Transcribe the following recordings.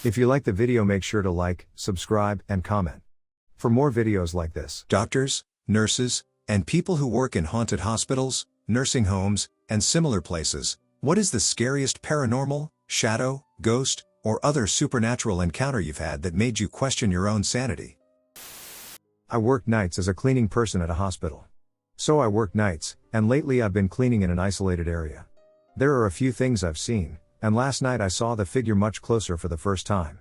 If you like the video, make sure to like, subscribe, and comment for more videos like this. Doctors, nurses, and people who work in haunted hospitals, nursing homes, and similar places, what is the scariest paranormal, shadow, ghost, or other supernatural encounter you've had that made you question your own sanity? I work nights as a cleaning person at a hospital. So I work nights, and lately I've been cleaning in an isolated area. There are a few things I've seen, and last night I saw the figure much closer for the first time.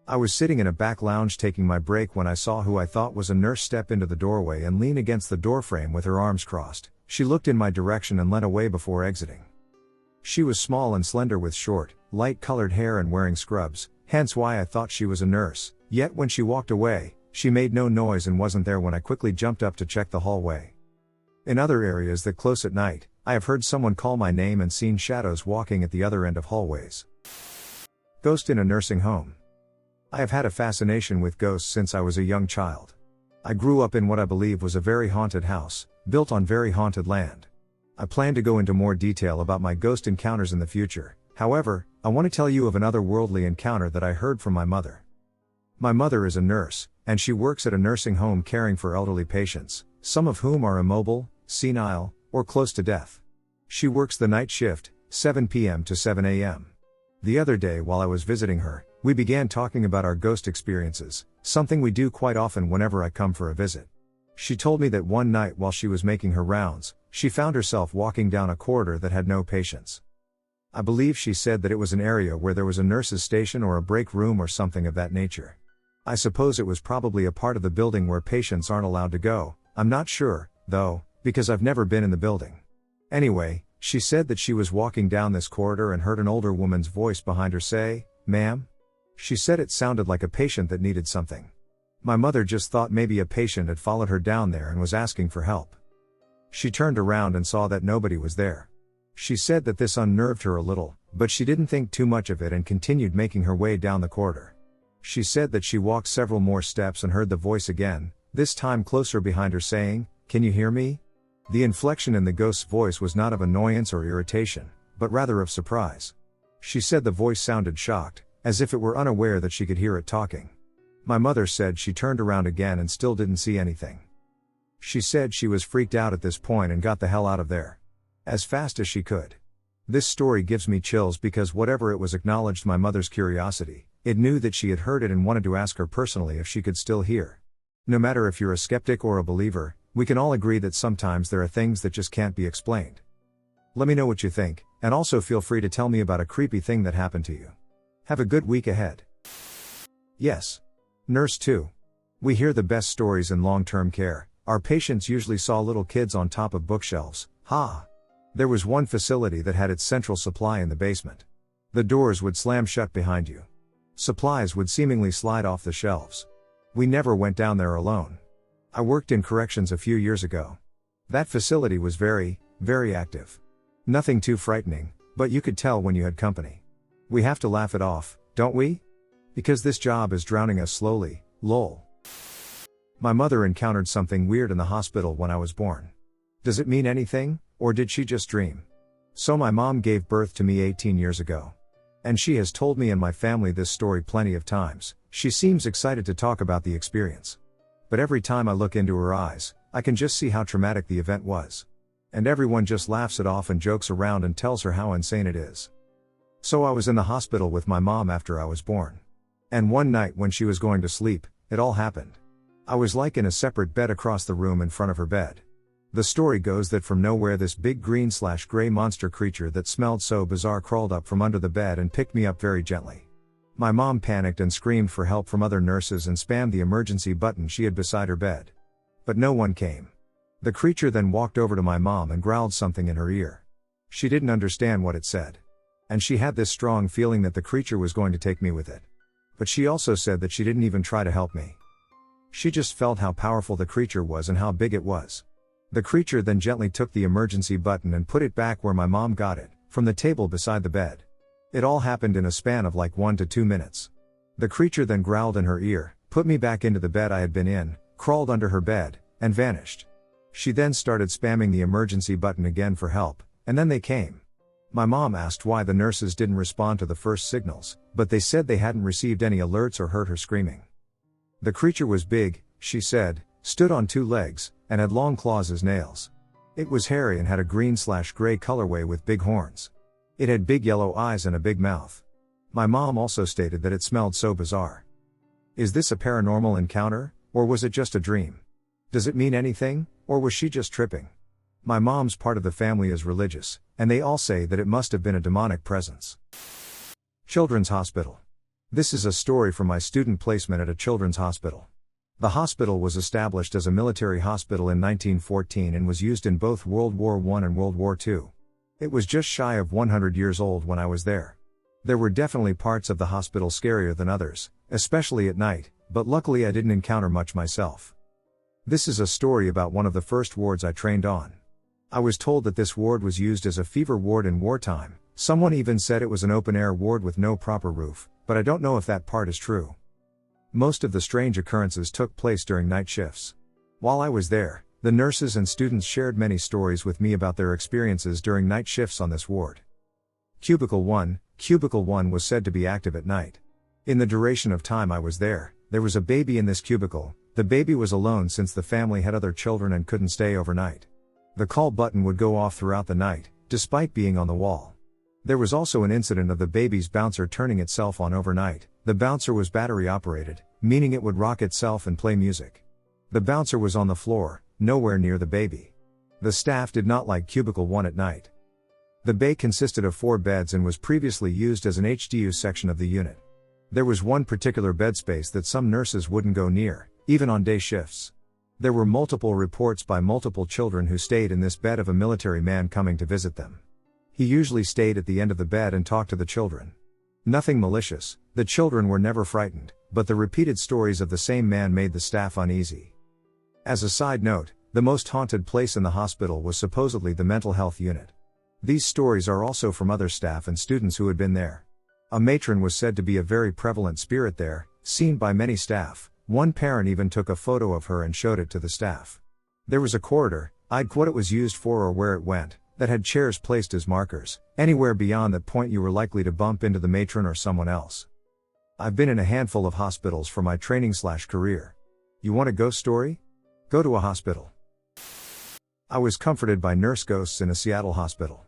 I was sitting in a back lounge taking my break when I saw who I thought was a nurse step into the doorway and lean against the doorframe with her arms crossed. She looked in my direction and led away before exiting. She was small and slender with short, light-colored hair and wearing scrubs, hence why I thought she was a nurse, yet when she walked away, she made no noise and wasn't there when I quickly jumped up to check the hallway. In other areas that close at night, I have heard someone call my name and seen shadows walking at the other end of hallways. Ghost in a nursing home. I have had a fascination with ghosts since I was a young child. I grew up in what I believe was a very haunted house, built on very haunted land. I plan to go into more detail about my ghost encounters in the future. However, I want to tell you of an otherworldly encounter that I heard from my mother. My mother is a nurse, and she works at a nursing home caring for elderly patients, some of whom are immobile, senile, or close to death. She works the night shift, 7 p.m. to 7 a.m. The other day while I was visiting her, we began talking about our ghost experiences, something we do quite often whenever I come for a visit. She told me that one night while she was making her rounds, she found herself walking down a corridor that had no patients. I believe she said that it was an area where there was a nurse's station or a break room or something of that nature. I suppose it was probably a part of the building where patients aren't allowed to go. I'm not sure, though, because I've never been in the building. Anyway, she said that she was walking down this corridor and heard an older woman's voice behind her say, "Ma'am?" She said it sounded like a patient that needed something. My mother just thought maybe a patient had followed her down there and was asking for help. She turned around and saw that nobody was there. She said that this unnerved her a little, but she didn't think too much of it and continued making her way down the corridor. She said that she walked several more steps and heard the voice again, this time closer behind her saying, "Can you hear me?" The inflection in the ghost's voice was not of annoyance or irritation, but rather of surprise. She said the voice sounded shocked, as if it were unaware that she could hear it talking. My mother said she turned around again and still didn't see anything. She said she was freaked out at this point and got the hell out of there as fast as she could. This story gives me chills because whatever it was acknowledged my mother's curiosity. It knew that she had heard it and wanted to ask her personally if she could still hear. No matter if you're a skeptic or a believer, we can all agree that sometimes there are things that just can't be explained. Let me know what you think, and also feel free to tell me about a creepy thing that happened to you. Have a good week ahead. Yes. Nurse 2. We hear the best stories in long-term care. Our patients usually saw little kids on top of bookshelves. There was one facility that had its central supply in the basement. The doors would slam shut behind you. Supplies would seemingly slide off the shelves. We never went down there alone. I worked in corrections a few years ago. That facility was very, very active. Nothing too frightening, but you could tell when you had company. We have to laugh it off, don't we? Because this job is drowning us slowly, lol. My mother encountered something weird in the hospital when I was born. Does it mean anything, or did she just dream? So my mom gave birth to me 18 years ago. And she has told me and my family this story plenty of times. She seems excited to talk about the experience. But every time I look into her eyes, I can just see how traumatic the event was. And everyone just laughs it off and jokes around and tells her how insane it is. So I was in the hospital with my mom after I was born. And one night when she was going to sleep, it all happened. I was like in a separate bed across the room in front of her bed. The story goes that from nowhere this big green/gray monster creature that smelled so bizarre crawled up from under the bed and picked me up very gently. My mom panicked and screamed for help from other nurses and spammed the emergency button she had beside her bed. But no one came. The creature then walked over to my mom and growled something in her ear. She didn't understand what it said. And she had this strong feeling that the creature was going to take me with it. But she also said that she didn't even try to help me. She just felt how powerful the creature was and how big it was. The creature then gently took the emergency button and put it back where my mom got it, from the table beside the bed. It all happened in a span of like 1 to 2 minutes. The creature then growled in her ear, put me back into the bed I had been in, crawled under her bed, and vanished. She then started spamming the emergency button again for help, and then they came. My mom asked why the nurses didn't respond to the first signals, but they said they hadn't received any alerts or heard her screaming. The creature was big, she said, stood on 2 legs, and had long claws as nails. It was hairy and had a green/gray colorway with big horns. It had big yellow eyes and a big mouth. My mom also stated that it smelled so bizarre. Is this a paranormal encounter, or was it just a dream? Does it mean anything, or was she just tripping? My mom's part of the family is religious, and they all say that it must have been a demonic presence. Children's Hospital. This is a story from my student placement at a children's hospital. The hospital was established as a military hospital in 1914 and was used in both World War I and World War II. It was just shy of 100 years old when I was there. There were definitely parts of the hospital scarier than others, especially at night, but luckily I didn't encounter much myself. This is a story about one of the first wards I trained on. I was told that this ward was used as a fever ward in wartime. Someone even said it was an open-air ward with no proper roof, but I don't know if that part is true. Most of the strange occurrences took place during night shifts. While I was there, the nurses and students shared many stories with me about their experiences during night shifts on this ward. Cubicle 1. Cubicle 1 was said to be active at night. In the duration of time I was there was a baby in this cubicle. The baby was alone since the family had other children and couldn't stay overnight. The call button would go off throughout the night, despite being on the wall. There was also an incident of the baby's bouncer turning itself on overnight. The bouncer was battery operated, meaning it would rock itself and play music. The bouncer was on the floor, nowhere near the baby. The staff did not like Cubicle 1 at night. The bay consisted of 4 beds and was previously used as an HDU section of the unit. There was one particular bed space that some nurses wouldn't go near, even on day shifts. There were multiple reports by multiple children who stayed in this bed of a military man coming to visit them. He usually stayed at the end of the bed and talked to the children. Nothing malicious, the children were never frightened, but the repeated stories of the same man made the staff uneasy. As a side note, the most haunted place in the hospital was supposedly the mental health unit. These stories are also from other staff and students who had been there. A matron was said to be a very prevalent spirit there, seen by many staff. One parent even took a photo of her and showed it to the staff. There was a corridor, I'd what it was used for or where it went, that had chairs placed as markers. Anywhere beyond that point you were likely to bump into the matron or someone else. I've been in a handful of hospitals for my training/career. You want a ghost story? Go to a hospital. I was comforted by nurse ghosts in a Seattle hospital.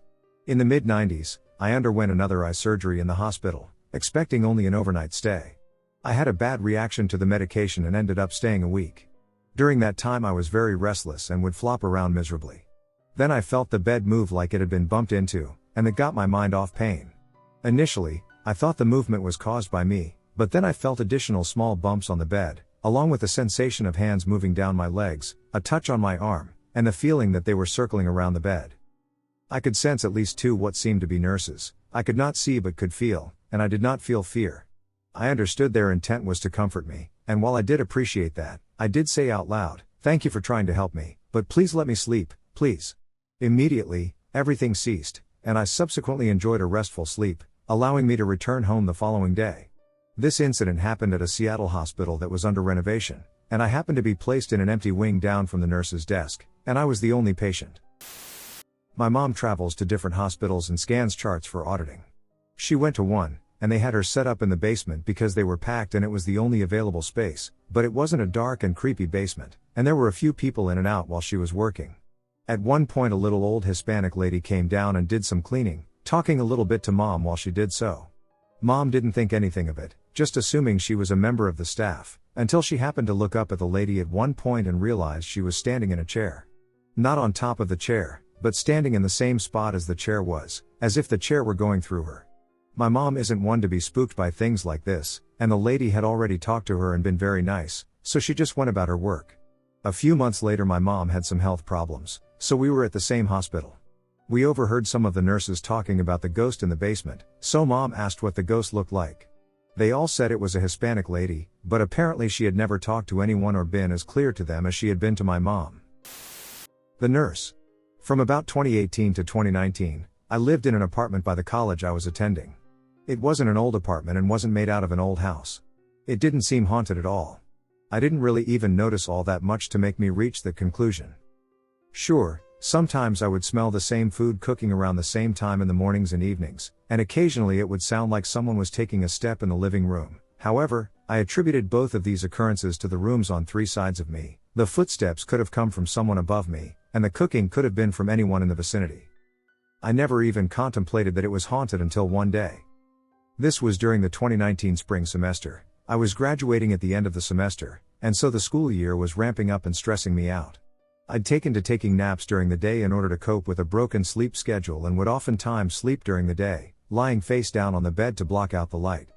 In the mid-90s, I underwent another eye surgery in the hospital, expecting only an overnight stay. I had a bad reaction to the medication and ended up staying a week. During that time I was very restless and would flop around miserably. Then I felt the bed move like it had been bumped into, and it got my mind off pain. Initially, I thought the movement was caused by me, but then I felt additional small bumps on the bed, along with the sensation of hands moving down my legs, a touch on my arm, and the feeling that they were circling around the bed. I could sense at least 2 what seemed to be nurses. I could not see but could feel, and I did not feel fear. I understood their intent was to comfort me, and while I did appreciate that, I did say out loud, "Thank you for trying to help me, but please let me sleep, please." Immediately, everything ceased, and I subsequently enjoyed a restful sleep, allowing me to return home the following day. This incident happened at a Seattle hospital that was under renovation, and I happened to be placed in an empty wing down from the nurse's desk, and I was the only patient. My mom travels to different hospitals and scans charts for auditing. She went to one, and they had her set up in the basement because they were packed and it was the only available space, but it wasn't a dark and creepy basement, and there were a few people in and out while she was working. At one point a little old Hispanic lady came down and did some cleaning, talking a little bit to Mom while she did so. Mom didn't think anything of it, just assuming she was a member of the staff, until she happened to look up at the lady at one point and realized she was standing in a chair. Not on top of the chair, but standing in the same spot as the chair was, as if the chair were going through her. My mom isn't one to be spooked by things like this, and the lady had already talked to her and been very nice, so she just went about her work. A few months later my mom had some health problems, so we were at the same hospital. We overheard some of the nurses talking about the ghost in the basement, so Mom asked what the ghost looked like. They all said it was a Hispanic lady, but apparently she had never talked to anyone or been as clear to them as she had been to my mom. The nurse. From about 2018 to 2019, I lived in an apartment by the college I was attending. It wasn't an old apartment and wasn't made out of an old house. It didn't seem haunted at all. I didn't really even notice all that much to make me reach that conclusion. Sure, Sometimes I would smell the same food cooking around the same time in the mornings and evenings, and occasionally it would sound like someone was taking a step in the living room. However, I attributed both of these occurrences to the rooms on 3 sides of me. The footsteps could have come from someone above me, and the cooking could have been from anyone in the vicinity. I never even contemplated that it was haunted until one day. This was during the 2019 spring semester. I was graduating at the end of the semester, and so the school year was ramping up and stressing me out. I'd taken to taking naps during the day in order to cope with a broken sleep schedule and would oftentimes sleep during the day, lying face down on the bed to block out the light.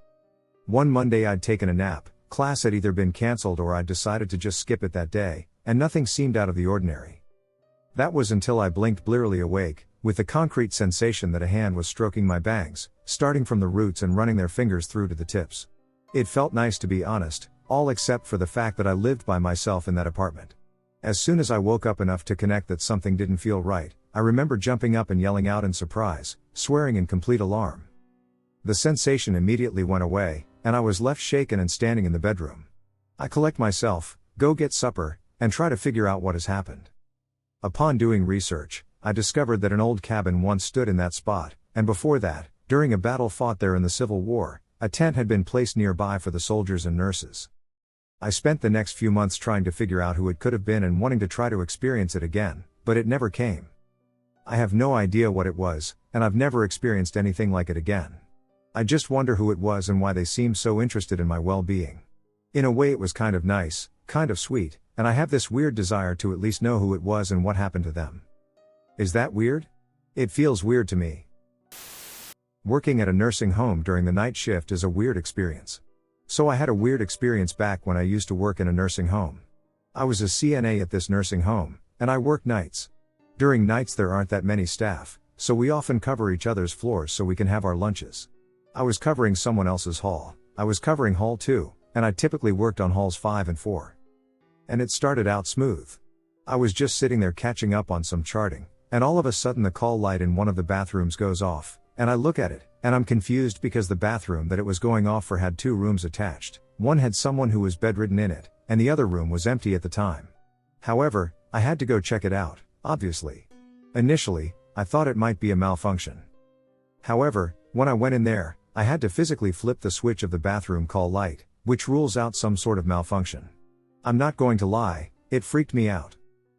One Monday I'd taken a nap, class had either been cancelled or I'd decided to just skip it that day, and nothing seemed out of the ordinary. That was until I blinked blearily awake, with the concrete sensation that a hand was stroking my bangs, starting from the roots and running their fingers through to the tips. It felt nice to be honest, all except for the fact that I lived by myself in that apartment. As soon as I woke up enough to connect that something didn't feel right, I remember jumping up and yelling out in surprise, swearing in complete alarm. The sensation immediately went away, and I was left shaken and standing in the bedroom. I collect myself, go get supper, and try to figure out what has happened. Upon doing research, I discovered that an old cabin once stood in that spot, and before that, during a battle fought there in the Civil War, a tent had been placed nearby for the soldiers and nurses. I spent the next few months trying to figure out who it could have been and wanting to try to experience it again, but it never came. I have no idea what it was, and I've never experienced anything like it again. I just wonder who it was and why they seemed so interested in my well-being. In a way it was kind of nice, kind of sweet, and I have this weird desire to at least know who it was and what happened to them. Is that weird? It feels weird to me. Working at a nursing home during the night shift is a weird experience. So I had a weird experience back when I used to work in a nursing home. I was a CNA at this nursing home, and I worked nights. During nights there aren't that many staff, so we often cover each other's floors so we can have our lunches. I was covering someone else's hall, I was covering hall 2, and I typically worked on halls 5 and 4. And it started out smooth. I was just sitting there catching up on some charting, and all of a sudden the call light in one of the bathrooms goes off, and I look at it, and I'm confused because the bathroom that it was going off for had 2 rooms attached. One had someone who was bedridden in it, and the other room was empty at the time. However, I had to go check it out, obviously. Initially, I thought it might be a malfunction. However, when I went in there, I had to physically flip the switch of the bathroom call light, which rules out some sort of malfunction. I'm not going to lie, it freaked me out.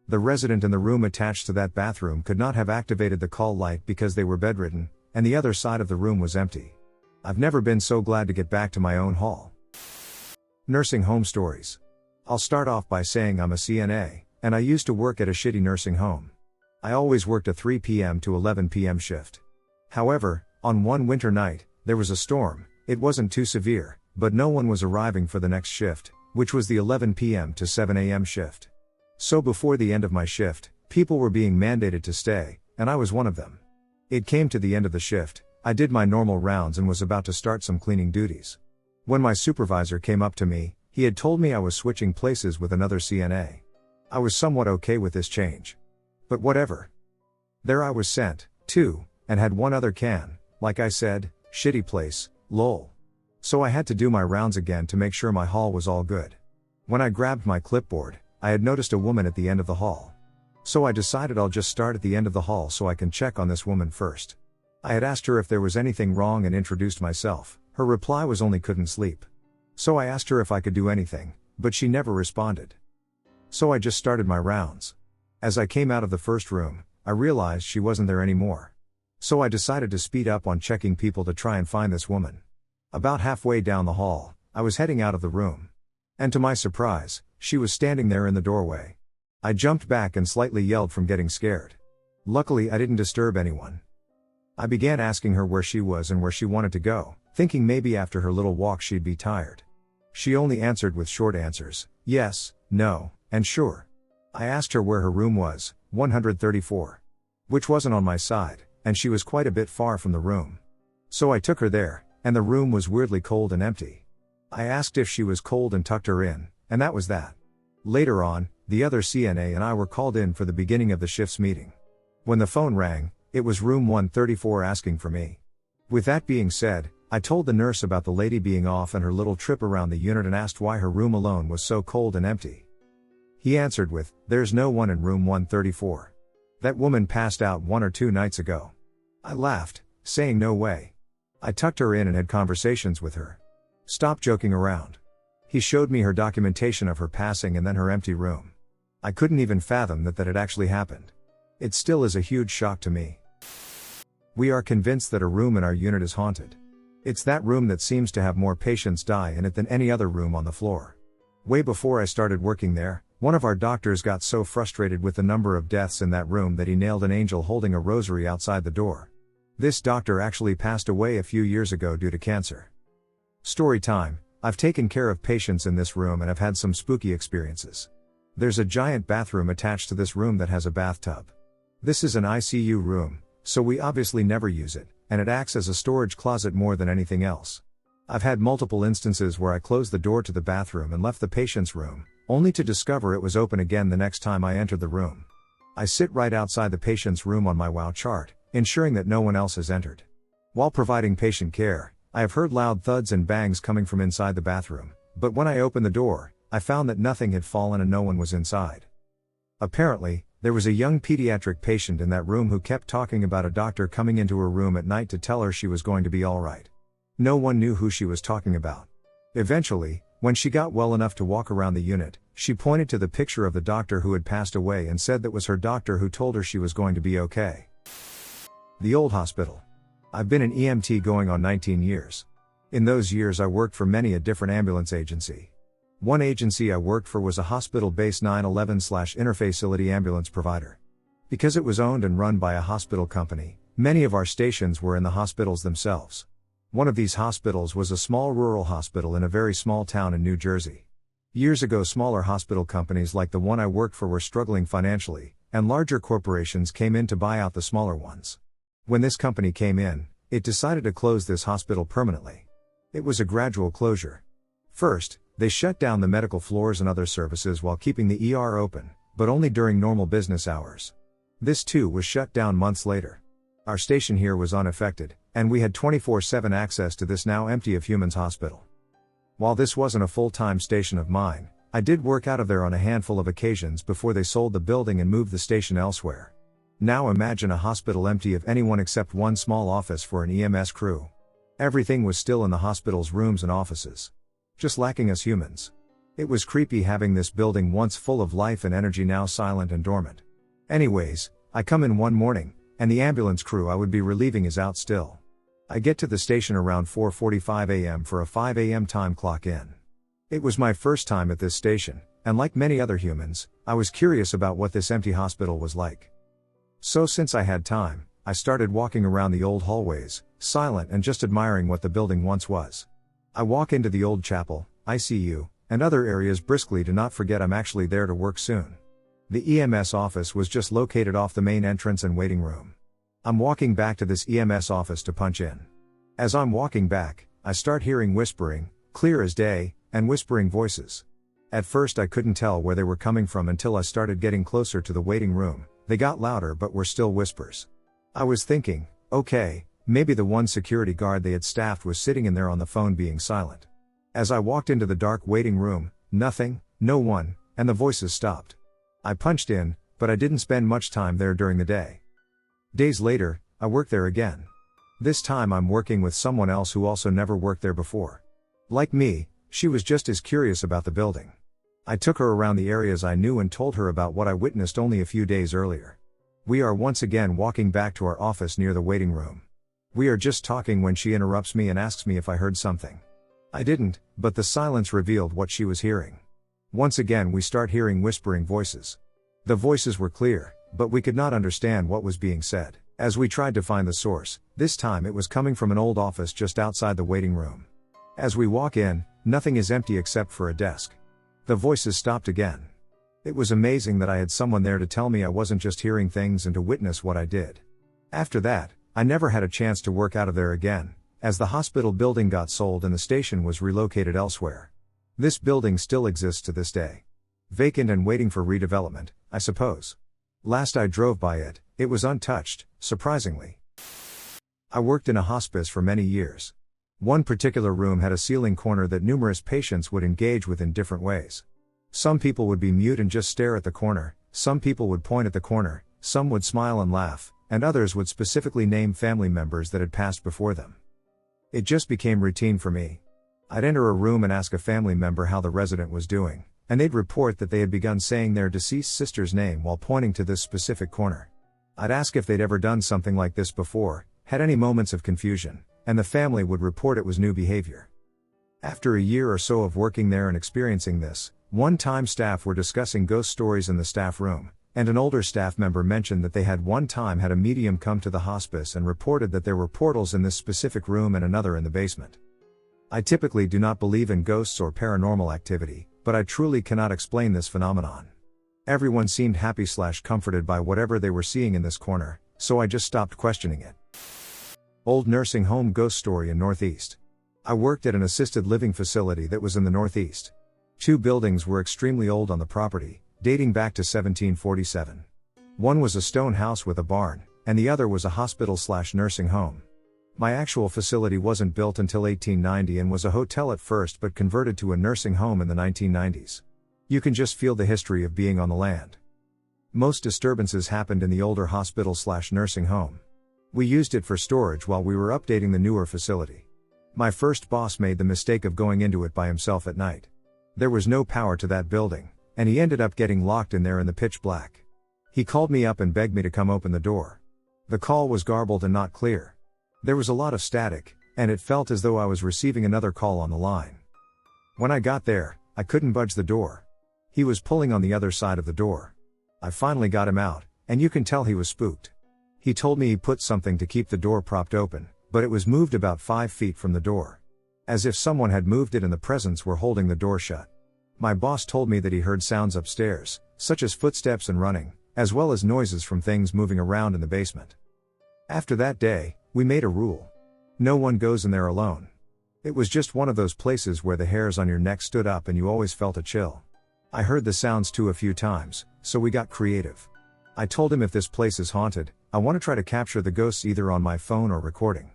The resident in the room attached to that bathroom could not have activated the call light because they were bedridden, and the other side of the room was empty. I've never been so glad to get back to my own hall. Nursing home stories. I'll start off by saying I'm a CNA, and I used to work at a shitty nursing home. I always worked a 3 p.m. to 11 p.m. shift. However, on one winter night, there was a storm. It wasn't too severe, but no one was arriving for the next shift, which was the 11 p.m. to 7 a.m. shift. So before the end of my shift, people were being mandated to stay, and I was one of them. It came to the end of the shift, I did my normal rounds and was about to start some cleaning duties. When my supervisor came up to me, he had told me I was switching places with another CNA. I was somewhat okay with this change. But whatever. There I was sent, too, and had one other can, like I said, shitty place, lol. So I had to do my rounds again to make sure my hall was all good. When I grabbed my clipboard, I had noticed a woman at the end of the hall. So I decided I'll just start at the end of the hall so I can check on this woman first. I had asked her if there was anything wrong and introduced myself. Her reply was only couldn't sleep. So I asked her if I could do anything, but she never responded. So I just started my rounds. As I came out of the first room, I realized she wasn't there anymore. So I decided to speed up on checking people to try and find this woman. About halfway down the hall, I was heading out of the room. And to my surprise, she was standing there in the doorway. I jumped back and slightly yelled from getting scared. Luckily I didn't disturb anyone. I began asking her where she was and where she wanted to go, thinking maybe after her little walk she'd be tired. She only answered with short answers, yes, no, and sure. I asked her where her room was, 134. Which wasn't on my side, and she was quite a bit far from the room. So I took her there, and the room was weirdly cold and empty. I asked if she was cold and tucked her in, and that was that. Later on, the other CNA and I were called in for the beginning of the shift's meeting. When the phone rang, it was room 134 asking for me. With that being said, I told the nurse about the lady being off and her little trip around the unit and asked why her room alone was so cold and empty. He answered with, "There's no one in room 134. That woman passed out 1 or 2 nights ago. I laughed, saying no way. I tucked her in and had conversations with her. Stop joking around. He showed me her documentation of her passing and then her empty room. I couldn't even fathom that had actually happened. It still is a huge shock to me. We are convinced that a room in our unit is haunted. It's that room that seems to have more patients die in it than any other room on the floor. Way before I started working there, one of our doctors got so frustrated with the number of deaths in that room that he nailed an angel holding a rosary outside the door. This doctor actually passed away a few years ago due to cancer. Story time. I've taken care of patients in this room and have had some spooky experiences. There's a giant bathroom attached to this room that has a bathtub. This is an ICU room, so we obviously never use it, and it acts as a storage closet more than anything else. I've had multiple instances where I closed the door to the bathroom and left the patient's room, only to discover it was open again the next time I entered the room. I sit right outside the patient's room on my WOW chart, ensuring that no one else has entered. While providing patient care, I have heard loud thuds and bangs coming from inside the bathroom, but when I opened the door, I found that nothing had fallen and no one was inside. Apparently, there was a young pediatric patient in that room who kept talking about a doctor coming into her room at night to tell her she was going to be alright. No one knew who she was talking about. Eventually, when she got well enough to walk around the unit, she pointed to the picture of the doctor who had passed away and said that was her doctor who told her she was going to be okay. The old hospital. I've been an EMT going on 19 years. In those years I worked for many a different ambulance agency. One agency I worked for was a hospital-based 911/interfacility ambulance provider. Because it was owned and run by a hospital company, many of our stations were in the hospitals themselves. One of these hospitals was a small rural hospital in a very small town in New Jersey. Years ago, smaller hospital companies like the one I worked for were struggling financially, and larger corporations came in to buy out the smaller ones. When this company came in, it decided to close this hospital permanently. It was a gradual closure. First, they shut down the medical floors and other services while keeping the ER open, but only during normal business hours. This too was shut down months later. Our station here was unaffected, and we had 24/7 access to this now empty of humans hospital. While this wasn't a full-time station of mine, I did work out of there on a handful of occasions before they sold the building and moved the station elsewhere. Now imagine a hospital empty of anyone except one small office for an EMS crew. Everything was still in the hospital's rooms and offices. Just lacking us humans. It was creepy having this building once full of life and energy now silent and dormant. Anyways, I come in one morning, and the ambulance crew I would be relieving is out still. I get to the station around 4:45 a.m. for a 5 a.m. time clock in. It was my first time at this station, and like many other humans, I was curious about what this empty hospital was like. So since I had time, I started walking around the old hallways, silent and just admiring what the building once was. I walk into the old chapel, ICU, and other areas briskly to not forget I'm actually there to work soon. The EMS office was just located off the main entrance and waiting room. I'm walking back to this EMS office to punch in. As I'm walking back, I start hearing whispering, clear as day, and whispering voices. At first I couldn't tell where they were coming from until I started getting closer to the waiting room. They got louder but were still whispers. I was thinking, okay, maybe the one security guard they had staffed was sitting in there on the phone being silent. As I walked into the dark waiting room, nothing, no one, and the voices stopped. I punched in, but I didn't spend much time there during the day. Days later, I worked there again. This time I'm working with someone else who also never worked there before. Like me, she was just as curious about the building. I took her around the areas I knew and told her about what I witnessed only a few days earlier. We are once again walking back to our office near the waiting room. We are just talking when she interrupts me and asks me if I heard something. I didn't, but the silence revealed what she was hearing. Once again we start hearing whispering voices. The voices were clear, but we could not understand what was being said. As we tried to find the source, this time it was coming from an old office just outside the waiting room. As we walk in, nothing is empty except for a desk. The voices stopped again. It was amazing that I had someone there to tell me I wasn't just hearing things and to witness what I did. After that, I never had a chance to work out of there again, as the hospital building got sold and the station was relocated elsewhere. This building still exists to this day. Vacant and waiting for redevelopment, I suppose. Last I drove by it, it was untouched, surprisingly. I worked in a hospice for many years. One particular room had a ceiling corner that numerous patients would engage with in different ways. Some people would be mute and just stare at the corner, some people would point at the corner, some would smile and laugh, and others would specifically name family members that had passed before them. It just became routine for me. I'd enter a room and ask a family member how the resident was doing, and they'd report that they had begun saying their deceased sister's name while pointing to this specific corner. I'd ask if they'd ever done something like this before, had any moments of confusion, and the family would report it was new behavior. After a year or so of working there and experiencing this, one time staff were discussing ghost stories in the staff room, and an older staff member mentioned that they had one time had a medium come to the hospice and reported that there were portals in this specific room and another in the basement. I typically do not believe in ghosts or paranormal activity, but I truly cannot explain this phenomenon. Everyone seemed happy/comforted by whatever they were seeing in this corner, so I just stopped questioning it. Old nursing home ghost story in Northeast. I worked at an assisted living facility that was in the Northeast. 2 buildings were extremely old on the property, dating back to 1747. One was a stone house with a barn, and the other was a hospital/nursing home. My actual facility wasn't built until 1890 and was a hotel at first but converted to a nursing home in the 1990s. You can just feel the history of being on the land. Most disturbances happened in the older hospital/nursing home. We used it for storage while we were updating the newer facility. My first boss made the mistake of going into it by himself at night. There was no power to that building, and he ended up getting locked in there in the pitch black. He called me up and begged me to come open the door. The call was garbled and not clear. There was a lot of static, and it felt as though I was receiving another call on the line. When I got there, I couldn't budge the door. He was pulling on the other side of the door. I finally got him out, and you can tell he was spooked. He told me he put something to keep the door propped open, but it was moved about 5 feet from the door. As if someone had moved it and the presence were holding the door shut. My boss told me that he heard sounds upstairs, such as footsteps and running, as well as noises from things moving around in the basement. After that day, we made a rule. No one goes in there alone. It was just one of those places where the hairs on your neck stood up and you always felt a chill. I heard the sounds too a few times, so we got creative. I told him if this place is haunted, I want to try to capture the ghosts either on my phone or recording.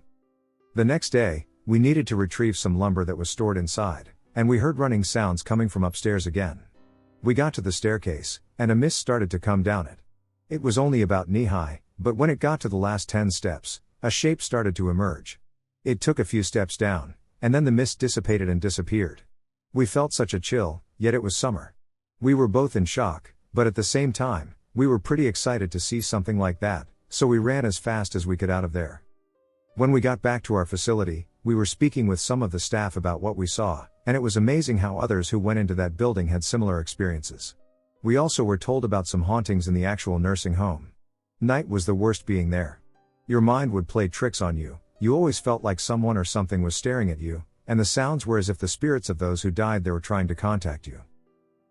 The next day, we needed to retrieve some lumber that was stored inside, and we heard running sounds coming from upstairs again. We got to the staircase, and a mist started to come down it. It was only about knee-high, but when it got to the last 10 steps, a shape started to emerge. It took a few steps down, and then the mist dissipated and disappeared. We felt such a chill, yet it was summer. We were both in shock, but at the same time, we were pretty excited to see something like that, so we ran as fast as we could out of there. When we got back to our facility, we were speaking with some of the staff about what we saw, and it was amazing how others who went into that building had similar experiences. We also were told about some hauntings in the actual nursing home. Night was the worst being there. Your mind would play tricks on you, you always felt like someone or something was staring at you, and the sounds were as if the spirits of those who died there were trying to contact you.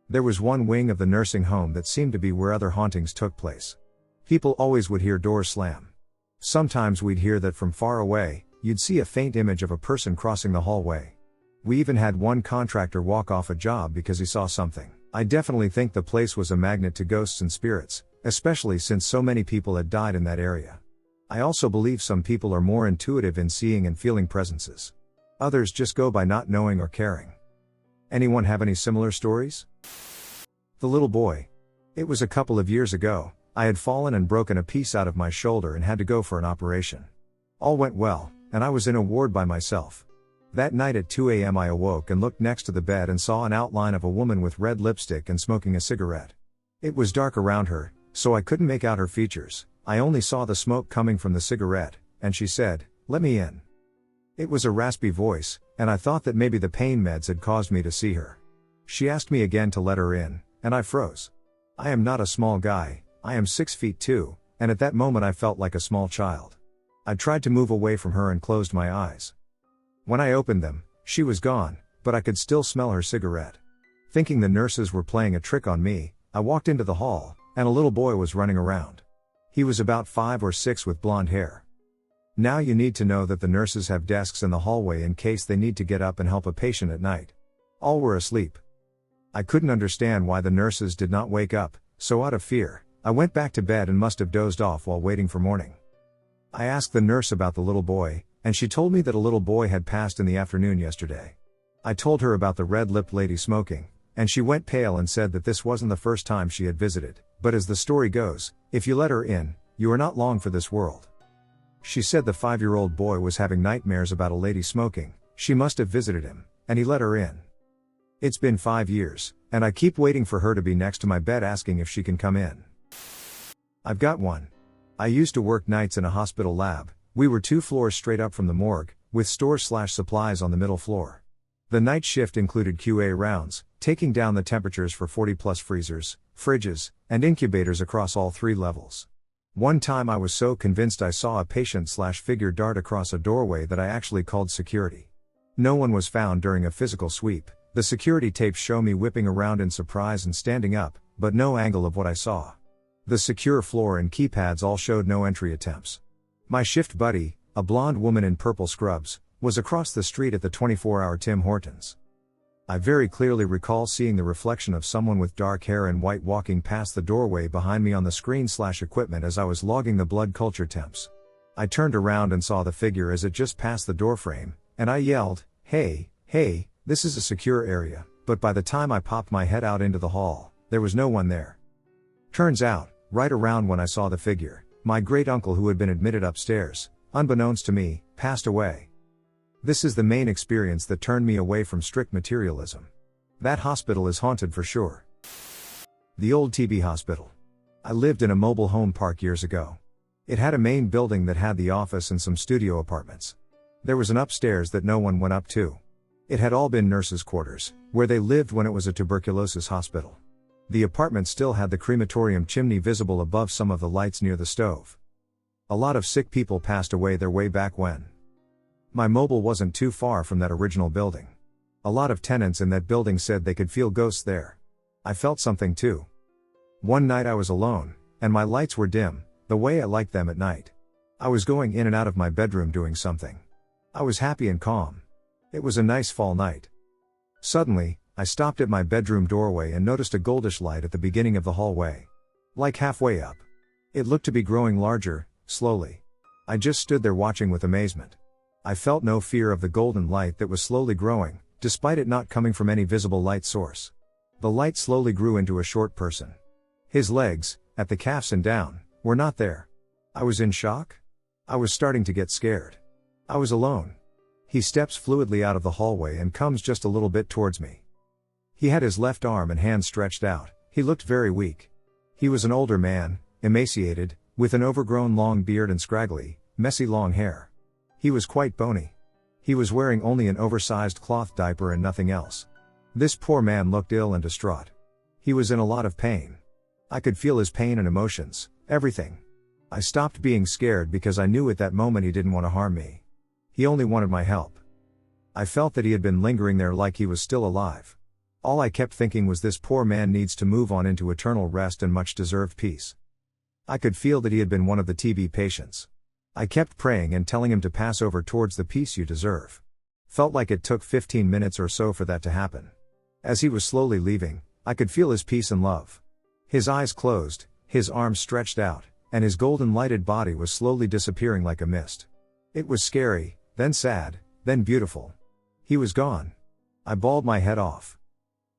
There was one wing of the nursing home that seemed to be where other hauntings took place. People always would hear doors slam. Sometimes we'd hear that from far away, you'd see a faint image of a person crossing the hallway. We even had one contractor walk off a job because he saw something. I definitely think the place was a magnet to ghosts and spirits, especially since so many people had died in that area. I also believe some people are more intuitive in seeing and feeling presences. Others just go by not knowing or caring. Anyone have any similar stories? The little boy. It was a couple of years ago. I had fallen and broken a piece out of my shoulder and had to go for an operation. All went well, and I was in a ward by myself. That night at 2 a.m. I awoke and looked next to the bed and saw an outline of a woman with red lipstick and smoking a cigarette. It was dark around her, so I couldn't make out her features. I only saw the smoke coming from the cigarette, and she said, "Let me in." It was a raspy voice, and I thought that maybe the pain meds had caused me to see her. She asked me again to let her in, and I froze. I am not a small guy, I am 6 feet 2, and at that moment I felt like a small child. I tried to move away from her and closed my eyes. When I opened them, she was gone, but I could still smell her cigarette. Thinking the nurses were playing a trick on me, I walked into the hall, and a little boy was running around. He was about 5 or 6 with blonde hair. Now you need to know that the nurses have desks in the hallway in case they need to get up and help a patient at night. All were asleep. I couldn't understand why the nurses did not wake up, so out of fear, I went back to bed and must have dozed off while waiting for morning. I asked the nurse about the little boy, and she told me that a little boy had passed in the afternoon yesterday. I told her about the red-lipped lady smoking, and she went pale and said that this wasn't the first time she had visited, but as the story goes, if you let her in, you are not long for this world. She said the 5-year-old boy was having nightmares about a lady smoking, she must have visited him, and he let her in. It's been 5 years, and I keep waiting for her to be next to my bed asking if she can come in. I've got one. I used to work nights in a hospital lab. We were 2 floors straight up from the morgue, with stores/supplies on the middle floor. The night shift included QA rounds, taking down the temperatures for 40+ freezers, fridges, and incubators across all 3 levels. One time I was so convinced I saw a patient/figure dart across a doorway that I actually called security. No one was found during a physical sweep. The security tapes show me whipping around in surprise and standing up, but no angle of what I saw. The secure floor and keypads all showed no entry attempts. My shift buddy, a blonde woman in purple scrubs, was across the street at the 24-hour Tim Hortons. I very clearly recall seeing the reflection of someone with dark hair and white walking past the doorway behind me on the screen/equipment as I was logging the blood culture temps. I turned around and saw the figure as it just passed the doorframe, and I yelled, "Hey, hey, this is a secure area," but by the time I popped my head out into the hall, there was no one there. Turns out, right around when I saw the figure, my great-uncle who had been admitted upstairs, unbeknownst to me, passed away. This is the main experience that turned me away from strict materialism. That hospital is haunted for sure. The old TB hospital. I lived in a mobile home park years ago. It had a main building that had the office and some studio apartments. There was an upstairs that no one went up to. It had all been nurses' quarters, where they lived when it was a tuberculosis hospital. The apartment still had the crematorium chimney visible above some of the lights near the stove. A lot of sick people passed away there way back when. My mobile wasn't too far from that original building. A lot of tenants in that building said they could feel ghosts there. I felt something too. One night I was alone, and my lights were dim, the way I liked them at night. I was going in and out of my bedroom doing something. I was happy and calm. It was a nice fall night. Suddenly, I stopped at my bedroom doorway and noticed a goldish light at the beginning of the hallway. Like halfway up. It looked to be growing larger, slowly. I just stood there watching with amazement. I felt no fear of the golden light that was slowly growing, despite it not coming from any visible light source. The light slowly grew into a short person. His legs, at the calves and down, were not there. I was in shock. I was starting to get scared. I was alone. He steps fluidly out of the hallway and comes just a little bit towards me. He had his left arm and hand stretched out. He looked very weak. He was an older man, emaciated, with an overgrown long beard and scraggly, messy long hair. He was quite bony. He was wearing only an oversized cloth diaper and nothing else. This poor man looked ill and distraught. He was in a lot of pain. I could feel his pain and emotions, everything. I stopped being scared because I knew at that moment he didn't want to harm me. He only wanted my help. I felt that he had been lingering there like he was still alive. All I kept thinking was this poor man needs to move on into eternal rest and much deserved peace. I could feel that he had been one of the TB patients. I kept praying and telling him to pass over towards the peace you deserve. Felt like it took 15 minutes or so for that to happen. As he was slowly leaving, I could feel his peace and love. His eyes closed, his arms stretched out, and his golden lighted body was slowly disappearing like a mist. It was scary, then sad, then beautiful. He was gone. I bawled my head off.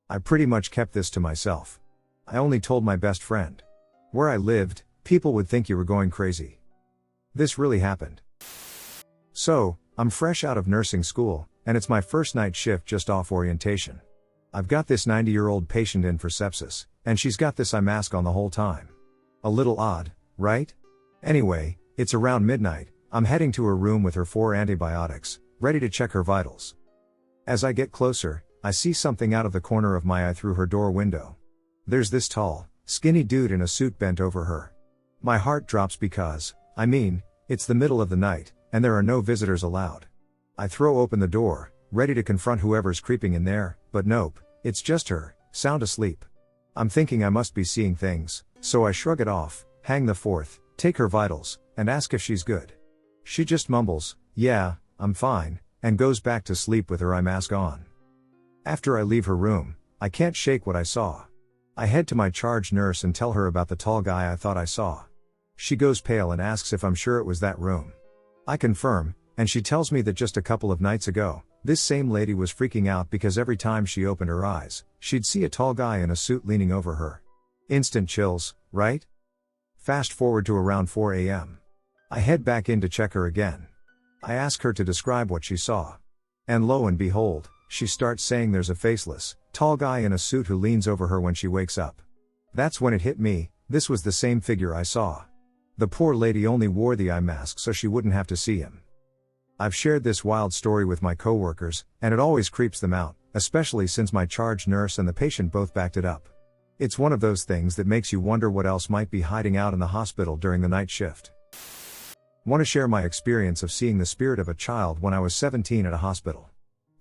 I pretty much kept this to myself. I only told my best friend. Where I lived, people would think you were going crazy. This really happened. So, I'm fresh out of nursing school, and it's my first night shift just off orientation. I've got this 90-year-old patient in for sepsis, and she's got this eye mask on the whole time. A little odd, right? Anyway, it's around midnight, I'm heading to her room with her 4 antibiotics, ready to check her vitals. As I get closer, I see something out of the corner of my eye through her door window. There's this tall, skinny dude in a suit bent over her. My heart drops because, it's the middle of the night, and there are no visitors allowed. I throw open the door, ready to confront whoever's creeping in there, but nope, it's just her, sound asleep. I'm thinking I must be seeing things, so I shrug it off, hang the fourth, take her vitals, and ask if she's good. She just mumbles, "Yeah, I'm fine," and goes back to sleep with her eye mask on. After I leave her room, I can't shake what I saw. I head to my charge nurse and tell her about the tall guy I thought I saw. She goes pale and asks if I'm sure it was that room. I confirm, and she tells me that just a couple of nights ago, this same lady was freaking out because every time she opened her eyes, she'd see a tall guy in a suit leaning over her. Instant chills, right? Fast forward to around 4 a.m. I head back in to check her again. I ask her to describe what she saw. And lo and behold, she starts saying there's a faceless, tall guy in a suit who leans over her when she wakes up. That's when it hit me, this was the same figure I saw. The poor lady only wore the eye mask so she wouldn't have to see him. I've shared this wild story with my coworkers, and it always creeps them out, especially since my charge nurse and the patient both backed it up. It's one of those things that makes you wonder what else might be hiding out in the hospital during the night shift. Want to share my experience of seeing the spirit of a child when I was 17 at a hospital.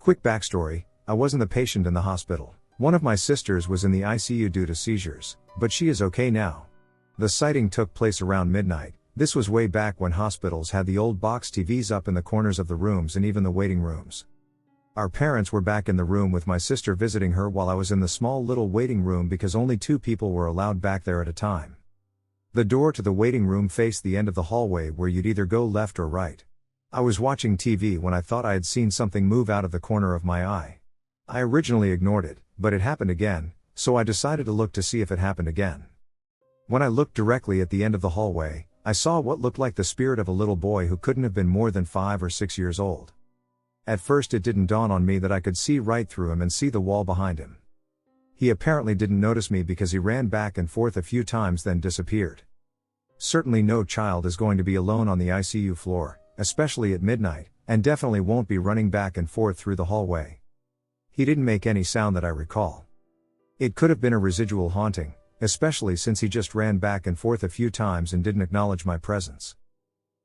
Quick backstory, I wasn't the patient in the hospital. One of my sisters was in the ICU due to seizures, but she is okay now. The sighting took place around midnight. This was way back when hospitals had the old box TVs up in the corners of the rooms and even the waiting rooms. Our parents were back in the room with my sister visiting her while I was in the small little waiting room because only 2 people were allowed back there at a time. The door to the waiting room faced the end of the hallway where you'd either go left or right. I was watching TV when I thought I had seen something move out of the corner of my eye. I originally ignored it, but it happened again, so I decided to look to see if it happened again. When I looked directly at the end of the hallway, I saw what looked like the spirit of a little boy who couldn't have been more than 5 or 6 years old. At first it didn't dawn on me that I could see right through him and see the wall behind him. He apparently didn't notice me because he ran back and forth a few times then disappeared. Certainly no child is going to be alone on the ICU floor, especially at midnight, and definitely won't be running back and forth through the hallway. He didn't make any sound that I recall. It could have been a residual haunting, especially since he just ran back and forth a few times and didn't acknowledge my presence.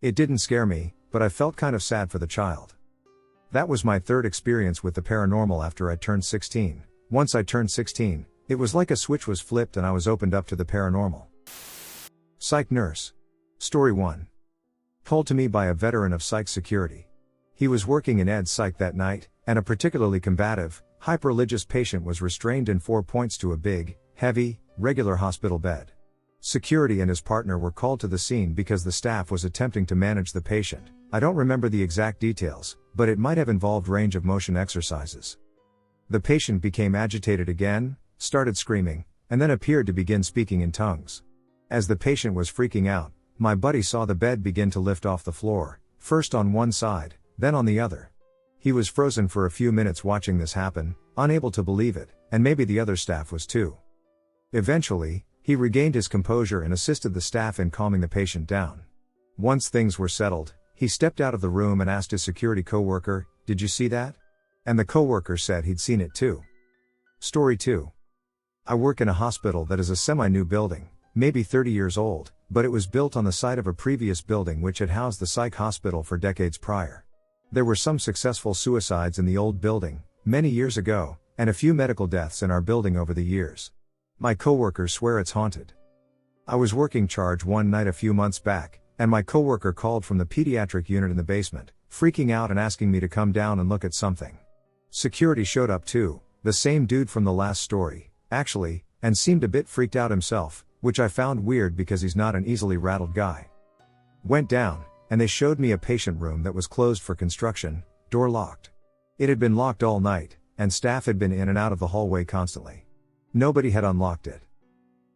It didn't scare me, but I felt kind of sad for the child. That was my third experience with the paranormal after I turned 16. Once I turned 16, it was like a switch was flipped and I was opened up to the paranormal. Psych nurse. Story 1. Told to me by a veteran of psych security. He was working in ed psych that night, and a particularly combative, hyper-religious patient was restrained in 4 points to a big, heavy, regular hospital bed. Security and his partner were called to the scene because the staff was attempting to manage the patient. I don't remember the exact details, but it might have involved range of motion exercises. The patient became agitated again, started screaming, and then appeared to begin speaking in tongues. As the patient was freaking out, my buddy saw the bed begin to lift off the floor, first on one side, then on the other. He was frozen for a few minutes watching this happen, unable to believe it, and maybe the other staff was too. Eventually, he regained his composure and assisted the staff in calming the patient down. Once things were settled, he stepped out of the room and asked his security coworker, "Did you see that?" And the coworker said he'd seen it too. Story 2. I work in a hospital that is a semi-new building, maybe 30 years old, but it was built on the site of a previous building which had housed the psych hospital for decades prior. There were some successful suicides in the old building, many years ago, and a few medical deaths in our building over the years. My coworkers swear it's haunted. I was working charge one night a few months back, and my coworker called from the pediatric unit in the basement, freaking out and asking me to come down and look at something. Security showed up too, the same dude from the last story, actually, and seemed a bit freaked out himself, which I found weird because he's not an easily rattled guy. Went down, and they showed me a patient room that was closed for construction, door locked. It had been locked all night, and staff had been in and out of the hallway constantly. Nobody had unlocked it.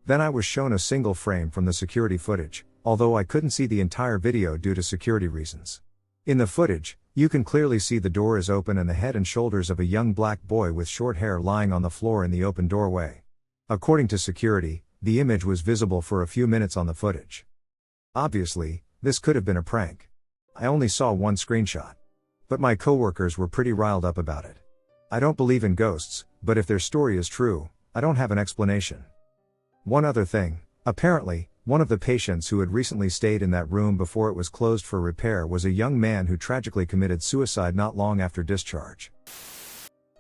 Then I was shown a single frame from the security footage, although I couldn't see the entire video due to security reasons. In the footage, you can clearly see the door is open and the head and shoulders of a young black boy with short hair lying on the floor in the open doorway. According to security, the image was visible for a few minutes on the footage. Obviously, this could have been a prank. I only saw one screenshot. But my coworkers were pretty riled up about it. I don't believe in ghosts, but if their story is true, I don't have an explanation. One other thing, apparently, one of the patients who had recently stayed in that room before it was closed for repair was a young man who tragically committed suicide not long after discharge.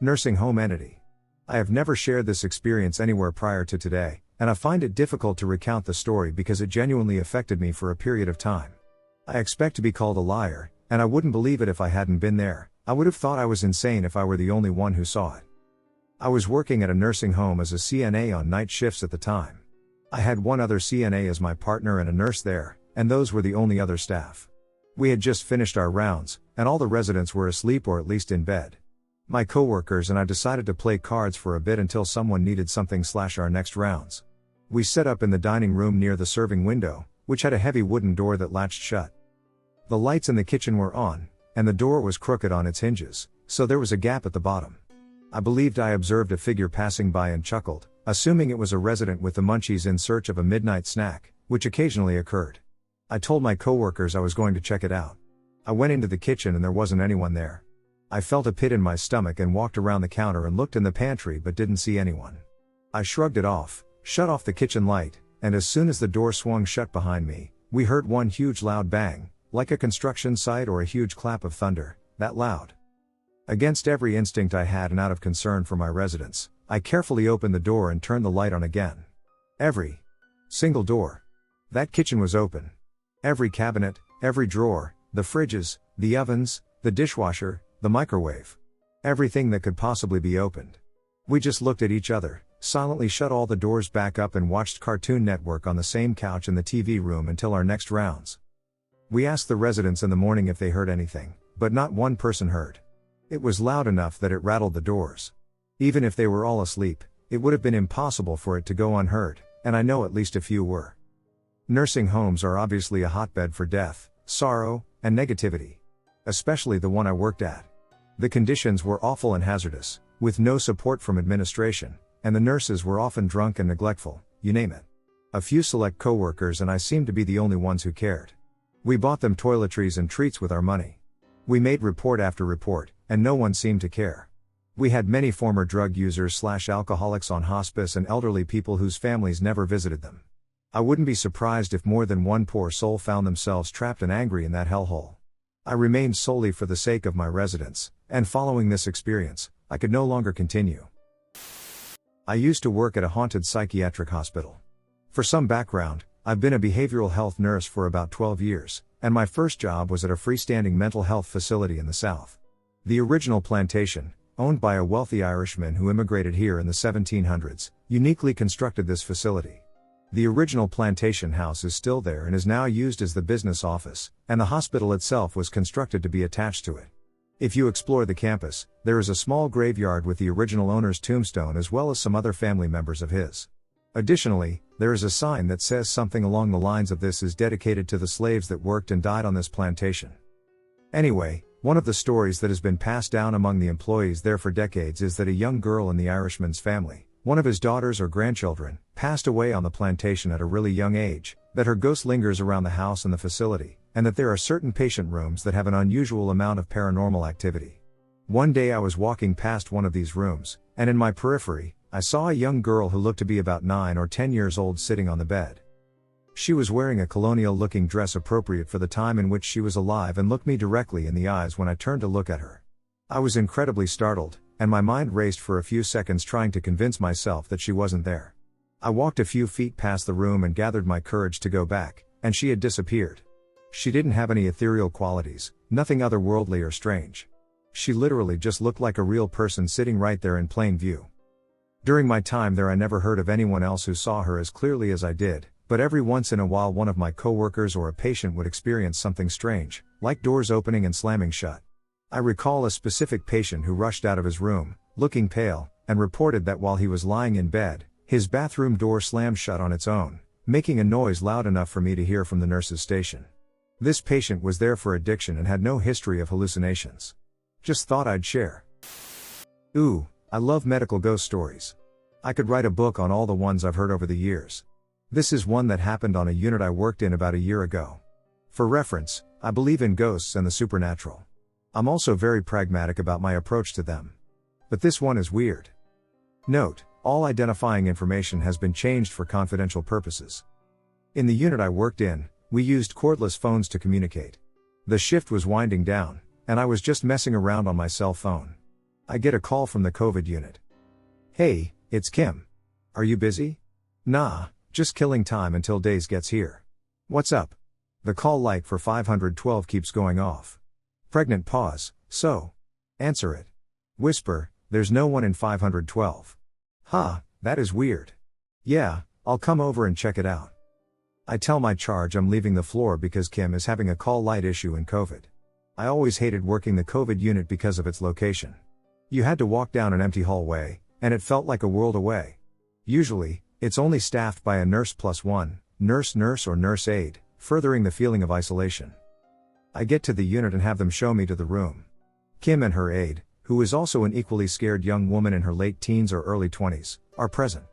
Nursing home entity. I have never shared this experience anywhere prior to today, and I find it difficult to recount the story because it genuinely affected me for a period of time. I expect to be called a liar, and I wouldn't believe it if I hadn't been there. I would have thought I was insane if I were the only one who saw it. I was working at a nursing home as a CNA on night shifts at the time. I had one other CNA as my partner and a nurse there, and those were the only other staff. We had just finished our rounds, and all the residents were asleep or at least in bed. My coworkers and I decided to play cards for a bit until someone needed something / our next rounds. We set up in the dining room near the serving window, which had a heavy wooden door that latched shut. The lights in the kitchen were on, and the door was crooked on its hinges, so there was a gap at the bottom. I believed I observed a figure passing by and chuckled, assuming it was a resident with the munchies in search of a midnight snack, which occasionally occurred. I told my coworkers I was going to check it out. I went into the kitchen and there wasn't anyone there. I felt a pit in my stomach and walked around the counter and looked in the pantry but didn't see anyone. I shrugged it off, shut off the kitchen light, and as soon as the door swung shut behind me, we heard one huge loud bang, like a construction site or a huge clap of thunder, that loud. Against every instinct I had and out of concern for my residents, I carefully opened the door and turned the light on again. Every single door. That kitchen was open. Every cabinet, every drawer, the fridges, the ovens, the dishwasher, the microwave. Everything that could possibly be opened. We just looked at each other, silently shut all the doors back up and watched Cartoon Network on the same couch in the TV room until our next rounds. We asked the residents in the morning if they heard anything, but not one person heard. It was loud enough that it rattled the doors. Even if they were all asleep, it would have been impossible for it to go unheard, and I know at least a few were. Nursing homes are obviously a hotbed for death, sorrow, and negativity. Especially the one I worked at. The conditions were awful and hazardous, with no support from administration, and the nurses were often drunk and neglectful, you name it. A few select coworkers and I seemed to be the only ones who cared. We bought them toiletries and treats with our money. We made report after report, and no one seemed to care. We had many former drug users / alcoholics on hospice and elderly people whose families never visited them. I wouldn't be surprised if more than one poor soul found themselves trapped and angry in that hellhole. I remained solely for the sake of my residents, and following this experience, I could no longer continue. I used to work at a haunted psychiatric hospital. For some background, I've been a behavioral health nurse for about 12 years, and my first job was at a freestanding mental health facility in the South. The original plantation, owned by a wealthy Irishman who immigrated here in the 1700s, uniquely constructed this facility. The original plantation house is still there and is now used as the business office, and the hospital itself was constructed to be attached to it. If you explore the campus, there is a small graveyard with the original owner's tombstone as well as some other family members of his. Additionally, there is a sign that says something along the lines of "This is dedicated to the slaves that worked and died on this plantation." Anyway, one of the stories that has been passed down among the employees there for decades is that a young girl in the Irishman's family, one of his daughters or grandchildren, passed away on the plantation at a really young age, that her ghost lingers around the house and the facility, and that there are certain patient rooms that have an unusual amount of paranormal activity. One day I was walking past one of these rooms, and in my periphery, I saw a young girl who looked to be about 9 or 10 years old sitting on the bed. She was wearing a colonial-looking dress appropriate for the time in which she was alive and looked me directly in the eyes when I turned to look at her. I was incredibly startled, and my mind raced for a few seconds trying to convince myself that she wasn't there. I walked a few feet past the room and gathered my courage to go back, and she had disappeared. She didn't have any ethereal qualities, nothing otherworldly or strange. She literally just looked like a real person sitting right there in plain view. During my time there I never heard of anyone else who saw her as clearly as I did, but every once in a while one of my coworkers or a patient would experience something strange, like doors opening and slamming shut. I recall a specific patient who rushed out of his room, looking pale, and reported that while he was lying in bed, his bathroom door slammed shut on its own, making a noise loud enough for me to hear from the nurse's station. This patient was there for addiction and had no history of hallucinations. Just thought I'd share. Ooh, I love medical ghost stories. I could write a book on all the ones I've heard over the years. This is one that happened on a unit I worked in about a year ago. For reference, I believe in ghosts and the supernatural. I'm also very pragmatic about my approach to them. But this one is weird. Note, all identifying information has been changed for confidential purposes. In the unit I worked in, we used cordless phones to communicate. The shift was winding down, and I was just messing around on my cell phone. I get a call from the COVID unit. "Hey, it's Kim. Are you busy?" "Nah, just killing time until Days gets here." "What's up?" The call light for 512 keeps going off. Pregnant pause, "So?" "Answer it." Whisper, "There's no one in 512. "Huh, that is weird." "Yeah, I'll come over and check it out." I tell my charge I'm leaving the floor because Kim is having a call light issue in COVID. I always hated working the COVID unit because of its location. You had to walk down an empty hallway, and it felt like a world away. Usually, it's only staffed by a nurse plus one, nurse or nurse aide, furthering the feeling of isolation. I get to the unit and have them show me to the room. Kim and her aide, who is also an equally scared young woman in her late teens or early 20s, are present.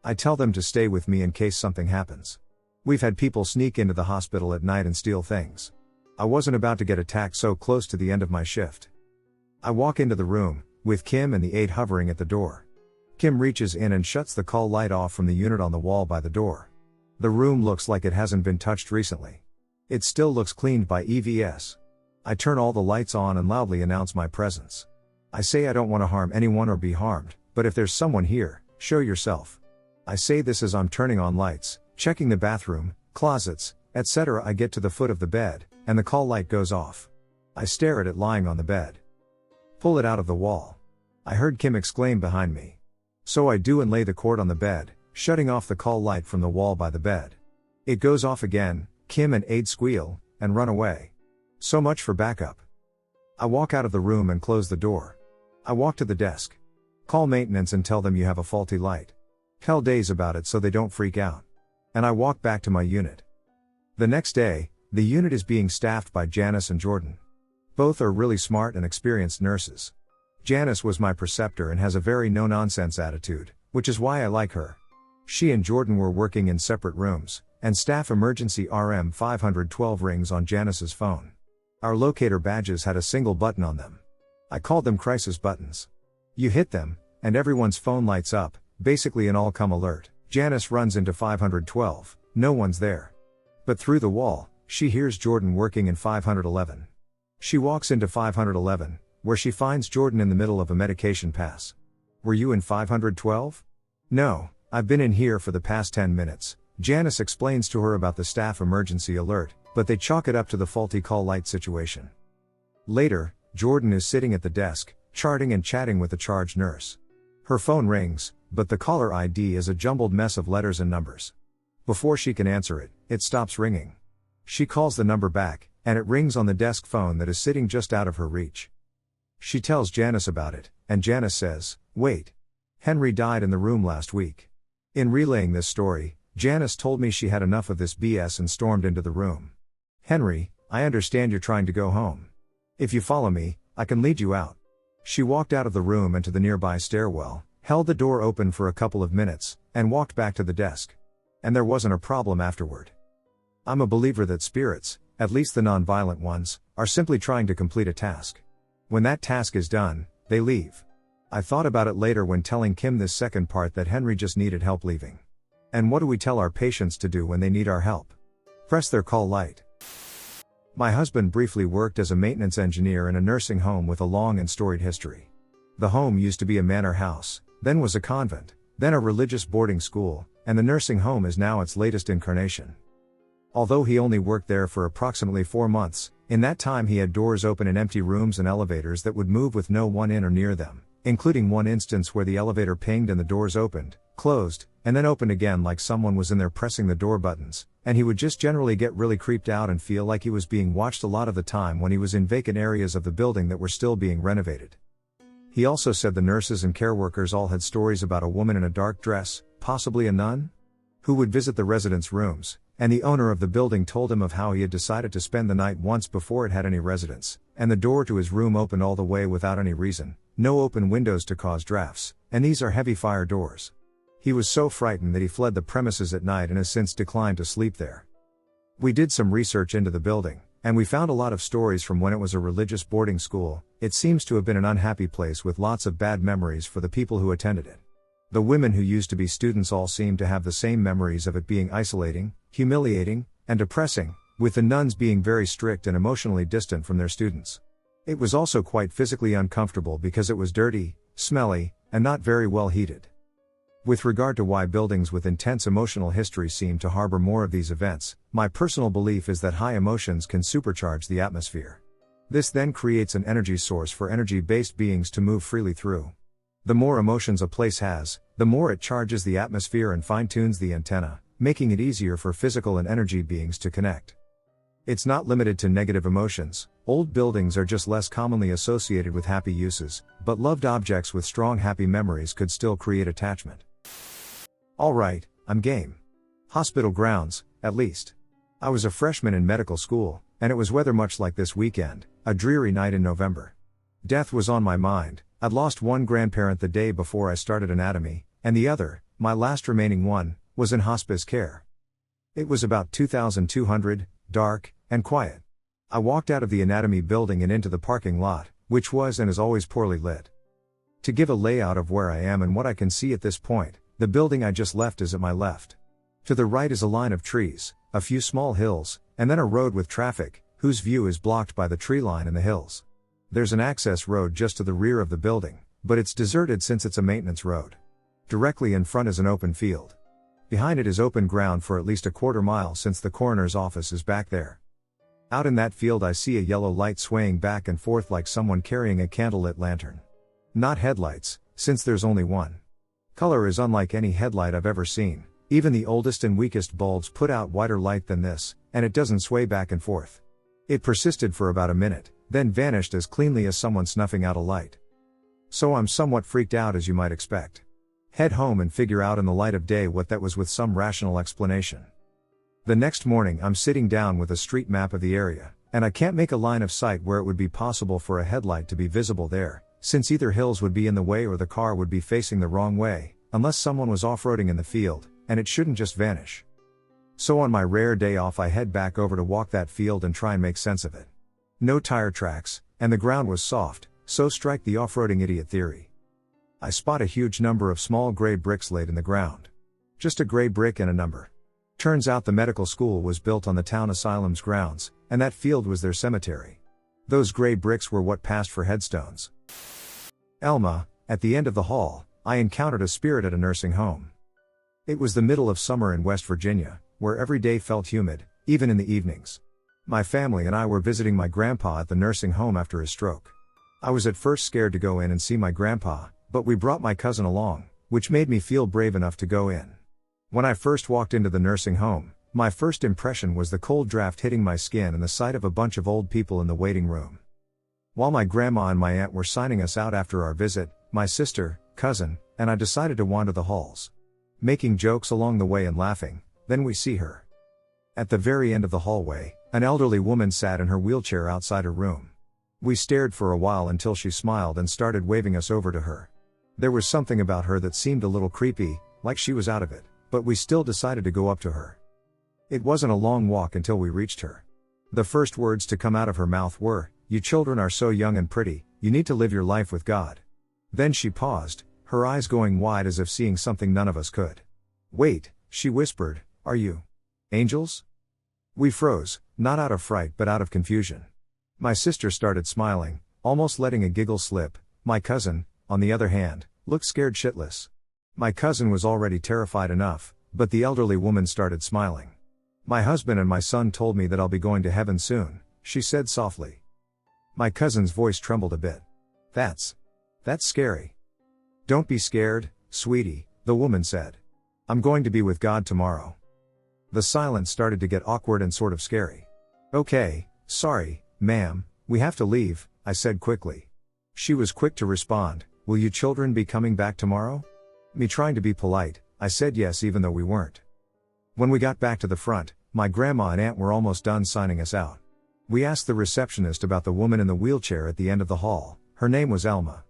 I tell them to stay with me in case something happens. We've had people sneak into the hospital at night and steal things. I wasn't about to get attacked so close to the end of my shift. I walk into the room, with Kim and the aide hovering at the door. Kim reaches in and shuts the call light off from the unit on the wall by the door. The room looks like it hasn't been touched recently. It still looks cleaned by EVS. I turn all the lights on and loudly announce my presence. I say I don't want to harm anyone or be harmed, but if there's someone here, show yourself. I say this as I'm turning on lights, checking the bathroom, closets, etc. I get to the foot of the bed, and the call light goes off. I stare at it lying on the bed. Pull it out of the wall. I heard Kim exclaim behind me. So I do and lay the cord on the bed, shutting off the call light from the wall by the bed. It goes off again, Kim and aide squeal, and run away. So much for backup. I walk out of the room and close the door. I walk to the desk. Call maintenance and tell them you have a faulty light. Tell Days about it so they don't freak out. And I walk back to my unit. The next day, the unit is being staffed by Janice and Jordan. Both are really smart and experienced nurses. Janice was my preceptor and has a very no-nonsense attitude, which is why I like her. She and Jordan were working in separate rooms, and staff emergency RM 512 rings on Janice's phone. Our locator badges had a single button on them. I called them crisis buttons. You hit them, and everyone's phone lights up, basically an all-come alert. Janice runs into 512, no one's there. But through the wall, she hears Jordan working in 511. She walks into 511, where she finds Jordan in the middle of a medication pass. Were you in 512? No, I've been in here for the past 10 minutes. Janice explains to her about the staff emergency alert, but they chalk it up to the faulty call light situation. Later, Jordan is sitting at the desk, charting and chatting with the charge nurse. Her phone rings, but the caller ID is a jumbled mess of letters and numbers. Before she can answer it, it stops ringing. She calls the number back, and it rings on the desk phone that is sitting just out of her reach. She tells Janice about it, and Janice says, "Wait. Henry died in the room last week." In relaying this story, Janice told me she had enough of this BS and stormed into the room. "Henry, I understand you're trying to go home. If you follow me, I can lead you out." She walked out of the room and to the nearby stairwell, held the door open for a couple of minutes, and walked back to the desk. And there wasn't a problem afterward. I'm a believer that spirits, at least the non-violent ones, are simply trying to complete a task. When that task is done, they leave. I thought about it later when telling Kim this second part that Henry just needed help leaving. And what do we tell our patients to do when they need our help? Press their call light. My husband briefly worked as a maintenance engineer in a nursing home with a long and storied history. The home used to be a manor house, then was a convent, then a religious boarding school, and the nursing home is now its latest incarnation. Although he only worked there for approximately 4 months, in that time he had doors open in empty rooms and elevators that would move with no one in or near them, including one instance where the elevator pinged and the doors opened, closed, and then opened again like someone was in there pressing the door buttons, and he would just generally get really creeped out and feel like he was being watched a lot of the time when he was in vacant areas of the building that were still being renovated. He also said the nurses and care workers all had stories about a woman in a dark dress, possibly a nun, who would visit the residents' rooms, and the owner of the building told him of how he had decided to spend the night once before it had any residents, and the door to his room opened all the way without any reason, no open windows to cause drafts, and these are heavy fire doors. He was so frightened that he fled the premises at night and has since declined to sleep there. We did some research into the building, and we found a lot of stories from when it was a religious boarding school. It seems to have been an unhappy place with lots of bad memories for the people who attended it. The women who used to be students all seem to have the same memories of it being isolating, humiliating, and depressing, with the nuns being very strict and emotionally distant from their students. It was also quite physically uncomfortable because it was dirty, smelly, and not very well heated. With regard to why buildings with intense emotional history seem to harbor more of these events, my personal belief is that high emotions can supercharge the atmosphere. This then creates an energy source for energy-based beings to move freely through. The more emotions a place has, the more it charges the atmosphere and fine-tunes the antenna, making it easier for physical and energy beings to connect. It's not limited to negative emotions. Old buildings are just less commonly associated with happy uses, but loved objects with strong happy memories could still create attachment. Alright, I'm game. Hospital grounds, at least. I was a freshman in medical school, and it was weather much like this weekend, a dreary night in November. Death was on my mind. I'd lost one grandparent the day before I started anatomy, and the other, my last remaining one, was in hospice care. It was about 2200, dark, and quiet. I walked out of the anatomy building and into the parking lot, which was and is always poorly lit. To give a layout of where I am and what I can see at this point, the building I just left is at my left. To the right is a line of trees, a few small hills, and then a road with traffic, whose view is blocked by the tree line and the hills. There's an access road just to the rear of the building, but it's deserted since it's a maintenance road. Directly in front is an open field. Behind it is open ground for at least a quarter mile since the coroner's office is back there. Out in that field I see a yellow light swaying back and forth like someone carrying a candlelit lantern. Not headlights, since there's only one. Color is unlike any headlight I've ever seen. Even the oldest and weakest bulbs put out whiter light than this, and it doesn't sway back and forth. It persisted for about a minute, then vanished as cleanly as someone snuffing out a light. So I'm somewhat freaked out, as you might expect. Head home and figure out in the light of day what that was with some rational explanation. The next morning I'm sitting down with a street map of the area, and I can't make a line of sight where it would be possible for a headlight to be visible there, since either hills would be in the way or the car would be facing the wrong way, unless someone was off-roading in the field, and it shouldn't just vanish. So on my rare day off I head back over to walk that field and try and make sense of it. No tire tracks, and the ground was soft, so strike the off-roading idiot theory. I spot a huge number of small gray bricks laid in the ground. Just a gray brick and a number. Turns out the medical school was built on the town asylum's grounds, and that field was their cemetery. Those gray bricks were what passed for headstones. Elma, at the end of the hall, I encountered a spirit at a nursing home. It was the middle of summer in West Virginia, where every day felt humid, even in the evenings. My family and I were visiting my grandpa at the nursing home after his stroke. I was at first scared to go in and see my grandpa, but we brought my cousin along, which made me feel brave enough to go in. When I first walked into the nursing home, my first impression was the cold draft hitting my skin and the sight of a bunch of old people in the waiting room. While my grandma and my aunt were signing us out after our visit, my sister, cousin, and I decided to wander the halls. Making jokes along the way and laughing, then we see her. At the very end of the hallway, an elderly woman sat in her wheelchair outside her room. We stared for a while until she smiled and started waving us over to her. There was something about her that seemed a little creepy, like she was out of it, but we still decided to go up to her. It wasn't a long walk until we reached her. The first words to come out of her mouth were, "You children are so young and pretty, you need to live your life with God." Then she paused, her eyes going wide as if seeing something none of us could. "Wait," she whispered, "are you angels?" We froze, not out of fright but out of confusion. My sister started smiling, almost letting a giggle slip. My cousin, on the other hand, looked scared shitless. My cousin was already terrified enough, but the elderly woman started smiling. "My husband and my son told me that I'll be going to heaven soon," she said softly. My cousin's voice trembled a bit. That's scary." "Don't be scared, sweetie," the woman said. "I'm going to be with God tomorrow." The silence started to get awkward and sort of scary. "Okay, sorry, ma'am, we have to leave," I said quickly. She was quick to respond, "Will you children be coming back tomorrow?" Me trying to be polite, I said yes even though we weren't. When we got back to the front, my grandma and aunt were almost done signing us out. We asked the receptionist about the woman in the wheelchair at the end of the hall. Her name was Elma.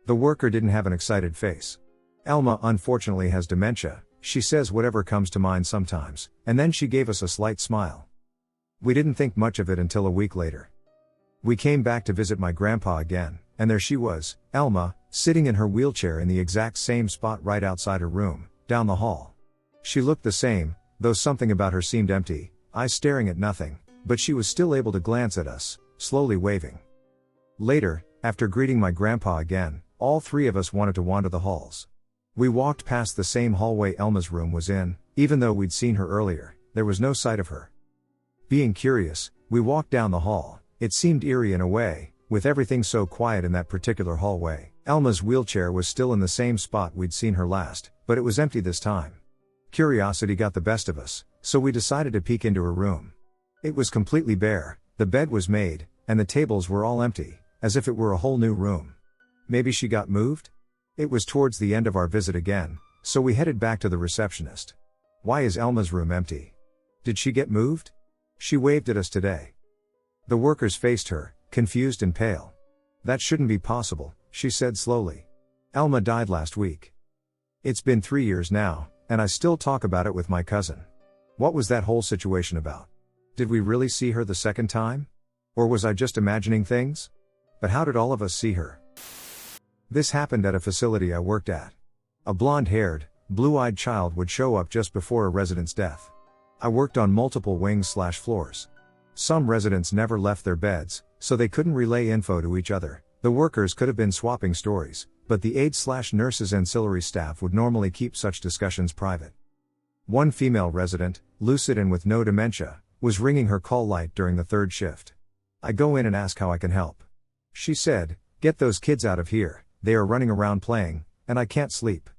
The worker didn't have an excited face. "Elma unfortunately has dementia, she says whatever comes to mind sometimes," and then she gave us a slight smile. We didn't think much of it until a week later. We came back to visit my grandpa again, and there she was, Elma, sitting in her wheelchair in the exact same spot right outside her room, down the hall. She looked the same, though something about her seemed empty, eyes staring at nothing, but she was still able to glance at us, slowly waving. Later, after greeting my grandpa again, all three of us wanted to wander the halls. We walked past the same hallway Elma's room was in. Even though we'd seen her earlier, there was no sight of her. Being curious, we walked down the hall. It seemed eerie in a way, with everything so quiet in that particular hallway. Elma's wheelchair was still in the same spot we'd seen her last, but it was empty this time. Curiosity got the best of us, so we decided to peek into her room. It was completely bare, the bed was made, and the tables were all empty, as if it were a whole new room. Maybe she got moved? It was towards the end of our visit again, so we headed back to the receptionist. Why is Elma's room empty? Did she get moved? She waved at us today. The workers faced her, confused and pale. That shouldn't be possible, she said slowly. Elma died last week. It's been 3 years now, and I still talk about it with my cousin. What was that whole situation about? Did we really see her the second time? Or was I just imagining things? But how did all of us see her? This happened at a facility I worked at. A blonde-haired, blue-eyed child would show up just before a resident's death. I worked on multiple wings/floors. Some residents never left their beds, so they couldn't relay info to each other. The workers could have been swapping stories, but the aides/nurses ancillary staff would normally keep such discussions private. One female resident, lucid and with no dementia, was ringing her call light during the third shift. I go in and ask how I can help. She said, "Get those kids out of here, they are running around playing, and I can't sleep."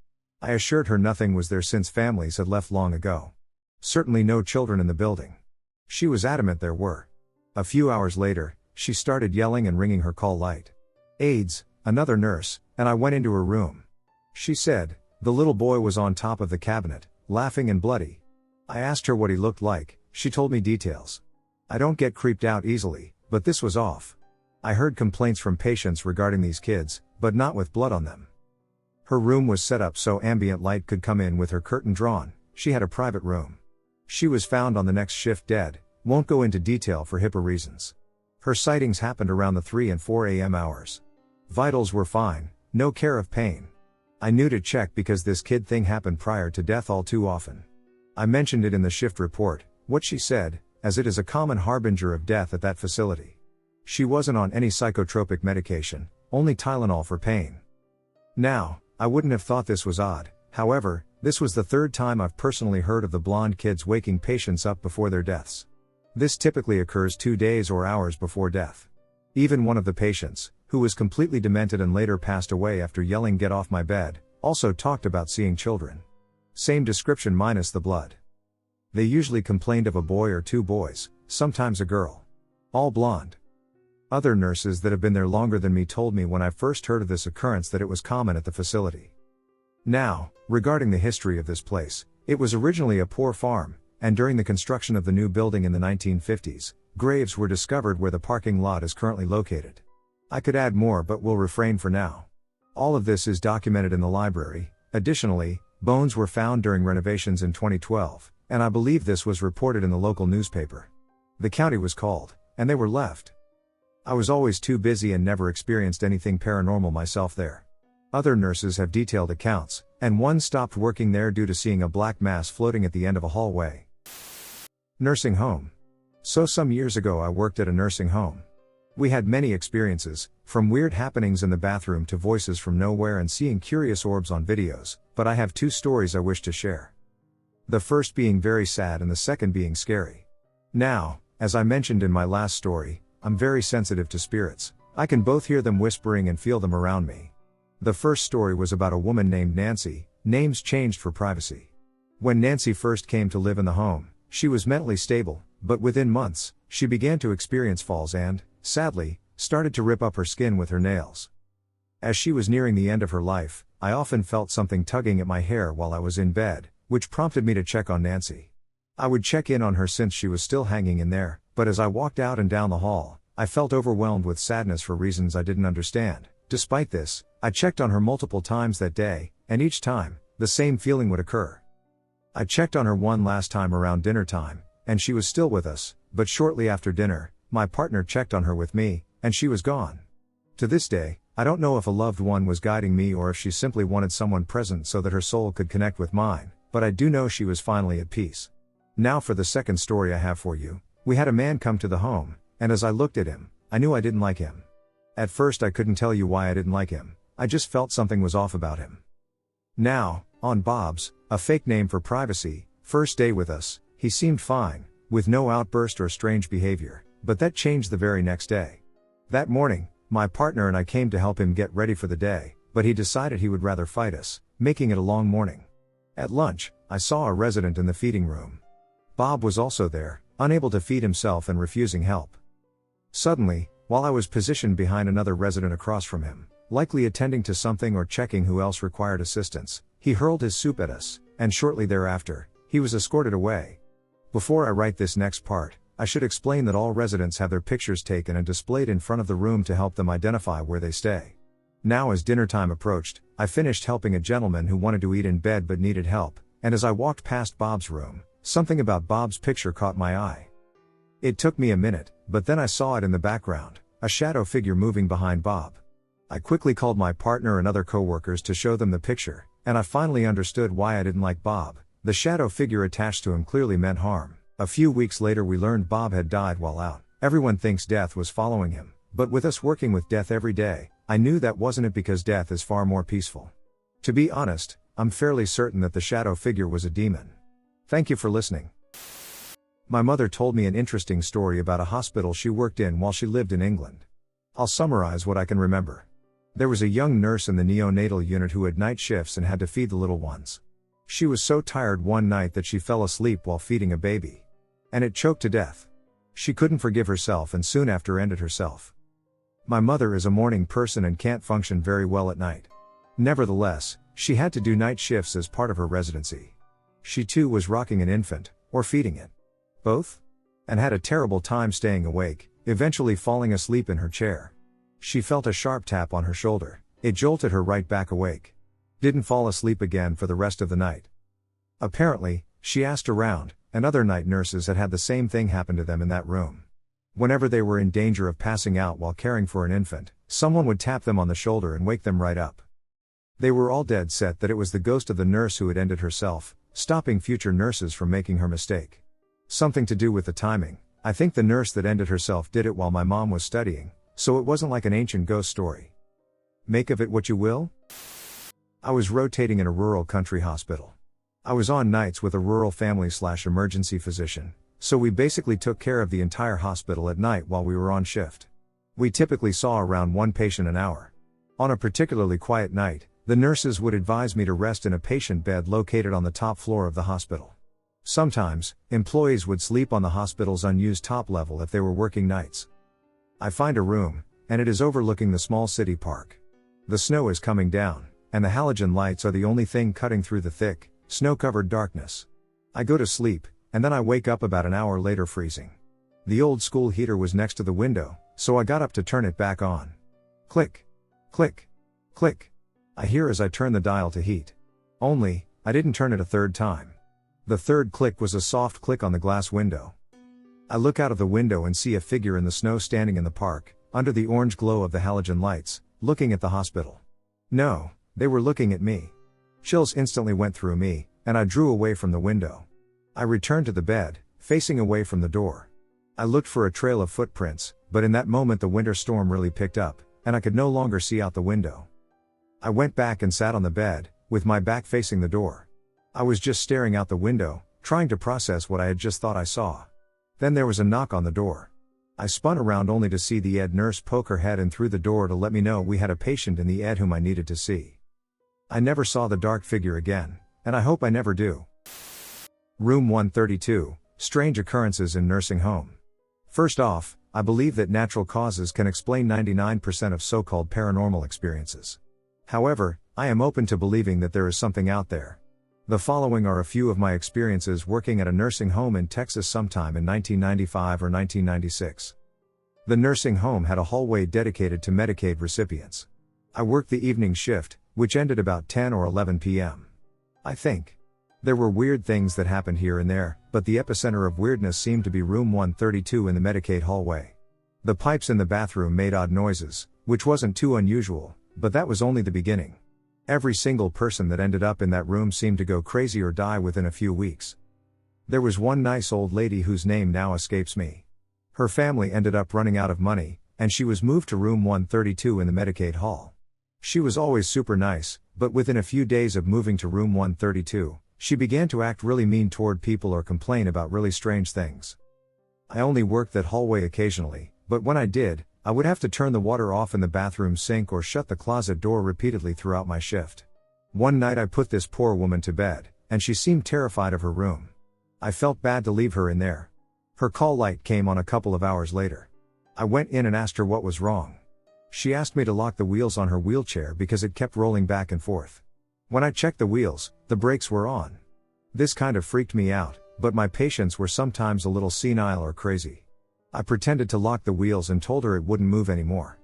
I assured her nothing was there since families had left long ago. Certainly no children in the building. She was adamant there were. A few hours later, she started yelling and ringing her call light. Aides, another nurse, and I went into her room. She said, the little boy was on top of the cabinet, laughing and bloody. I asked her what he looked like, she told me details. I don't get creeped out easily, but this was off. I heard complaints from patients regarding these kids, but not with blood on them. Her room was set up so ambient light could come in with her curtain drawn. She had a private room. She was found on the next shift dead, won't go into detail for HIPAA reasons. Her sightings happened around the 3 and 4 a.m. hours. Vitals were fine, no care of pain. I knew to check because this kid thing happened prior to death all too often. I mentioned it in the shift report, what she said, as it is a common harbinger of death at that facility. She wasn't on any psychotropic medication, only Tylenol for pain. Now, I wouldn't have thought this was odd, however, this was the third time I've personally heard of the blonde kids waking patients up before their deaths. This typically occurs 2 days or hours before death. Even one of the patients, who was completely demented and later passed away after yelling "Get off my bed," also talked about seeing children. Same description minus the blood. They usually complained of a boy or 2 boys, sometimes a girl. All blonde. Other nurses that have been there longer than me told me when I first heard of this occurrence that it was common at the facility. Now, regarding the history of this place, it was originally a poor farm, and during the construction of the new building in the 1950s, graves were discovered where the parking lot is currently located. I could add more but will refrain for now. All of this is documented in the library. Additionally, bones were found during renovations in 2012, and I believe this was reported in the local newspaper. The county was called, and they were left. I was always too busy and never experienced anything paranormal myself there. Other nurses have detailed accounts, and one stopped working there due to seeing a black mass floating at the end of a hallway. Nursing home. So some years ago I worked at a nursing home. We had many experiences, from weird happenings in the bathroom to voices from nowhere and seeing curious orbs on videos, but I have 2 stories I wish to share. The first being very sad and the second being scary. Now, as I mentioned in my last story, I'm very sensitive to spirits. I can both hear them whispering and feel them around me. The first story was about a woman named Nancy, names changed for privacy. When Nancy first came to live in the home, she was mentally stable, but within months, she began to experience falls and, sadly, started to rip up her skin with her nails. As she was nearing the end of her life, I often felt something tugging at my hair while I was in bed, which prompted me to check on Nancy. I would check in on her since she was still hanging in there, but as I walked out and down the hall, I felt overwhelmed with sadness for reasons I didn't understand. Despite this, I checked on her multiple times that day, and each time, the same feeling would occur. I checked on her one last time around dinner time, and she was still with us, but shortly after dinner, my partner checked on her with me, and she was gone. To this day, I don't know if a loved one was guiding me or if she simply wanted someone present so that her soul could connect with mine, but I do know she was finally at peace. Now for the second story I have for you. We had a man come to the home, and as I looked at him, I knew I didn't like him. At first I couldn't tell you why I didn't like him, I just felt something was off about him. Now, on Bob's, a fake name for privacy, first day with us, he seemed fine, with no outburst or strange behavior, but that changed the very next day. That morning, my partner and I came to help him get ready for the day, but he decided he would rather fight us, making it a long morning. At lunch, I saw a resident in the feeding room. Bob was also there, unable to feed himself and refusing help. Suddenly, while I was positioned behind another resident across from him, likely attending to something or checking who else required assistance, he hurled his soup at us, and shortly thereafter, he was escorted away. Before I write this next part, I should explain that all residents have their pictures taken and displayed in front of the room to help them identify where they stay. Now as dinner time approached, I finished helping a gentleman who wanted to eat in bed but needed help, and as I walked past Bob's room, something about Bob's picture caught my eye. It took me a minute, but then I saw it in the background, a shadow figure moving behind Bob. I quickly called my partner and other coworkers to show them the picture, and I finally understood why I didn't like Bob. The shadow figure attached to him clearly meant harm. A few weeks later we learned Bob had died while out. Everyone thinks death was following him, but with us working with death every day, I knew that wasn't it because death is far more peaceful. To be honest, I'm fairly certain that the shadow figure was a demon. Thank you for listening. My mother told me an interesting story about a hospital she worked in while she lived in England. I'll summarize what I can remember. There was a young nurse in the neonatal unit who had night shifts and had to feed the little ones. She was so tired one night that she fell asleep while feeding a baby. And it choked to death. She couldn't forgive herself and soon after ended herself. My mother is a morning person and can't function very well at night. Nevertheless, she had to do night shifts as part of her residency. She too was rocking an infant, or feeding it. Both? And had a terrible time staying awake, eventually falling asleep in her chair. She felt a sharp tap on her shoulder. It jolted her right back awake. Didn't fall asleep again for the rest of the night. Apparently, she asked around, and other night nurses had had the same thing happen to them in that room. Whenever they were in danger of passing out while caring for an infant, someone would tap them on the shoulder and wake them right up. They were all dead set that it was the ghost of the nurse who had ended herself, stopping future nurses from making her mistake. Something to do with the timing. I think the nurse that ended herself did it while my mom was studying, so it wasn't like an ancient ghost story. Make of it what you will? I was rotating in a rural country hospital. I was on nights with a rural family/emergency physician, so we basically took care of the entire hospital at night while we were on shift. We typically saw around one patient an hour. On a particularly quiet night, the nurses would advise me to rest in a patient bed located on the top floor of the hospital. Sometimes, employees would sleep on the hospital's unused top level if they were working nights. I find a room, and it is overlooking the small city park. The snow is coming down, and the halogen lights are the only thing cutting through the thick, snow-covered darkness. I go to sleep, and then I wake up about an hour later freezing. The old school heater was next to the window, so I got up to turn it back on. Click. Click. Click. I hear as I turn the dial to heat. Only, I didn't turn it a third time. The third click was a soft click on the glass window. I look out of the window and see a figure in the snow standing in the park, under the orange glow of the halogen lights, looking at the hospital. No, they were looking at me. Chills instantly went through me, and I drew away from the window. I returned to the bed, facing away from the door. I looked for a trail of footprints, but in that moment the winter storm really picked up, and I could no longer see out the window. I went back and sat on the bed, with my back facing the door. I was just staring out the window, trying to process what I had just thought I saw. Then there was a knock on the door. I spun around only to see the ED nurse poke her head in through the door to let me know we had a patient in the ED whom I needed to see. I never saw the dark figure again, and I hope I never do. Room 132, Strange Occurrences in Nursing Home. First off, I believe that natural causes can explain 99% of so-called paranormal experiences. However, I am open to believing that there is something out there. The following are a few of my experiences working at a nursing home in Texas sometime in 1995 or 1996. The nursing home had a hallway dedicated to Medicaid recipients. I worked the evening shift, which ended about 10 or 11 p.m. I think. There were weird things that happened here and there, but the epicenter of weirdness seemed to be room 132 in the Medicaid hallway. The pipes in the bathroom made odd noises, which wasn't too unusual, but that was only the beginning. Every single person that ended up in that room seemed to go crazy or die within a few weeks. There was one nice old lady whose name now escapes me. Her family ended up running out of money, and she was moved to room 132 in the Medicaid hall. She was always super nice, but within a few days of moving to room 132, she began to act really mean toward people or complain about really strange things. I only worked that hallway occasionally, but when I did, I would have to turn the water off in the bathroom sink or shut the closet door repeatedly throughout my shift. One night I put this poor woman to bed, and she seemed terrified of her room. I felt bad to leave her in there. Her call light came on a couple of hours later. I went in and asked her what was wrong. She asked me to lock the wheels on her wheelchair because it kept rolling back and forth. When I checked the wheels, the brakes were on. This kind of freaked me out, but my patients were sometimes a little senile or crazy. I pretended to lock the wheels and told her it wouldn't move anymore.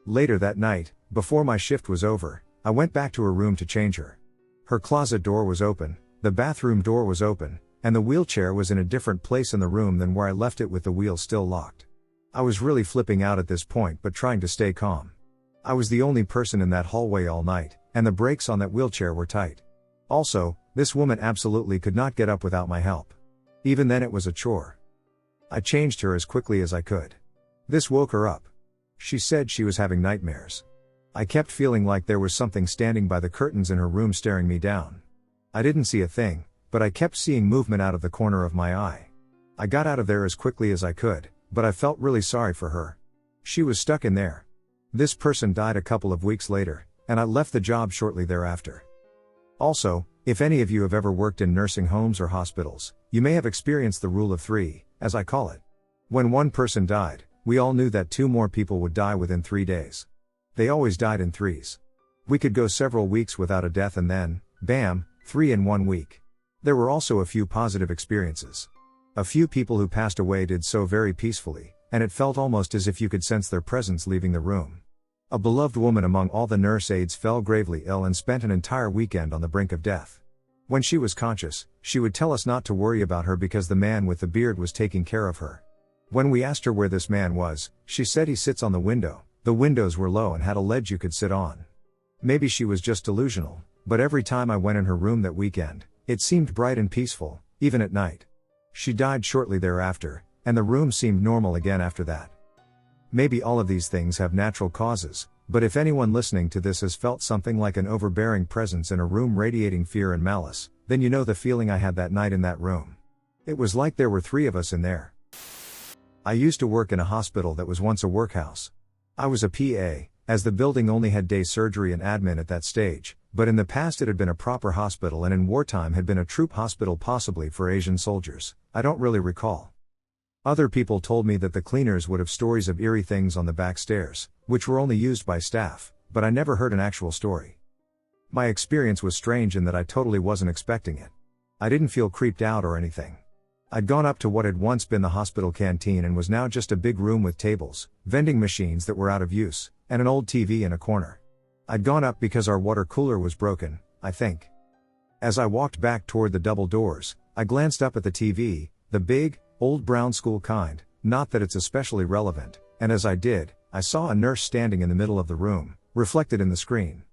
Later that night, before my shift was over, I went back to her room to change her. Her closet door was open, the bathroom door was open, and the wheelchair was in a different place in the room than where I left it with the wheels still locked. I was really flipping out at this point but trying to stay calm. I was the only person in that hallway all night, and the brakes on that wheelchair were tight. Also, this woman absolutely could not get up without my help. Even then it was a chore. I changed her as quickly as I could. This woke her up. She said she was having nightmares. I kept feeling like there was something standing by the curtains in her room staring me down. I didn't see a thing, but I kept seeing movement out of the corner of my eye. I got out of there as quickly as I could, but I felt really sorry for her. She was stuck in there. This person died a couple of weeks later, and I left the job shortly thereafter. Also, if any of you have ever worked in nursing homes or hospitals, you may have experienced the rule of 3, as I call it. When one person died, we all knew that 2 more people would die within 3 days. They always died in threes. We could go several weeks without a death and then, bam, 3 in 1 week. There were also a few positive experiences. A few people who passed away did so very peacefully, and it felt almost as if you could sense their presence leaving the room. A beloved woman among all the nurse aides fell gravely ill and spent an entire weekend on the brink of death. When she was conscious, she would tell us not to worry about her because the man with the beard was taking care of her. When we asked her where this man was, she said he sits on the window. The windows were low and had a ledge you could sit on. Maybe she was just delusional, but every time I went in her room that weekend, it seemed bright and peaceful, even at night. She died shortly thereafter, and the room seemed normal again after that. Maybe all of these things have natural causes, but if anyone listening to this has felt something like an overbearing presence in a room radiating fear and malice, then you know the feeling I had that night in that room. It was like there were 3 of us in there. I used to work in a hospital that was once a workhouse. I was a PA, as the building only had day surgery and admin at that stage, but in the past it had been a proper hospital and in wartime had been a troop hospital possibly for Asian soldiers. I don't really recall. Other people told me that the cleaners would have stories of eerie things on the back stairs, which were only used by staff, but I never heard an actual story. My experience was strange in that I totally wasn't expecting it. I didn't feel creeped out or anything. I'd gone up to what had once been the hospital canteen and was now just a big room with tables, vending machines that were out of use, and an old TV in a corner. I'd gone up because our water cooler was broken, I think. As I walked back toward the double doors, I glanced up at the TV, the big, old brown school kind, not that it's especially relevant, and as I did, I saw a nurse standing in the middle of the room, reflected in the screen.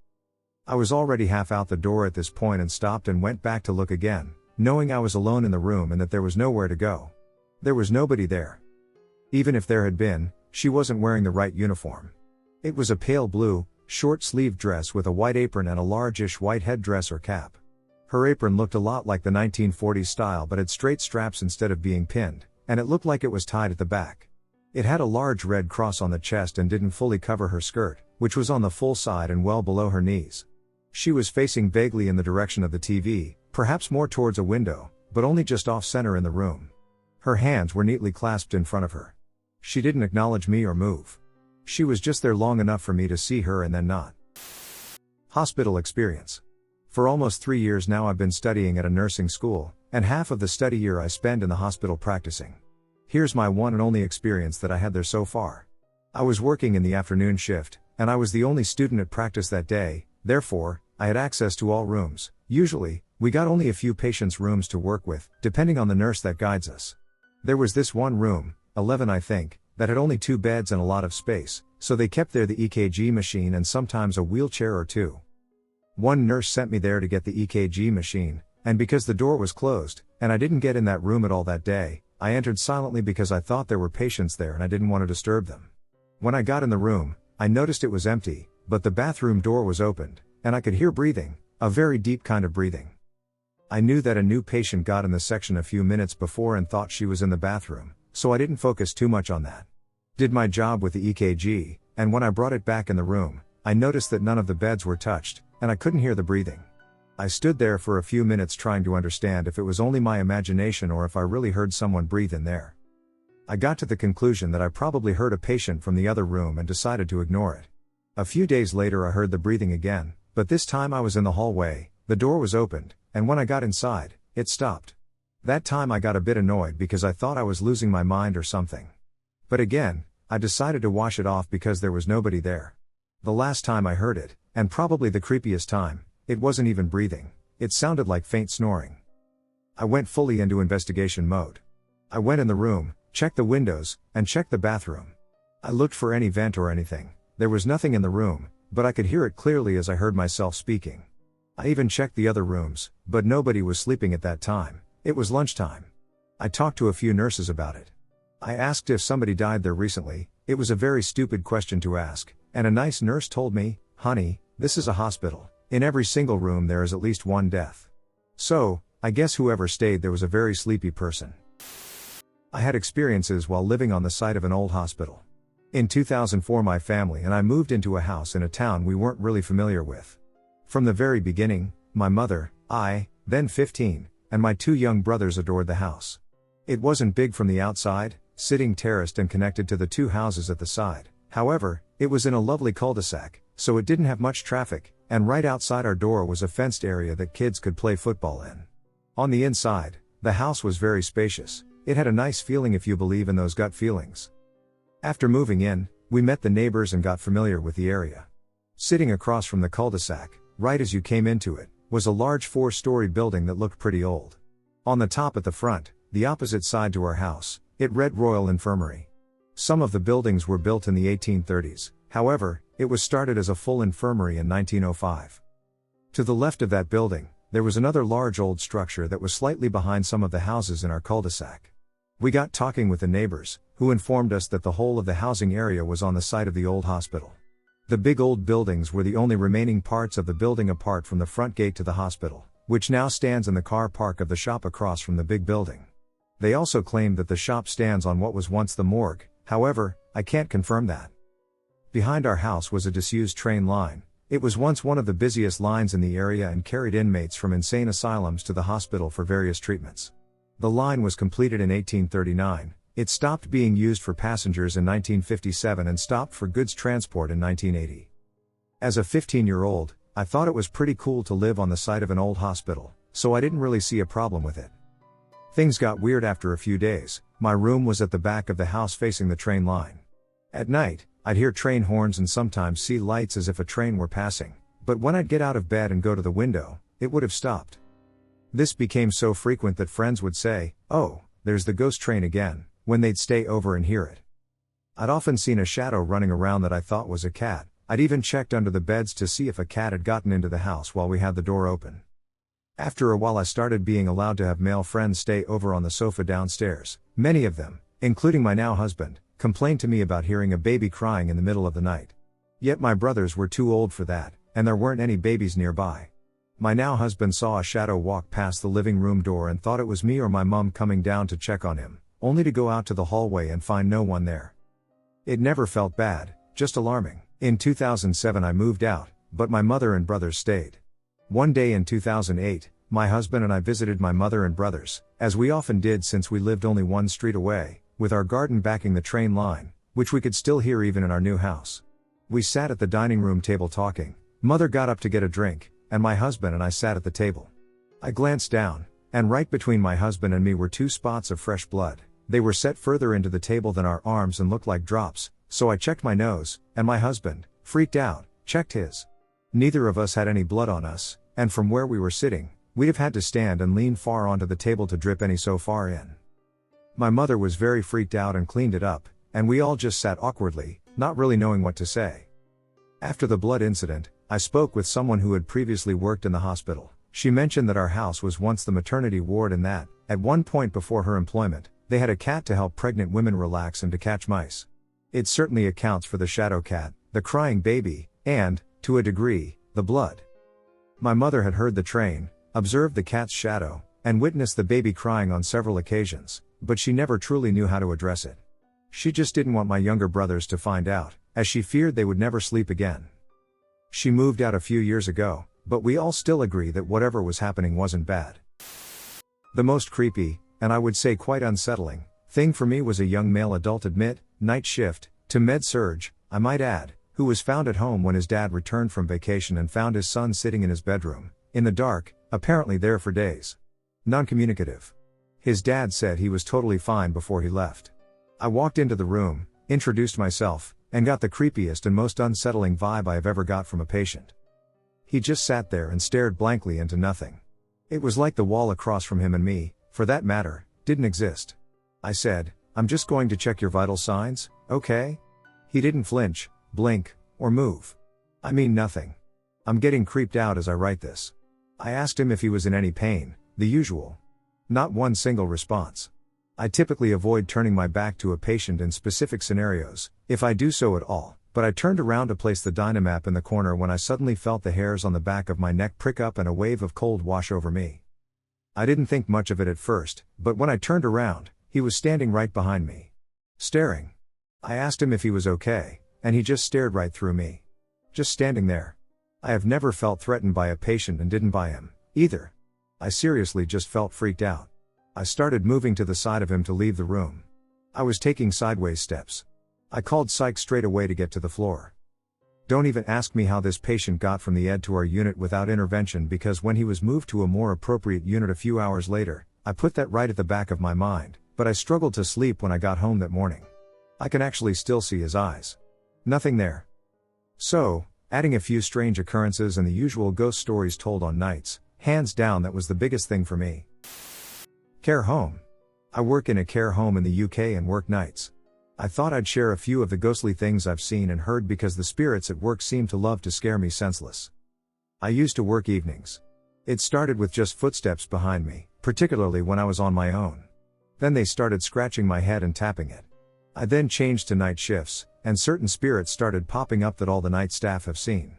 I was already half out the door at this point and stopped and went back to look again, knowing I was alone in the room and that there was nowhere to go. There was nobody there. Even if there had been, she wasn't wearing the right uniform. It was a pale blue, short-sleeved dress with a white apron and a largish white headdress or cap. Her apron looked a lot like the 1940s style but had straight straps instead of being pinned, and it looked like it was tied at the back. It had a large red cross on the chest and didn't fully cover her skirt, which was on the full side and well below her knees. She was facing vaguely in the direction of the TV, perhaps more towards a window, but only just off-center in the room. Her hands were neatly clasped in front of her. She didn't acknowledge me or move. She was just there long enough for me to see her and then not. Hospital experience. For almost 3 years now I've been studying at a nursing school, and half of the study year I spend in the hospital practicing. Here's my one and only experience that I had there so far. I was working in the afternoon shift, and I was the only student at practice that day, therefore, I had access to all rooms. Usually, we got only a few patients' rooms to work with, depending on the nurse that guides us. There was this one room, 11 I think, that had only 2 beds and a lot of space, so they kept there the EKG machine and sometimes a wheelchair or 2. One nurse sent me there to get the EKG machine, and because the door was closed, and I didn't get in that room at all that day, I entered silently because I thought there were patients there and I didn't want to disturb them. When I got in the room, I noticed it was empty, but the bathroom door was opened, and I could hear breathing, a very deep kind of breathing. I knew that a new patient got in the section a few minutes before and thought she was in the bathroom, so I didn't focus too much on that. Did my job with the EKG, and when I brought it back in the room, I noticed that none of the beds were touched, and I couldn't hear the breathing. I stood there for a few minutes trying to understand if it was only my imagination or if I really heard someone breathe in there. I got to the conclusion that I probably heard a patient from the other room and decided to ignore it. A few days later I heard the breathing again, but this time I was in the hallway, the door was opened, and when I got inside, it stopped. That time I got a bit annoyed because I thought I was losing my mind or something. But again, I decided to wash it off because there was nobody there. The last time I heard it, and probably the creepiest time, it wasn't even breathing, it sounded like faint snoring. I went fully into investigation mode. I went in the room, checked the windows, and checked the bathroom. I looked for any vent or anything. There was nothing in the room, but I could hear it clearly as I heard myself speaking. I even checked the other rooms, but nobody was sleeping at that time. It was lunchtime. I talked to a few nurses about it. I asked if somebody died there recently. It was a very stupid question to ask, and a nice nurse told me, "Honey, this is a hospital. In every single room there is at least one death." So, I guess whoever stayed there was a very sleepy person. I had experiences while living on the site of an old hospital. In 2004 my family and I moved into a house in a town we weren't really familiar with. From the very beginning, my mother, I, then 15, and my 2 young brothers adored the house. It wasn't big from the outside, sitting terraced and connected to the 2 houses at the side. However, it was in a lovely cul-de-sac, so it didn't have much traffic, and right outside our door was a fenced area that kids could play football in. On the inside, the house was very spacious. It had a nice feeling if you believe in those gut feelings. After moving in, we met the neighbors and got familiar with the area. Sitting across from the cul-de-sac, right as you came into it, was a large 4-story building that looked pretty old. On the top at the front, the opposite side to our house, it read Royal Infirmary. Some of the buildings were built in the 1830s, however, it was started as a full infirmary in 1905. To the left of that building, there was another large old structure that was slightly behind some of the houses in our cul-de-sac. We got talking with the neighbors, who informed us that the whole of the housing area was on the site of the old hospital. The big old buildings were the only remaining parts of the building apart from the front gate to the hospital, which now stands in the car park of the shop across from the big building. They also claimed that the shop stands on what was once the morgue, however, I can't confirm that. Behind our house was a disused train line. It was once one of the busiest lines in the area and carried inmates from insane asylums to the hospital for various treatments. The line was completed in 1839, it stopped being used for passengers in 1957 and stopped for goods transport in 1980. As a 15-year-old, I thought it was pretty cool to live on the site of an old hospital, so I didn't really see a problem with it. Things got weird after a few days. My room was at the back of the house facing the train line. At night, I'd hear train horns and sometimes see lights as if a train were passing, but when I'd get out of bed and go to the window, it would have stopped. This became so frequent that friends would say, "Oh, there's the ghost train again," when they'd stay over and hear it. I'd often seen a shadow running around that I thought was a cat. I'd even checked under the beds to see if a cat had gotten into the house while we had the door open. After a while I started being allowed to have male friends stay over on the sofa downstairs. Many of them, including my now husband, complained to me about hearing a baby crying in the middle of the night. Yet my brothers were too old for that, and there weren't any babies nearby. My now husband saw a shadow walk past the living room door and thought it was me or my mom coming down to check on him, only to go out to the hallway and find no one there. It never felt bad, just alarming. In 2007 I moved out, but my mother and brothers stayed. One day in 2008, my husband and I visited my mother and brothers, as we often did since we lived only one street away, with our garden backing the train line, which we could still hear even in our new house. We sat at the dining room table talking. Mother got up to get a drink, and my husband and I sat at the table. I glanced down, and right between my husband and me were 2 spots of fresh blood. They were set further into the table than our arms and looked like drops, so I checked my nose, and my husband, freaked out, checked his. Neither of us had any blood on us, and from where we were sitting, we'd have had to stand and lean far onto the table to drip any so far in. My mother was very freaked out and cleaned it up, and we all just sat awkwardly, not really knowing what to say. After the blood incident, I spoke with someone who had previously worked in the hospital. She mentioned that our house was once the maternity ward and that, at one point before her employment, they had a cat to help pregnant women relax and to catch mice. It certainly accounts for the shadow cat, the crying baby, and, to a degree, the blood. My mother had heard the train, observed the cat's shadow, and witnessed the baby crying on several occasions, but she never truly knew how to address it. She just didn't want my younger brothers to find out, as she feared they would never sleep again. She moved out a few years ago, but we all still agree that whatever was happening wasn't bad. The most creepy, and I would say quite unsettling, Thing for me was a young male adult admit, night shift, to med-surg, I might add, who was found at home when his dad returned from vacation and found his son sitting in his bedroom, in the dark, apparently there for days. Non-communicative. His dad said he was totally fine before he left. I walked into the room, introduced myself, and got the creepiest and most unsettling vibe I have ever got from a patient. He just sat there and stared blankly into nothing. It was like the wall across from him and me, for that matter, didn't exist. I said, "I'm just going to check your vital signs, okay?" He didn't flinch, blink, or move. I mean nothing. I'm getting creeped out as I write this. I asked him if he was in any pain, the usual. Not one single response. I typically avoid turning my back to a patient in specific scenarios, if I do so at all, but I turned around to place the Dynamap in the corner when I suddenly felt the hairs on the back of my neck prick up and a wave of cold wash over me. I didn't think much of it at first, but when I turned around, he was standing right behind me. Staring. I asked him if he was okay, and he just stared right through me. Just standing there. I have never felt threatened by a patient and didn't by him, either. I seriously just felt freaked out. I started moving to the side of him to leave the room. I was taking sideways steps. I called psych straight away to get to the floor. Don't even ask me how this patient got from the ED to our unit without intervention, because when he was moved to a more appropriate unit a few hours later, I put that right at the back of my mind, but I struggled to sleep when I got home that morning. I can actually still see his eyes. Nothing there. So, adding a few strange occurrences and the usual ghost stories told on nights, hands down that was the biggest thing for me. Care home. I work in a care home in the UK and work nights. I thought I'd share a few of the ghostly things I've seen and heard because the spirits at work seem to love to scare me senseless. I used to work evenings. It started with just footsteps behind me, particularly when I was on my own. Then they started scratching my head and tapping it. I then changed to night shifts, and certain spirits started popping up that all the night staff have seen.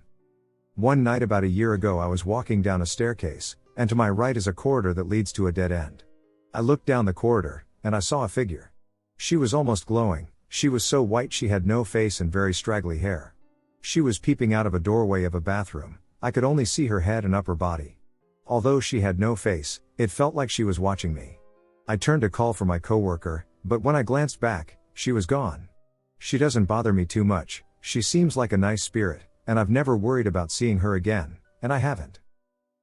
One night about a year ago I was walking down a staircase, and to my right is a corridor that leads to a dead end. I looked down the corridor, and I saw a figure. She was almost glowing, she was so white she had no face and very straggly hair. She was peeping out of a doorway of a bathroom, I could only see her head and upper body. Although she had no face, it felt like she was watching me. I turned to call for my coworker, but when I glanced back, she was gone. She doesn't bother me too much, she seems like a nice spirit, and I've never worried about seeing her again, and I haven't.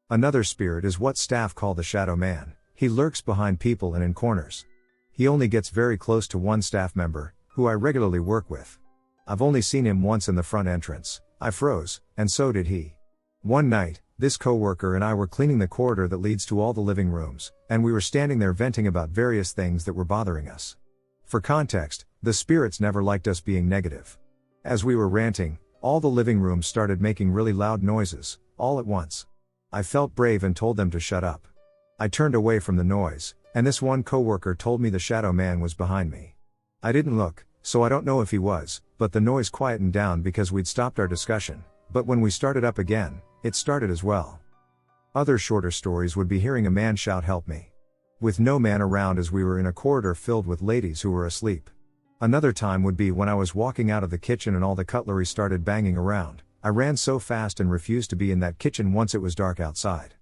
Another spirit is what staff call the shadow man. He lurks behind people and in corners. He only gets very close to one staff member, who I regularly work with. I've only seen him once in the front entrance. I froze, and so did he. One night, this coworker and I were cleaning the corridor that leads to all the living rooms, and we were standing there venting about various things that were bothering us. For context, the spirits never liked us being negative. As we were ranting, all the living rooms started making really loud noises, all at once. I felt brave and told them to shut up. I turned away from the noise, and this one coworker told me the shadow man was behind me. I didn't look, so I don't know if he was, but the noise quietened down because we'd stopped our discussion, but when we started up again, it started as well. Other shorter stories would be hearing a man shout "help me," with no man around as we were in a corridor filled with ladies who were asleep. Another time would be when I was walking out of the kitchen and all the cutlery started banging around. I ran so fast and refused to be in that kitchen once it was dark outside.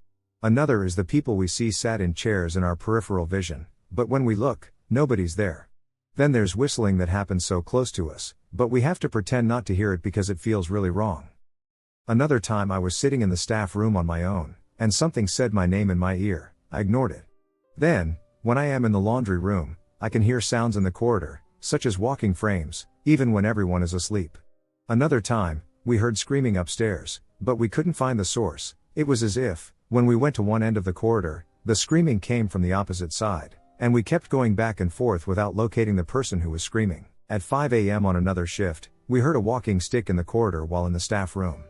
Another is the people we see sat in chairs in our peripheral vision, but when we look, nobody's there. Then there's whistling that happens so close to us, but we have to pretend not to hear it because it feels really wrong. Another time I was sitting in the staff room on my own, and something said my name in my ear. I ignored it. Then, when I am in the laundry room, I can hear sounds in the corridor, such as walking frames, even when everyone is asleep. Another time, we heard screaming upstairs, but we couldn't find the source. It was as if, when we went to one end of the corridor, the screaming came from the opposite side, and we kept going back and forth without locating the person who was screaming. At 5 a.m. on another shift, we heard a walking stick in the corridor while in the staff room.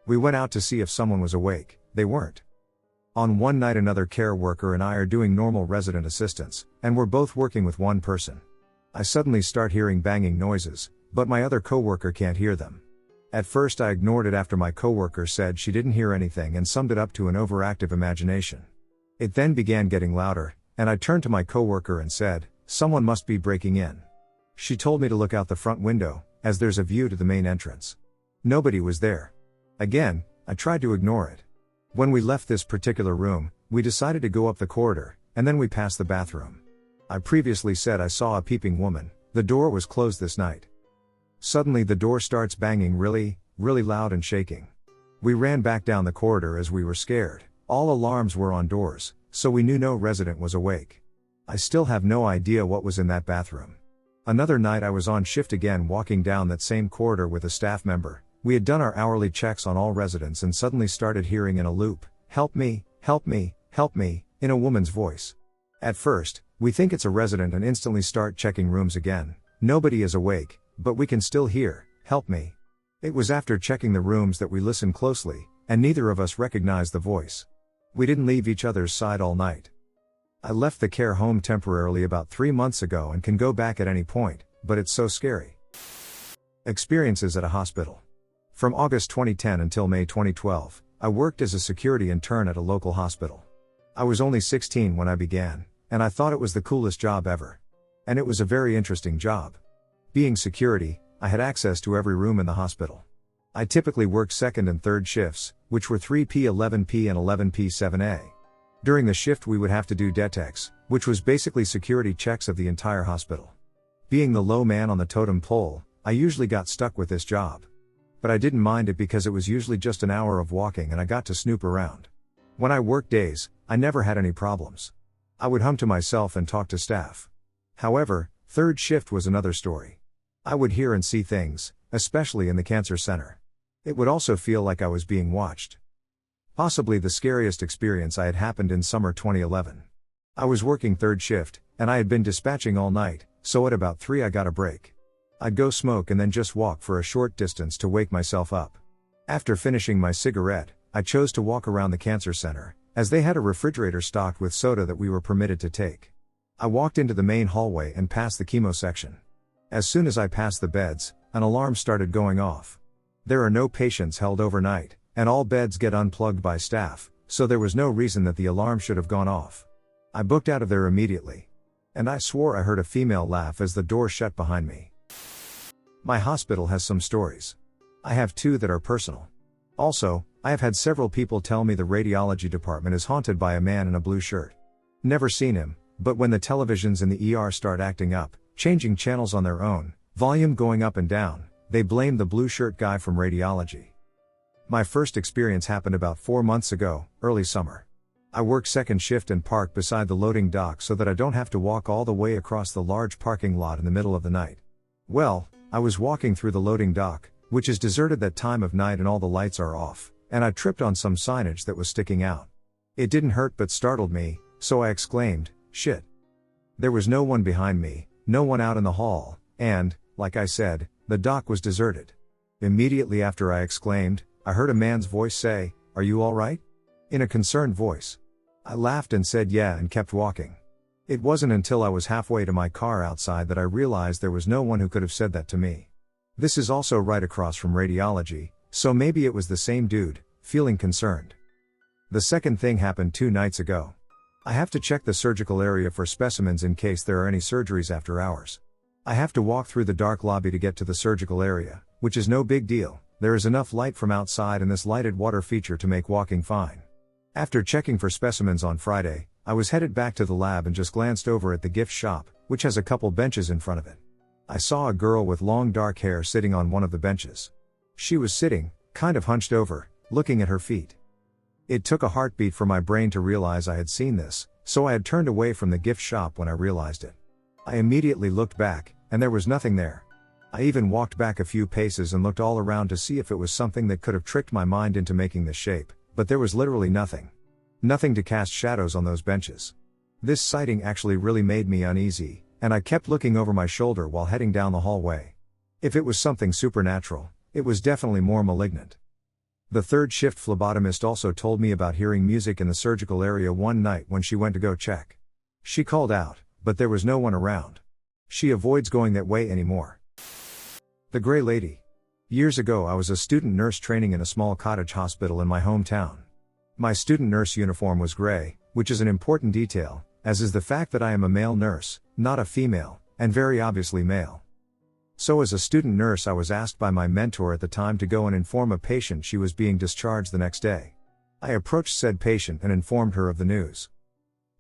We went out to see if someone was awake. They weren't. On one night another care worker and I are doing normal resident assistance, and we're both working with one person. I suddenly start hearing banging noises, but my other coworker can't hear them. At first I ignored it after my coworker said she didn't hear anything and summed it up to an overactive imagination. It then began getting louder, and I turned to my coworker and said, "Someone must be breaking in." She told me to look out the front window, as there's a view to the main entrance. Nobody was there. Again, I tried to ignore it. When we left this particular room, we decided to go up the corridor, and then we passed the bathroom. I previously said I saw a peeping woman. The door was closed this night. Suddenly the door starts banging really loud and shaking. We ran back down the corridor as we were scared. All alarms were on doors, so we knew no resident was awake. I still have no idea what was in that bathroom. Another night I was on shift again, walking down that same corridor with a staff member. We had done our hourly checks on all residents and suddenly started hearing in a loop, "Help me, help me, help me," in a woman's voice. At first, we think it's a resident and instantly start checking rooms again. Nobody is awake, but we can still hear, "Help me." It was after checking the rooms that we listened closely, and neither of us recognized the voice. We didn't leave each other's side all night. I left the care home temporarily about 3 months ago and can go back at any point, but it's so scary. Experiences at a hospital. From August 2010 until May 2012, I worked as a security intern at a local hospital. I was only 16 when I began, and I thought it was the coolest job ever. And it was a very interesting job. Being security, I had access to every room in the hospital. I typically worked second and third shifts, which were 3P, 11P and 11P 7A. During the shift we would have to do detects, which was basically security checks of the entire hospital. Being the low man on the totem pole, I usually got stuck with this job. But I didn't mind it because it was usually just an hour of walking and I got to snoop around. When I worked days, I never had any problems. I would hum to myself and talk to staff. However, third shift was another story. I would hear and see things, especially in the cancer center. It would also feel like I was being watched. Possibly the scariest experience I had happened in summer 2011. I was working third shift, and I had been dispatching all night, so at about 3 I got a break. I'd go smoke and then just walk for a short distance to wake myself up. After finishing my cigarette, I chose to walk around the cancer center, as they had a refrigerator stocked with soda that we were permitted to take. I walked into the main hallway and past the chemo section. As soon as I passed the beds, an alarm started going off. There are no patients held overnight, and all beds get unplugged by staff, so there was no reason that the alarm should have gone off. I booked out of there immediately. And I swore I heard a female laugh as the door shut behind me. My hospital has some stories. I have 2 that are personal. Also, I have had several people tell me the radiology department is haunted by a man in a blue shirt. Never seen him, but when the televisions in the ER start acting up, changing channels on their own, volume going up and down, they blame the blue shirt guy from radiology. My first experience happened about 4 months ago, early summer. I work second shift and park beside the loading dock so that I don't have to walk all the way across the large parking lot in the middle of the night. Well, I was walking through the loading dock, which is deserted that time of night and all the lights are off, and I tripped on some signage that was sticking out. It didn't hurt but startled me, so I exclaimed, "Shit." There was no one behind me, no one out in the hall, and, like I said, the dock was deserted. Immediately after I exclaimed, I heard a man's voice say, "Are you all right?" in a concerned voice. I laughed and said yeah and kept walking. It wasn't until I was halfway to my car outside that I realized there was no one who could have said that to me. This is also right across from radiology, so maybe it was the same dude, feeling concerned. The second thing happened 2 nights ago. I have to check the surgical area for specimens in case there are any surgeries after hours. I have to walk through the dark lobby to get to the surgical area, which is no big deal. There is enough light from outside and this lighted water feature to make walking fine. After checking for specimens on Friday, I was headed back to the lab and just glanced over at the gift shop, which has a couple benches in front of it. I saw a girl with long dark hair sitting on one of the benches. She was sitting, kind of hunched over, looking at her feet. It took a heartbeat for my brain to realize I had seen this, so I had turned away from the gift shop when I realized it. I immediately looked back, and there was nothing there. I even walked back a few paces and looked all around to see if it was something that could have tricked my mind into making this shape, but there was literally nothing. Nothing to cast shadows on those benches. This sighting actually really made me uneasy, and I kept looking over my shoulder while heading down the hallway. If it was something supernatural, it was definitely more malignant. The third shift phlebotomist also told me about hearing music in the surgical area one night when she went to go check. She called out, but there was no one around. She avoids going that way anymore. The Gray Lady. Years ago I was a student nurse training in a small cottage hospital in my hometown. My student nurse uniform was gray, which is an important detail, as is the fact that I am a male nurse, not a female, and very obviously male. So as a student nurse I was asked by my mentor at the time to go and inform a patient she was being discharged the next day. I approached said patient and informed her of the news.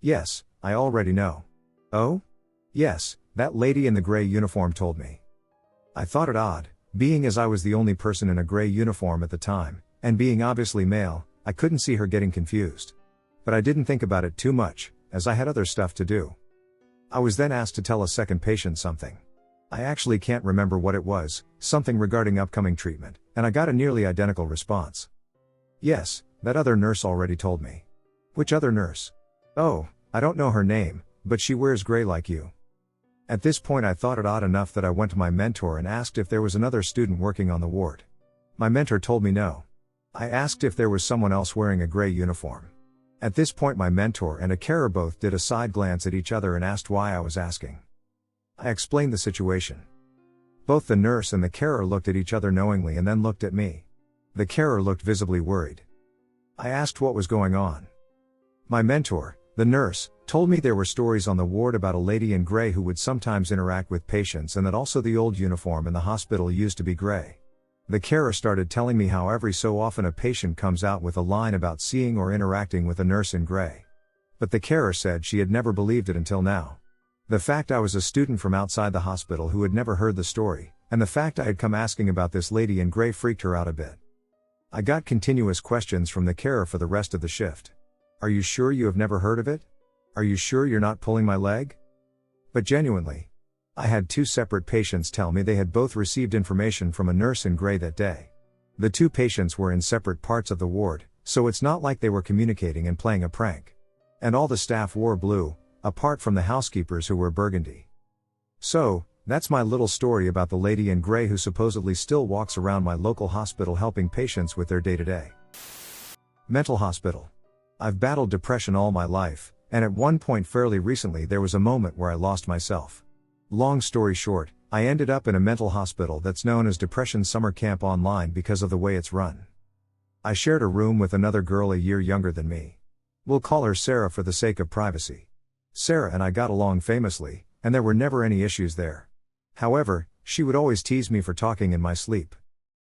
"Yes, I already know." "Oh? Yes, that lady in the gray uniform told me. I thought it odd, being as I was the only person in a gray uniform at the time, and being obviously male, I couldn't see her getting confused. But I didn't think about it too much, as I had other stuff to do. I was then asked to tell a second patient something. I actually can't remember what it was, something regarding upcoming treatment, and I got a nearly identical response. Yes, that other nurse already told me. Which other nurse? Oh, I don't know her name, but she wears gray like you. At this point I thought it odd enough that I went to my mentor and asked if there was another student working on the ward. My mentor told me no. I asked if there was someone else wearing a gray uniform. At this point my mentor and a carer both did a side glance at each other and asked why I was asking. I explained the situation. Both the nurse and the carer looked at each other knowingly and then looked at me. The carer looked visibly worried. I asked what was going on. My mentor, the nurse, told me there were stories on the ward about a lady in gray who would sometimes interact with patients and that also the old uniform in the hospital used to be gray. The carer started telling me how every so often a patient comes out with a line about seeing or interacting with a nurse in gray. But the carer said she had never believed it until now. The fact I was a student from outside the hospital who had never heard the story, and the fact I had come asking about this lady in gray freaked her out a bit. I got continuous questions from the carer for the rest of the shift. Are you sure you have never heard of it? Are you sure you're not pulling my leg? But genuinely, I had two separate patients tell me they had both received information from a nurse in gray that day. The two patients were in separate parts of the ward, so it's not like they were communicating and playing a prank. And all the staff wore blue, apart from the housekeepers who were burgundy. So, that's my little story about the lady in gray who supposedly still walks around my local hospital helping patients with their day-to-day. Mental hospital. I've battled depression all my life, and at one point fairly recently there was a moment where I lost myself. Long story short, I ended up in a mental hospital that's known as Depression Summer Camp Online because of the way it's run. I shared a room with another girl a year younger than me. We'll call her Sarah for the sake of privacy. Sarah and I got along famously, and there were never any issues there. However, she would always tease me for talking in my sleep.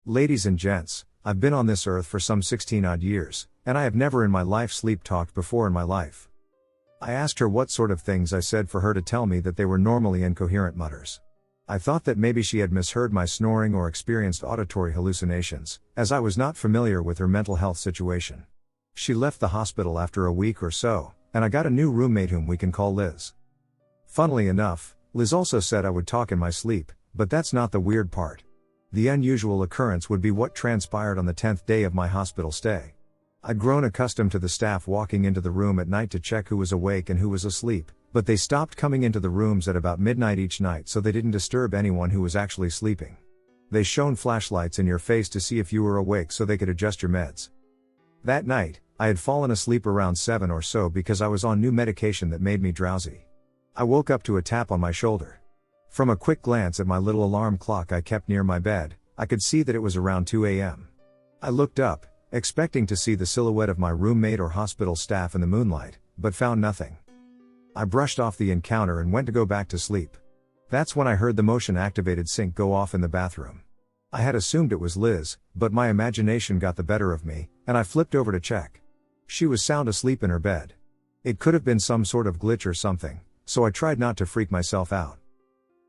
Ladies and gents, I've been on this earth for some 16 odd years, and I have never in my life sleep talked before in my life. I asked her what sort of things I said for her to tell me that they were normally incoherent mutters. I thought that maybe she had misheard my snoring or experienced auditory hallucinations, as I was not familiar with her mental health situation. She left the hospital after a week or so, and I got a new roommate whom we can call Liz. Funnily enough, Liz also said I would talk in my sleep, but that's not the weird part. The unusual occurrence would be what transpired on the 10th day of my hospital stay. I'd grown accustomed to the staff walking into the room at night to check who was awake and who was asleep, but they stopped coming into the rooms at about midnight each night so they didn't disturb anyone who was actually sleeping. They shone flashlights in your face to see if you were awake so they could adjust your meds. That night, I had fallen asleep around 7 or so because I was on new medication that made me drowsy. I woke up to a tap on my shoulder. From a quick glance at my little alarm clock I kept near my bed, I could see that it was around 2 a.m. I looked up, expecting to see the silhouette of my roommate or hospital staff in the moonlight, but found nothing. I brushed off the encounter and went to go back to sleep. That's when I heard the motion-activated sink go off in the bathroom. I had assumed it was Liz, but my imagination got the better of me, and I flipped over to check. She was sound asleep in her bed. It could have been some sort of glitch or something, so I tried not to freak myself out.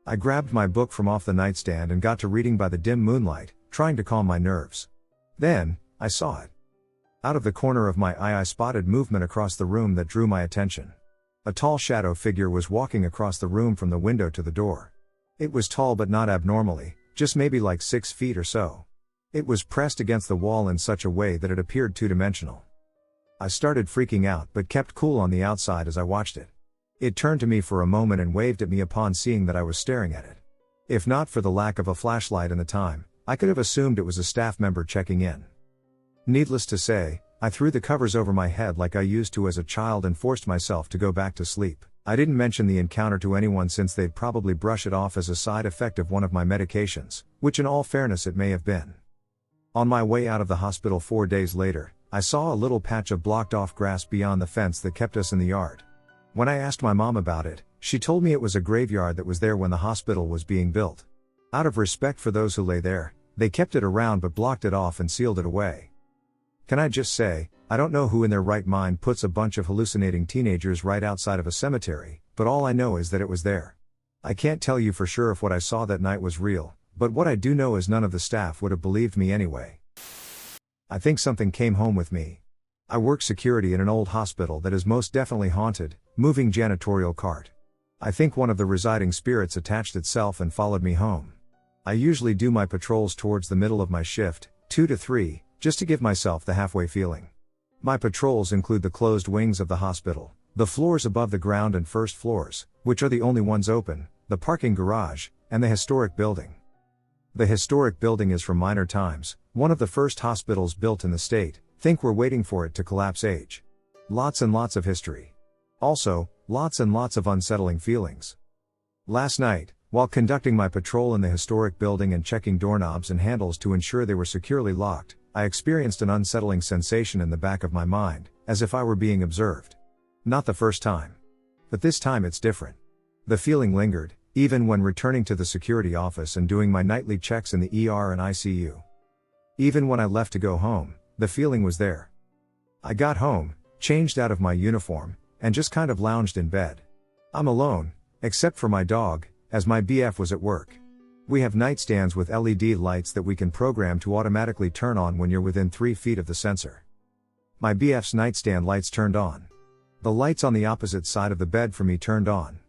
I grabbed my book from off the nightstand and got to reading by the dim moonlight, trying to calm my nerves. Then, I saw it. Out of the corner of my eye I spotted movement across the room that drew my attention. A tall shadow figure was walking across the room from the window to the door. It was tall but not abnormally, just maybe like 6 feet or so. It was pressed against the wall in such a way that it appeared two-dimensional. I started freaking out but kept cool on the outside as I watched it. It turned to me for a moment and waved at me upon seeing that I was staring at it. If not for the lack of a flashlight and the time, I could have assumed it was a staff member checking in. Needless to say, I threw the covers over my head like I used to as a child and forced myself to go back to sleep. I didn't mention the encounter to anyone since they'd probably brush it off as a side effect of one of my medications, which in all fairness it may have been. On my way out of the hospital 4 days later, I saw a little patch of blocked off grass beyond the fence that kept us in the yard. When I asked my mom about it, she told me it was a graveyard that was there when the hospital was being built. Out of respect for those who lay there, they kept it around but blocked it off and sealed it away. Can I just say, I don't know who in their right mind puts a bunch of hallucinating teenagers right outside of a cemetery, but all I know is that it was there. I can't tell you for sure if what I saw that night was real, but what I do know is none of the staff would have believed me anyway. I think something came home with me. I work security in an old hospital that is most definitely haunted, moving janitorial cart. I think one of the residing spirits attached itself and followed me home. I usually do my patrols towards the middle of my shift, 2 to 3, just to give myself the halfway feeling. My patrols include the closed wings of the hospital, the floors above the ground and first floors, which are the only ones open, the parking garage, and the historic building. The historic building is from minor times, one of the first hospitals built in the state. Think we're waiting for it to collapse age. Lots and lots of history. Also, lots and lots of unsettling feelings. Last night, while conducting my patrol in the historic building and checking doorknobs and handles to ensure they were securely locked, I experienced an unsettling sensation in the back of my mind, as if I were being observed. Not the first time. But this time it's different. The feeling lingered, even when returning to the security office and doing my nightly checks in the ER and ICU. Even when I left to go home, the feeling was there. I got home, changed out of my uniform, and just kind of lounged in bed. I'm alone, except for my dog, as my BF was at work. We have nightstands with LED lights that we can program to automatically turn on when you're within 3 feet of the sensor. My BF's nightstand lights turned on. The lights on the opposite side of the bed from me turned on.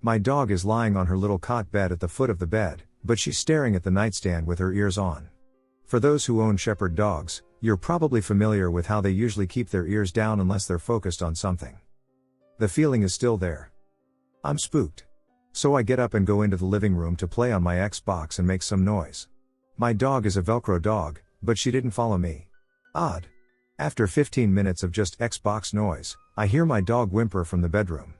My dog is lying on her little cot bed at the foot of the bed, but she's staring at the nightstand with her ears on. For those who own shepherd dogs, you're probably familiar with how they usually keep their ears down unless they're focused on something. The feeling is still there. I'm spooked. So I get up and go into the living room to play on my Xbox and make some noise. My dog is a Velcro dog, but she didn't follow me. Odd. After 15 minutes of just Xbox noise, I hear my dog whimper from the bedroom.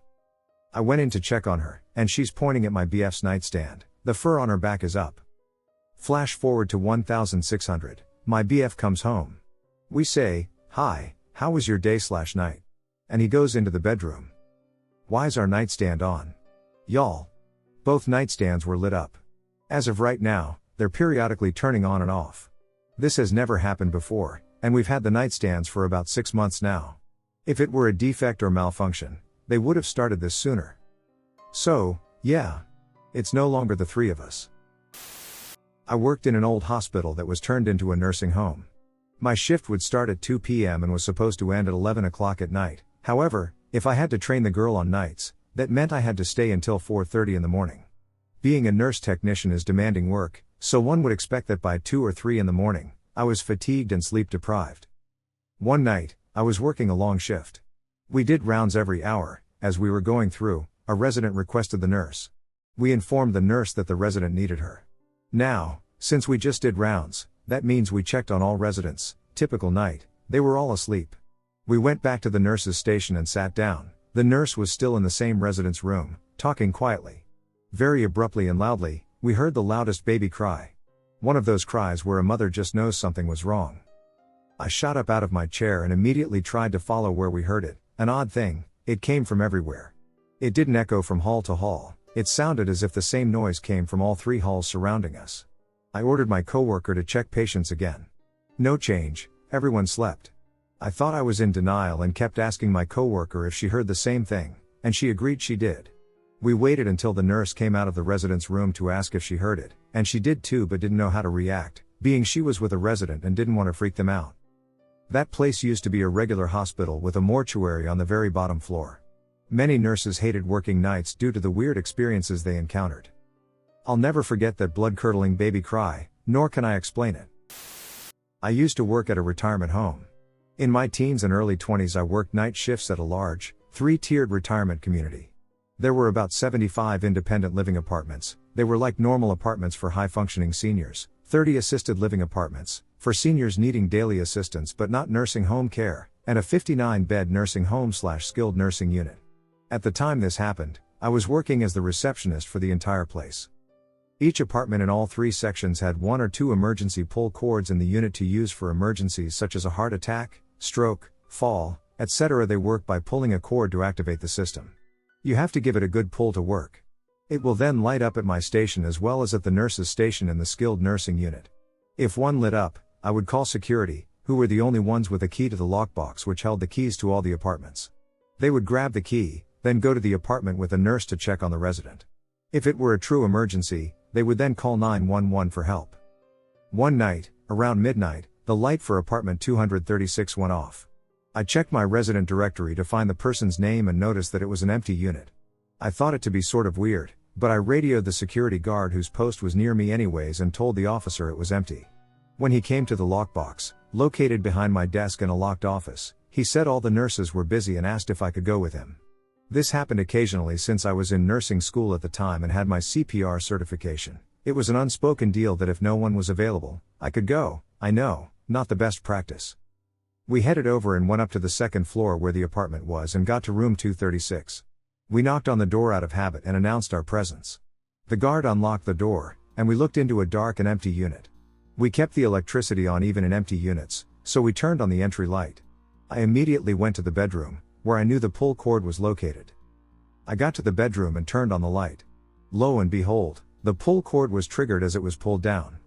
I went in to check on her, and she's pointing at my BF's nightstand. The fur on her back is up. Flash forward to 1600, my BF comes home. We say, "Hi, how was your day/night?" And he goes into the bedroom. Why's our nightstand on? Y'all. Both nightstands were lit up. As of right now, they're periodically turning on and off. This has never happened before, and we've had the nightstands for about 6 months now. If it were a defect or malfunction, they would have started this sooner. So, yeah. It's no longer the 3 of us. I worked in an old hospital that was turned into a nursing home. My shift would start at 2 p.m. and was supposed to end at 11 o'clock at night. However, if I had to train the girl on nights, that meant I had to stay until 4:30 in the morning. Being a nurse technician is demanding work, so one would expect that by 2 or 3 in the morning, I was fatigued and sleep deprived. One night, I was working a long shift. We did rounds every hour. As we were going through, a resident requested the nurse. We informed the nurse that the resident needed her. Now, since we just did rounds, that means we checked on all residents. Typical night, they were all asleep. We went back to the nurse's station and sat down. The nurse was still in the same resident's room, talking quietly. Very abruptly and loudly, we heard the loudest baby cry. One of those cries where a mother just knows something was wrong. I shot up out of my chair and immediately tried to follow where we heard it. An odd thing, it came from everywhere. It didn't echo from hall to hall. It sounded as if the same noise came from all 3 halls surrounding us. I ordered my coworker to check patients again. No change, everyone slept. I thought I was in denial and kept asking my coworker if she heard the same thing, and she agreed she did. We waited until the nurse came out of the resident's room to ask if she heard it, and she did too but didn't know how to react, being she was with a resident and didn't want to freak them out. That place used to be a regular hospital with a mortuary on the very bottom floor. Many nurses hated working nights due to the weird experiences they encountered. I'll never forget that blood-curdling baby cry, nor can I explain it. I used to work at a retirement home. In my teens and early 20s I worked night shifts at a large, 3-tiered retirement community. There were about 75 independent living apartments. They were like normal apartments for high-functioning seniors, 30 assisted living apartments, for seniors needing daily assistance but not nursing home care, and a 59-bed nursing home/skilled nursing unit. At the time this happened, I was working as the receptionist for the entire place. Each apartment in all 3 sections had 1 or 2 emergency pull cords in the unit to use for emergencies such as a heart attack, stroke, fall, etc. They work by pulling a cord to activate the system. You have to give it a good pull to work. It will then light up at my station as well as at the nurse's station in the skilled nursing unit. If one lit up, I would call security, who were the only ones with a key to the lockbox which held the keys to all the apartments. They would grab the key, then go to the apartment with a nurse to check on the resident. If it were a true emergency, they would then call 911 for help. One night, around midnight, the light for apartment 236 went off. I checked my resident directory to find the person's name and noticed that it was an empty unit. I thought it to be sort of weird, but I radioed the security guard whose post was near me anyways and told the officer it was empty. When he came to the lockbox, located behind my desk in a locked office, he said all the nurses were busy and asked if I could go with him. This happened occasionally since I was in nursing school at the time and had my CPR certification. It was an unspoken deal that if no one was available, I could go. I know, not the best practice. We headed over and went up to the second floor where the apartment was and got to room 236. We knocked on the door out of habit and announced our presence. The guard unlocked the door, and we looked into a dark and empty unit. We kept the electricity on even in empty units, so we turned on the entry light. I immediately went to the bedroom, where I knew the pull cord was located. I got to the bedroom and turned on the light. Lo and behold, the pull cord was triggered as it was pulled down.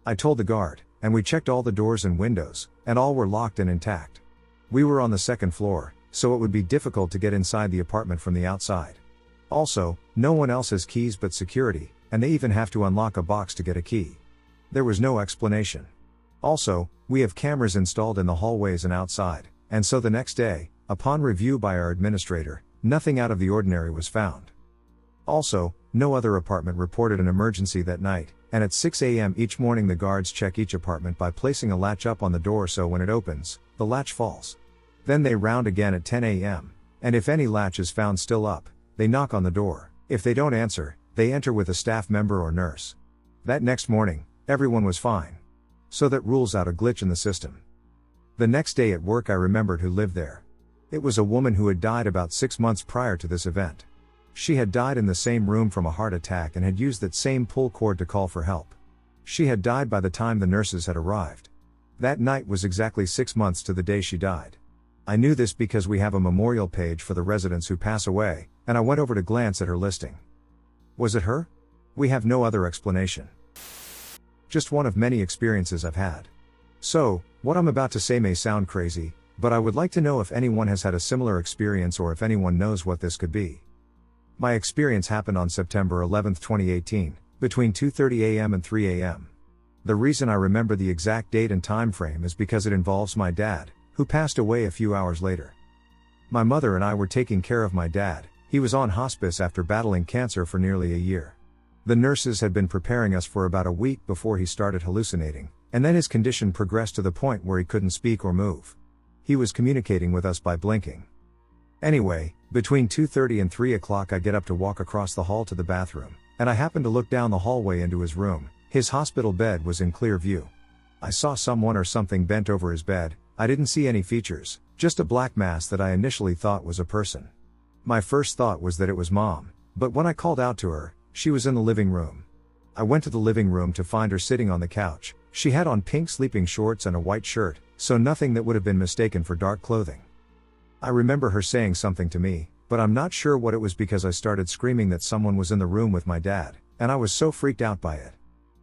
I told the guard, and we checked all the doors and windows, and all were locked and intact. We were on the second floor, so it would be difficult to get inside the apartment from the outside. Also, no one else has keys but security, and they even have to unlock a box to get a key. There was no explanation. Also, we have cameras installed in the hallways and outside, and so the next day, upon review by our administrator, nothing out of the ordinary was found. Also, no other apartment reported an emergency that night, and at 6 a.m. each morning the guards check each apartment by placing a latch up on the door so when it opens, the latch falls. Then they round again at 10 a.m., and if any latch is found still up, they knock on the door. If they don't answer, they enter with a staff member or nurse. That next morning, everyone was fine. So that rules out a glitch in the system. The next day at work I remembered who lived there. It was a woman who had died about 6 months prior to this event. She had died in the same room from a heart attack and had used that same pull cord to call for help. She had died by the time the nurses had arrived. That night was exactly 6 months to the day she died. I knew this because we have a memorial page for the residents who pass away, and I went over to glance at her listing. Was it her? We have no other explanation. Just one of many experiences I've had. So, what I'm about to say may sound crazy, but I would like to know if anyone has had a similar experience or if anyone knows what this could be. My experience happened on September 11, 2018, between 2:30 a.m. and 3 a.m. The reason I remember the exact date and time frame is because it involves my dad, who passed away a few hours later. My mother and I were taking care of my dad. He was on hospice after battling cancer for nearly a year. The nurses had been preparing us for about a week before he started hallucinating, and then his condition progressed to the point where he couldn't speak or move. He was communicating with us by blinking. Anyway, between 2:30 and 3 o'clock I get up to walk across the hall to the bathroom, and I happen to look down the hallway into his room. His hospital bed was in clear view. I saw someone or something bent over his bed. I didn't see any features, just a black mass that I initially thought was a person. My first thought was that it was Mom, but when I called out to her, she was in the living room. I went to the living room to find her sitting on the couch. She had on pink sleeping shorts and a white shirt, so nothing that would have been mistaken for dark clothing. I remember her saying something to me, but I'm not sure what it was because I started screaming that someone was in the room with my dad, and I was so freaked out by it.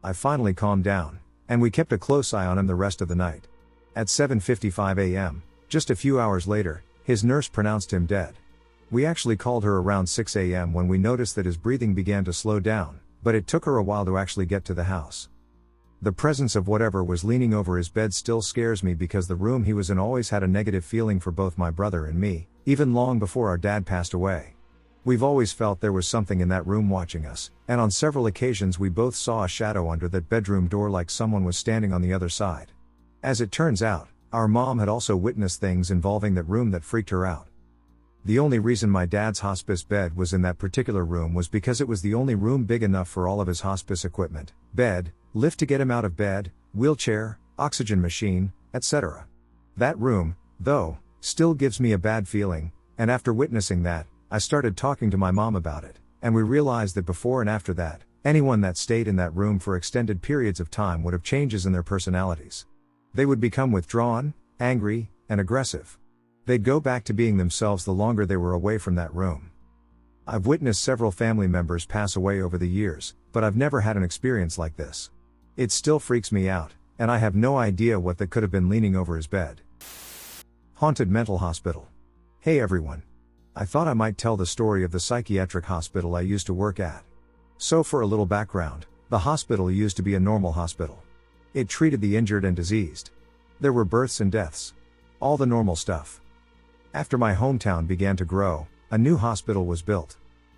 I finally calmed down, and we kept a close eye on him the rest of the night. At 7:55 a.m., just a few hours later, his nurse pronounced him dead. We actually called her around 6 a.m. when we noticed that his breathing began to slow down, but it took her a while to actually get to the house. The presence of whatever was leaning over his bed still scares me because the room he was in always had a negative feeling for both my brother and me, even long before our dad passed away. We've always felt there was something in that room watching us, and on several occasions we both saw a shadow under that bedroom door like someone was standing on the other side. As it turns out, our mom had also witnessed things involving that room that freaked her out. The only reason my dad's hospice bed was in that particular room was because it was the only room big enough for all of his hospice equipment: bed, lift to get him out of bed, wheelchair, oxygen machine, etc. That room, though, still gives me a bad feeling, and after witnessing that, I started talking to my mom about it, and we realized that before and after that, anyone that stayed in that room for extended periods of time would have changes in their personalities. They would become withdrawn, angry, and aggressive. They'd go back to being themselves the longer they were away from that room. I've witnessed several family members pass away over the years, but I've never had an experience like this. It still freaks me out, and I have no idea what that could have been leaning over his bed. Haunted mental hospital. Hey everyone. I thought I might tell the story of the psychiatric hospital I used to work at. So for a little background, the hospital used to be a normal hospital. It treated the injured and diseased. There were births and deaths. All the normal stuff. After my hometown began to grow, a new hospital was built.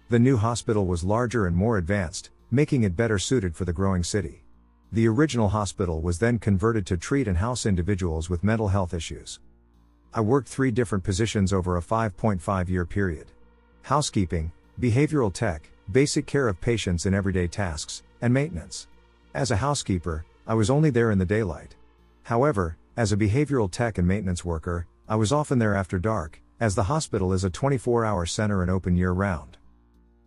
The new hospital was larger and more advanced, making it better suited for the growing city. The original hospital was then converted to treat and house individuals with mental health issues. I worked 3 different positions over a 5.5-year period. Housekeeping, behavioral tech, basic care of patients in everyday tasks, and maintenance. As a housekeeper, I was only there in the daylight. However, as a behavioral tech and maintenance worker, I was often there after dark, as the hospital is a 24-hour center and open year-round.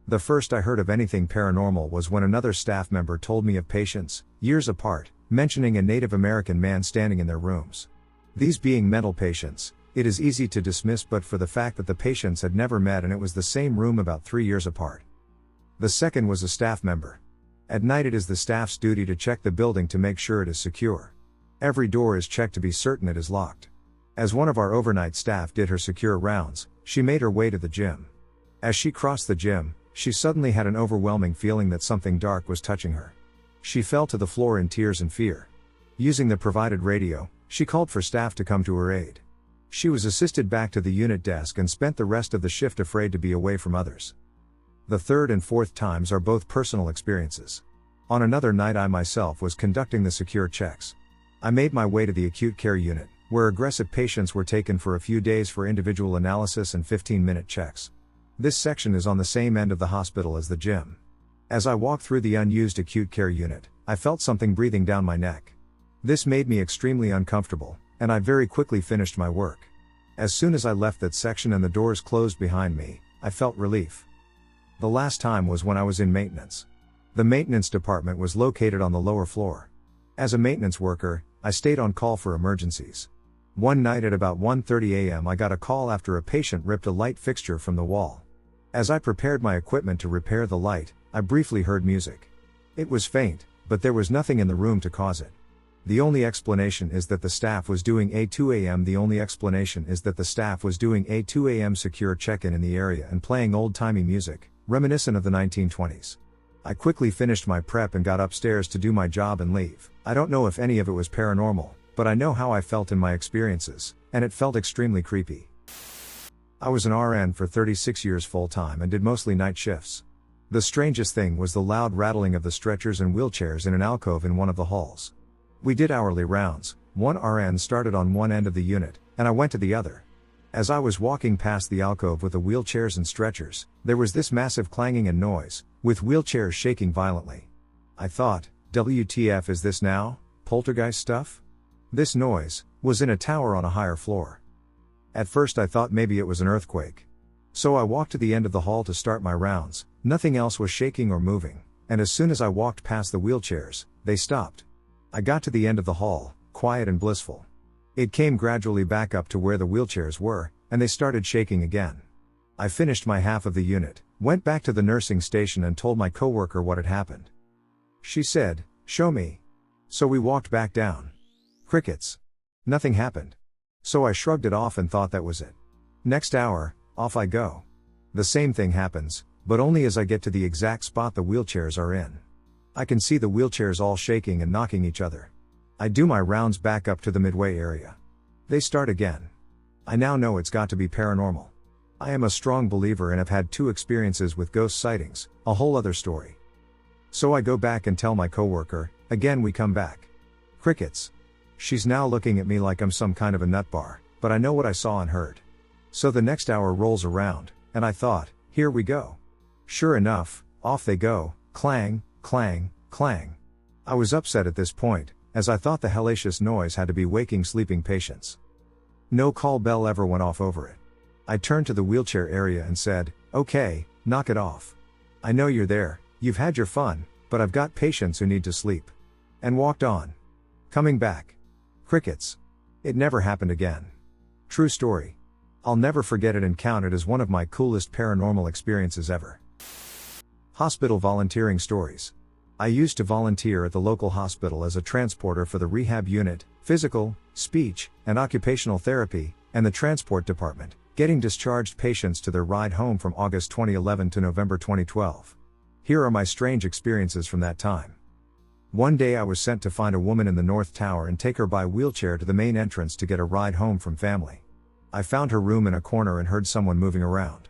The first I heard of anything paranormal was when another staff member told me of patients, years apart, mentioning a Native American man standing in their rooms. These being mental patients, it is easy to dismiss but for the fact that the patients had never met and it was the same room about 3 years apart. The second was a staff member. At night it is the staff's duty to check the building to make sure it is secure. Every door is checked to be certain it is locked. As one of our overnight staff did her secure rounds, she made her way to the gym. As she crossed the gym, she suddenly had an overwhelming feeling that something dark was touching her. She fell to the floor in tears and fear. Using the provided radio, she called for staff to come to her aid. She was assisted back to the unit desk and spent the rest of the shift afraid to be away from others. The third and fourth times are both personal experiences. On another night I myself was conducting the secure checks. I made my way to the acute care unit, where aggressive patients were taken for a few days for individual analysis and 15-minute checks. This section is on the same end of the hospital as the gym. As I walked through the unused acute care unit, I felt something breathing down my neck. This made me extremely uncomfortable, and I very quickly finished my work. As soon as I left that section and the doors closed behind me, I felt relief. The last time was when I was in maintenance. The maintenance department was located on the lower floor. As a maintenance worker, I stayed on call for emergencies. One night at about 1:30 a.m. I got a call after a patient ripped a light fixture from the wall. As I prepared my equipment to repair the light, I briefly heard music. It was faint, but there was nothing in the room to cause it. The only explanation is that the staff was doing a 2 a.m. secure check-in in the area and playing old-timey music, reminiscent of the 1920s. I quickly finished my prep and got upstairs to do my job and leave. I don't know if any of it was paranormal, but I know how I felt in my experiences, and it felt extremely creepy. I was an RN for 36 years full-time and did mostly night shifts. The strangest thing was the loud rattling of the stretchers and wheelchairs in an alcove in one of the halls. We did hourly rounds. One RN started on one end of the unit, and I went to the other. As I was walking past the alcove with the wheelchairs and stretchers, there was this massive clanging and noise, with wheelchairs shaking violently. I thought, WTF is this now, poltergeist stuff? This noise was in a tower on a higher floor. At first I thought maybe it was an earthquake. So I walked to the end of the hall to start my rounds. Nothing else was shaking or moving, and as soon as I walked past the wheelchairs, they stopped. I got to the end of the hall, quiet and blissful. It came gradually back up to where the wheelchairs were, and they started shaking again. I finished my half of the unit, went back to the nursing station and told my coworker what had happened. She said, "Show me." So we walked back down. Crickets. Nothing happened. So I shrugged it off and thought that was it. Next hour, off I go. The same thing happens, but only as I get to the exact spot the wheelchairs are in. I can see the wheelchairs all shaking and knocking each other. I do my rounds back up to the midway area. They start again. I now know it's got to be paranormal. I am a strong believer and have had 2 experiences with ghost sightings, a whole other story. So I go back and tell my coworker, again we come back. Crickets. She's now looking at me like I'm some kind of a nut bar, but I know what I saw and heard. So the next hour rolls around, and I thought, here we go. Sure enough, off they go, clang, clang, clang. I was upset at this point, as I thought the hellacious noise had to be waking sleeping patients. No call bell ever went off over it. I turned to the wheelchair area and said, "Okay, knock it off. I know you're there, you've had your fun, but I've got patients who need to sleep." And walked on. Coming back. Crickets. It never happened again. True story. I'll never forget it and count it as one of my coolest paranormal experiences ever. Hospital volunteering stories. I used to volunteer at the local hospital as a transporter for the rehab unit, physical, speech, and occupational therapy, and the transport department, getting discharged patients to their ride home from August 2011 to November 2012. Here are my strange experiences from that time. One day I was sent to find a woman in the North Tower and take her by wheelchair to the main entrance to get a ride home from family. I found her room in a corner and heard someone moving around.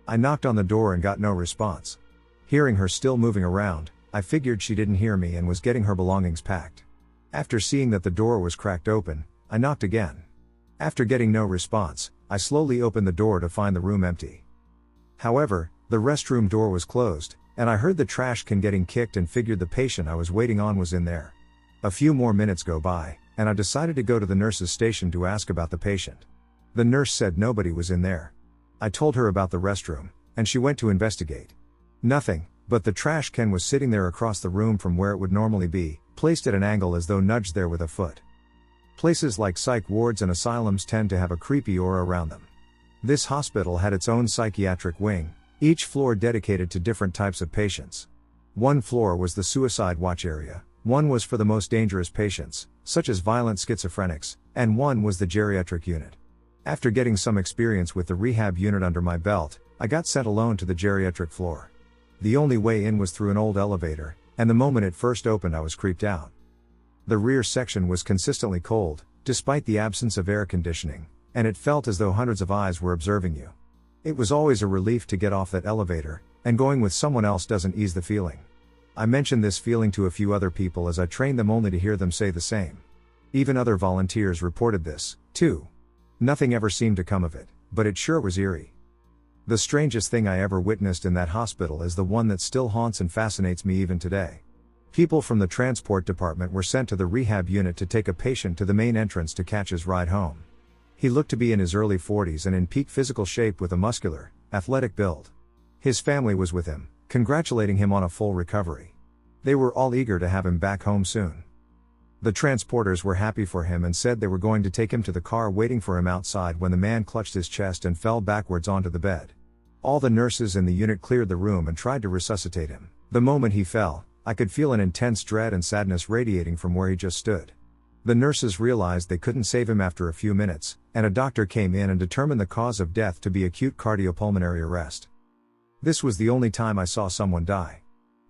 I knocked on the door and got no response. Hearing her still moving around, I figured she didn't hear me and was getting her belongings packed. After seeing that the door was cracked open, I knocked again. After getting no response, I slowly opened the door to find the room empty. However, the restroom door was closed, and I heard the trash can getting kicked and figured the patient I was waiting on was in there. A few more minutes go by, and I decided to go to the nurse's station to ask about the patient. The nurse said nobody was in there. I told her about the restroom, and she went to investigate. Nothing, but the trash can was sitting there across the room from where it would normally be, placed at an angle as though nudged there with a foot. Places like psych wards and asylums tend to have a creepy aura around them. This hospital had its own psychiatric wing, each floor dedicated to different types of patients. One floor was the suicide watch area, one was for the most dangerous patients, such as violent schizophrenics, and one was the geriatric unit. After getting some experience with the rehab unit under my belt, I got sent alone to the geriatric floor. The only way in was through an old elevator, and the moment it first opened I was creeped out. The rear section was consistently cold, despite the absence of air conditioning, and it felt as though hundreds of eyes were observing you. It was always a relief to get off that elevator, and going with someone else doesn't ease the feeling. I mentioned this feeling to a few other people as I trained them only to hear them say the same. Even other volunteers reported this, too. Nothing ever seemed to come of it, but it sure was eerie. The strangest thing I ever witnessed in that hospital is the one that still haunts and fascinates me even today. People from the transport department were sent to the rehab unit to take a patient to the main entrance to catch his ride home. He looked to be in his early 40s and in peak physical shape with a muscular, athletic build. His family was with him, congratulating him on a full recovery. They were all eager to have him back home soon. The transporters were happy for him and said they were going to take him to the car waiting for him outside when the man clutched his chest and fell backwards onto the bed. All the nurses in the unit cleared the room and tried to resuscitate him. The moment he fell, I could feel an intense dread and sadness radiating from where he just stood. The nurses realized they couldn't save him after a few minutes, and a doctor came in and determined the cause of death to be acute cardiopulmonary arrest. This was the only time I saw someone die.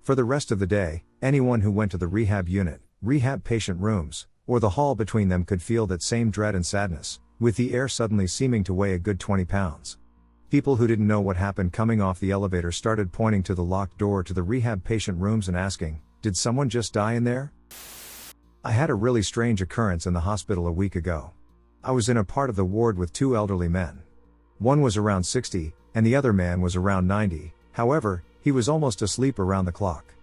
For the rest of the day, anyone who went to the rehab unit, rehab patient rooms, or the hall between them could feel that same dread and sadness, with the air suddenly seeming to weigh a good 20 pounds. People who didn't know what happened coming off the elevator started pointing to the locked door to the rehab patient rooms and asking, "Did someone just die in there?" I had a really strange occurrence in the hospital a week ago. I was in a part of the ward with two elderly men. One was around 60, and the other man was around 90, however, he was almost asleep around the clock.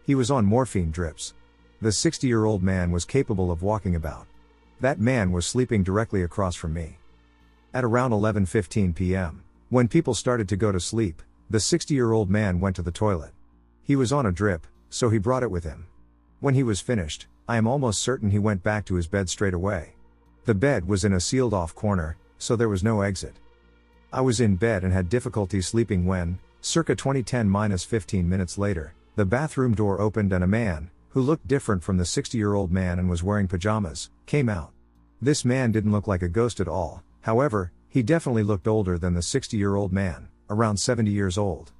He was on morphine drips. The 60-year-old man was capable of walking about. That man was sleeping directly across from me. At around 11:15 p.m., when people started to go to sleep, the 60-year-old man went to the toilet. He was on a drip, so he brought it with him. When he was finished, I am almost certain he went back to his bed straight away. The bed was in a sealed-off corner, so there was no exit. I was in bed and had difficulty sleeping when, circa 20-10-15 minutes later, the bathroom door opened and a man, who looked different from the 60-year-old man and was wearing pajamas, came out. This man didn't look like a ghost at all, however, he definitely looked older than the 60-year-old man, around 70 years old.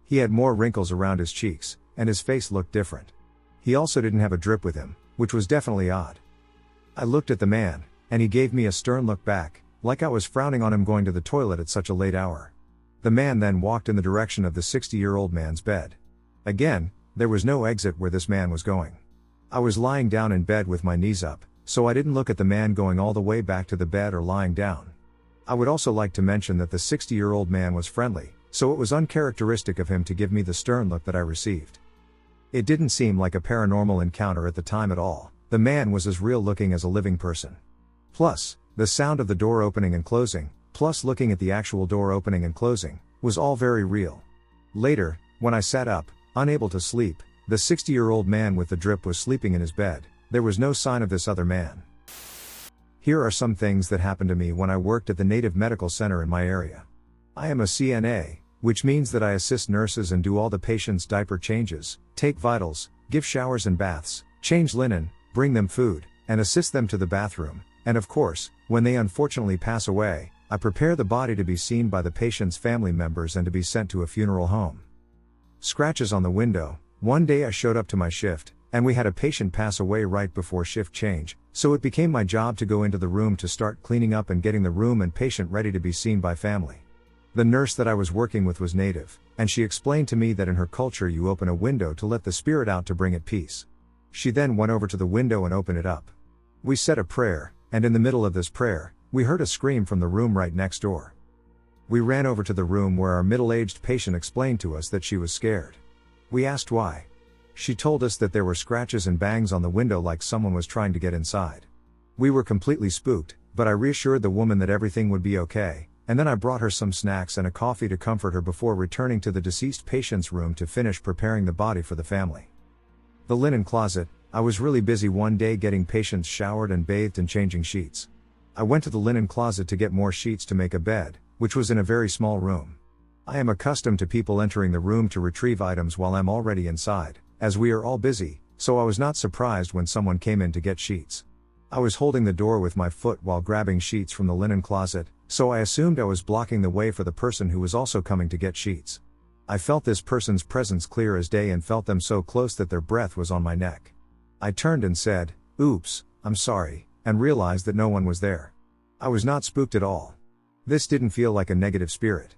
He had more wrinkles around his cheeks, and his face looked different. He also didn't have a drip with him, which was definitely odd. I looked at the man, and he gave me a stern look back, like I was frowning on him going to the toilet at such a late hour. The man then walked in the direction of the 60-year-old man's bed. Again, there was no exit where this man was going. I was lying down in bed with my knees up, so I didn't look at the man going all the way back to the bed or lying down. I would also like to mention that the 60-year-old man was friendly, so it was uncharacteristic of him to give me the stern look that I received. It didn't seem like a paranormal encounter at the time at all. The man was as real looking as a living person. Plus, the sound of the door opening and closing, plus looking at the actual door opening and closing, was all very real. Later, when I sat up, unable to sleep, the 60-year-old man with the drip was sleeping in his bed. There was no sign of this other man. Here are some things that happened to me when I worked at the Native Medical Center in my area. I am a CNA, which means that I assist nurses and do all the patients' diaper changes, take vitals, give showers and baths, change linen, bring them food, and assist them to the bathroom, and of course, when they unfortunately pass away, I prepare the body to be seen by the patient's family members and to be sent to a funeral home. Scratches on the window. One day I showed up to my shift, and we had a patient pass away right before shift change, so it became my job to go into the room to start cleaning up and getting the room and patient ready to be seen by family. The nurse that I was working with was native, and she explained to me that in her culture you open a window to let the spirit out to bring it peace. She then went over to the window and opened it up. We said a prayer, and in the middle of this prayer, we heard a scream from the room right next door. We ran over to the room where our middle-aged patient explained to us that she was scared. We asked why. She told us that there were scratches and bangs on the window like someone was trying to get inside. We were completely spooked, but I reassured the woman that everything would be okay, and then I brought her some snacks and a coffee to comfort her before returning to the deceased patient's room to finish preparing the body for the family. The linen closet. I was really busy one day getting patients showered and bathed and changing sheets. I went to the linen closet to get more sheets to make a bed, which was in a very small room. I am accustomed to people entering the room to retrieve items while I'm already inside, as we are all busy, so I was not surprised when someone came in to get sheets. I was holding the door with my foot while grabbing sheets from the linen closet, so I assumed I was blocking the way for the person who was also coming to get sheets. I felt this person's presence clear as day and felt them so close that their breath was on my neck. I turned and said, "Oops, I'm sorry," and realized that no one was there. I was not spooked at all. This didn't feel like a negative spirit.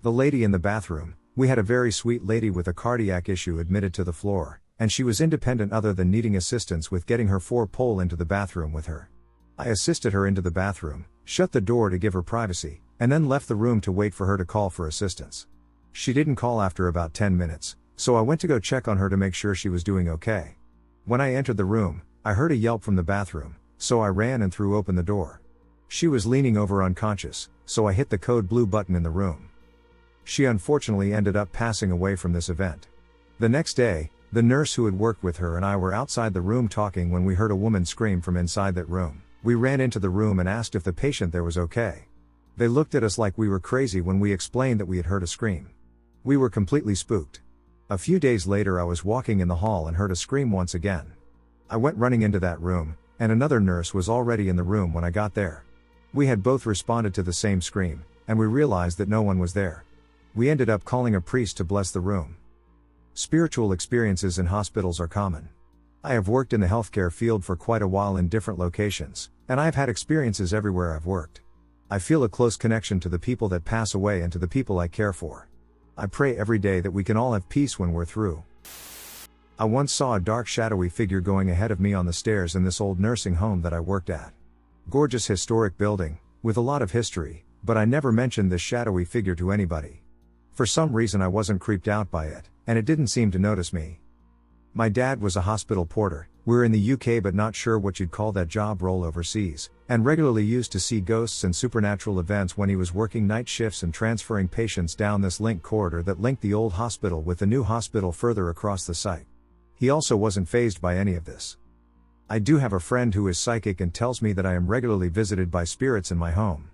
The lady in the bathroom. We had a very sweet lady with a cardiac issue admitted to the floor, and she was independent other than needing assistance with getting her 4-pole into the bathroom with her. I assisted her into the bathroom, shut the door to give her privacy, and then left the room to wait for her to call for assistance. She didn't call after about 10 minutes, so I went to go check on her to make sure she was doing okay. When I entered the room, I heard a yelp from the bathroom, so I ran and threw open the door. She was leaning over unconscious, so I hit the code blue button in the room. She unfortunately ended up passing away from this event. The next day, the nurse who had worked with her and I were outside the room talking when we heard a woman scream from inside that room. We ran into the room and asked if the patient there was okay. They looked at us like we were crazy when we explained that we had heard a scream. We were completely spooked. A few days later I was walking in the hall and heard a scream once again. I went running into that room, and another nurse was already in the room when I got there. We had both responded to the same scream, and we realized that no one was there. We ended up calling a priest to bless the room. Spiritual experiences in hospitals are common. I have worked in the healthcare field for quite a while in different locations, and I've had experiences everywhere I've worked. I feel a close connection to the people that pass away and to the people I care for. I pray every day that we can all have peace when we're through. I once saw a dark shadowy figure going ahead of me on the stairs in this old nursing home that I worked at. Gorgeous historic building, with a lot of history, but I never mentioned this shadowy figure to anybody. For some reason I wasn't creeped out by it, and it didn't seem to notice me. My dad was a hospital porter. We're in the UK but not sure what you'd call that job role overseas, and regularly used to see ghosts and supernatural events when he was working night shifts and transferring patients down this link corridor that linked the old hospital with the new hospital further across the site. He also wasn't fazed by any of this. I do have a friend who is psychic and tells me that I am regularly visited by spirits in my home.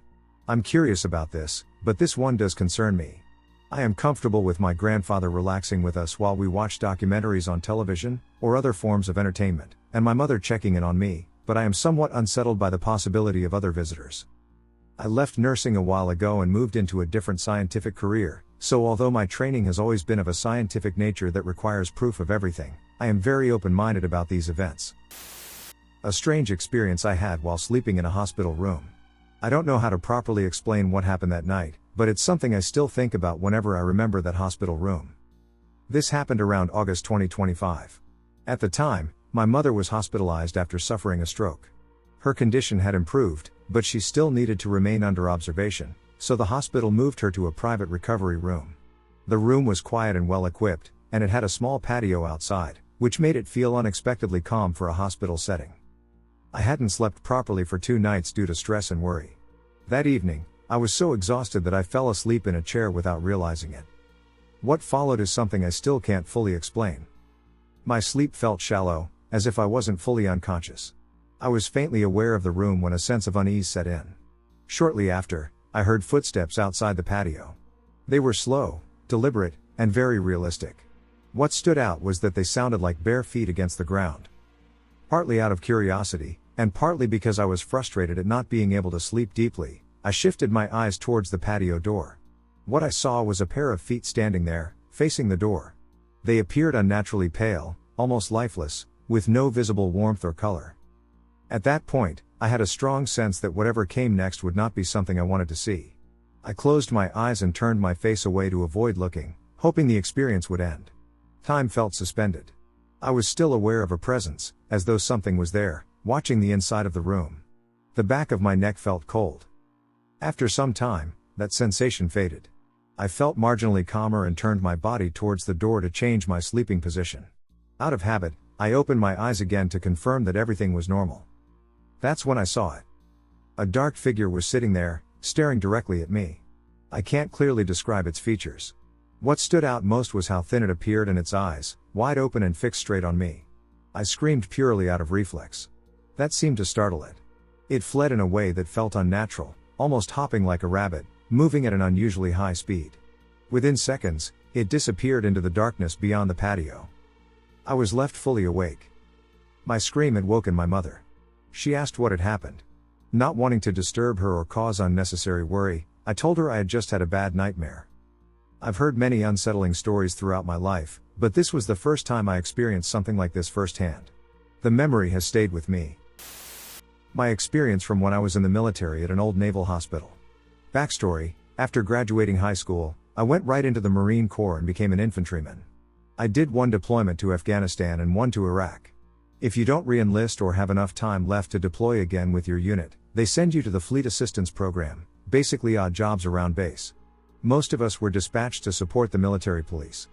I'm curious about this, but this one does concern me. I am comfortable with my grandfather relaxing with us while we watch documentaries on television, or other forms of entertainment, and my mother checking in on me, but I am somewhat unsettled by the possibility of other visitors. I left nursing a while ago and moved into a different scientific career, so although my training has always been of a scientific nature that requires proof of everything, I am very open-minded about these events. A strange experience I had while sleeping in a hospital room. I don't know how to properly explain what happened that night, but it's something I still think about whenever I remember that hospital room. This happened around August 2025. At the time, my mother was hospitalized after suffering a stroke. Her condition had improved, but she still needed to remain under observation, so the hospital moved her to a private recovery room. The room was quiet and well equipped, and it had a small patio outside, which made it feel unexpectedly calm for a hospital setting. I hadn't slept properly for 2 nights due to stress and worry. That evening, I was so exhausted that I fell asleep in a chair without realizing it. What followed is something I still can't fully explain. My sleep felt shallow, as if I wasn't fully unconscious. I was faintly aware of the room when a sense of unease set in. Shortly after, I heard footsteps outside the patio. They were slow, deliberate, and very realistic. What stood out was that they sounded like bare feet against the ground. Partly out of curiosity, and partly because I was frustrated at not being able to sleep deeply, I shifted my eyes towards the patio door. What I saw was a pair of feet standing there, facing the door. They appeared unnaturally pale, almost lifeless, with no visible warmth or color. At that point, I had a strong sense that whatever came next would not be something I wanted to see. I closed my eyes and turned my face away to avoid looking, hoping the experience would end. Time felt suspended. I was still aware of a presence, as though something was there, watching the inside of the room. The back of my neck felt cold. After some time, that sensation faded. I felt marginally calmer and turned my body towards the door to change my sleeping position. Out of habit, I opened my eyes again to confirm that everything was normal. That's when I saw it. A dark figure was sitting there, staring directly at me. I can't clearly describe its features. What stood out most was how thin it appeared and its eyes, wide open and fixed straight on me. I screamed purely out of reflex. That seemed to startle it. It fled in a way that felt unnatural, almost hopping like a rabbit, moving at an unusually high speed. Within seconds, it disappeared into the darkness beyond the patio. I was left fully awake. My scream had woken my mother. She asked what had happened. Not wanting to disturb her or cause unnecessary worry, I told her I had just had a bad nightmare. I've heard many unsettling stories throughout my life, but this was the first time I experienced something like this firsthand. The memory has stayed with me. My experience from when I was in the military at an old naval hospital. Backstory: after graduating high school, I went right into the Marine Corps and became an infantryman. I did one deployment to Afghanistan and one to Iraq. If you don't re-enlist or have enough time left to deploy again with your unit, they send you to the Fleet Assistance Program, basically odd jobs around base. Most of us were dispatched to support the military police.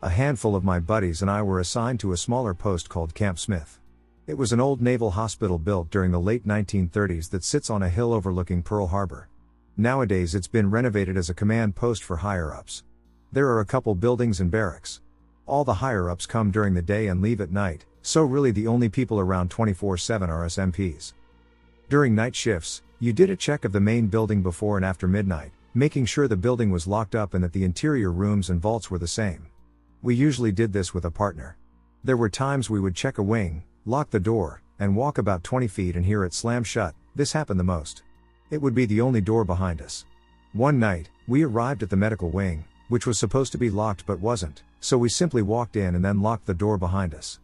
A handful of my buddies and I were assigned to a smaller post called Camp Smith. It was an old naval hospital built during the late 1930s that sits on a hill overlooking Pearl Harbor. Nowadays it's been renovated as a command post for higher-ups. There are a couple buildings and barracks. All the higher-ups come during the day and leave at night, so really the only people around 24/7 are us MPs. During night shifts, you did a check of the main building before and after midnight, making sure the building was locked up and that the interior rooms and vaults were the same. We usually did this with a partner. There were times we would check a wing, lock the door, and walk about 20 feet and hear it slam shut. This happened the most. It would be the only door behind us. One night, we arrived at the medical wing, which was supposed to be locked but wasn't, so we simply walked in and then locked the door behind us.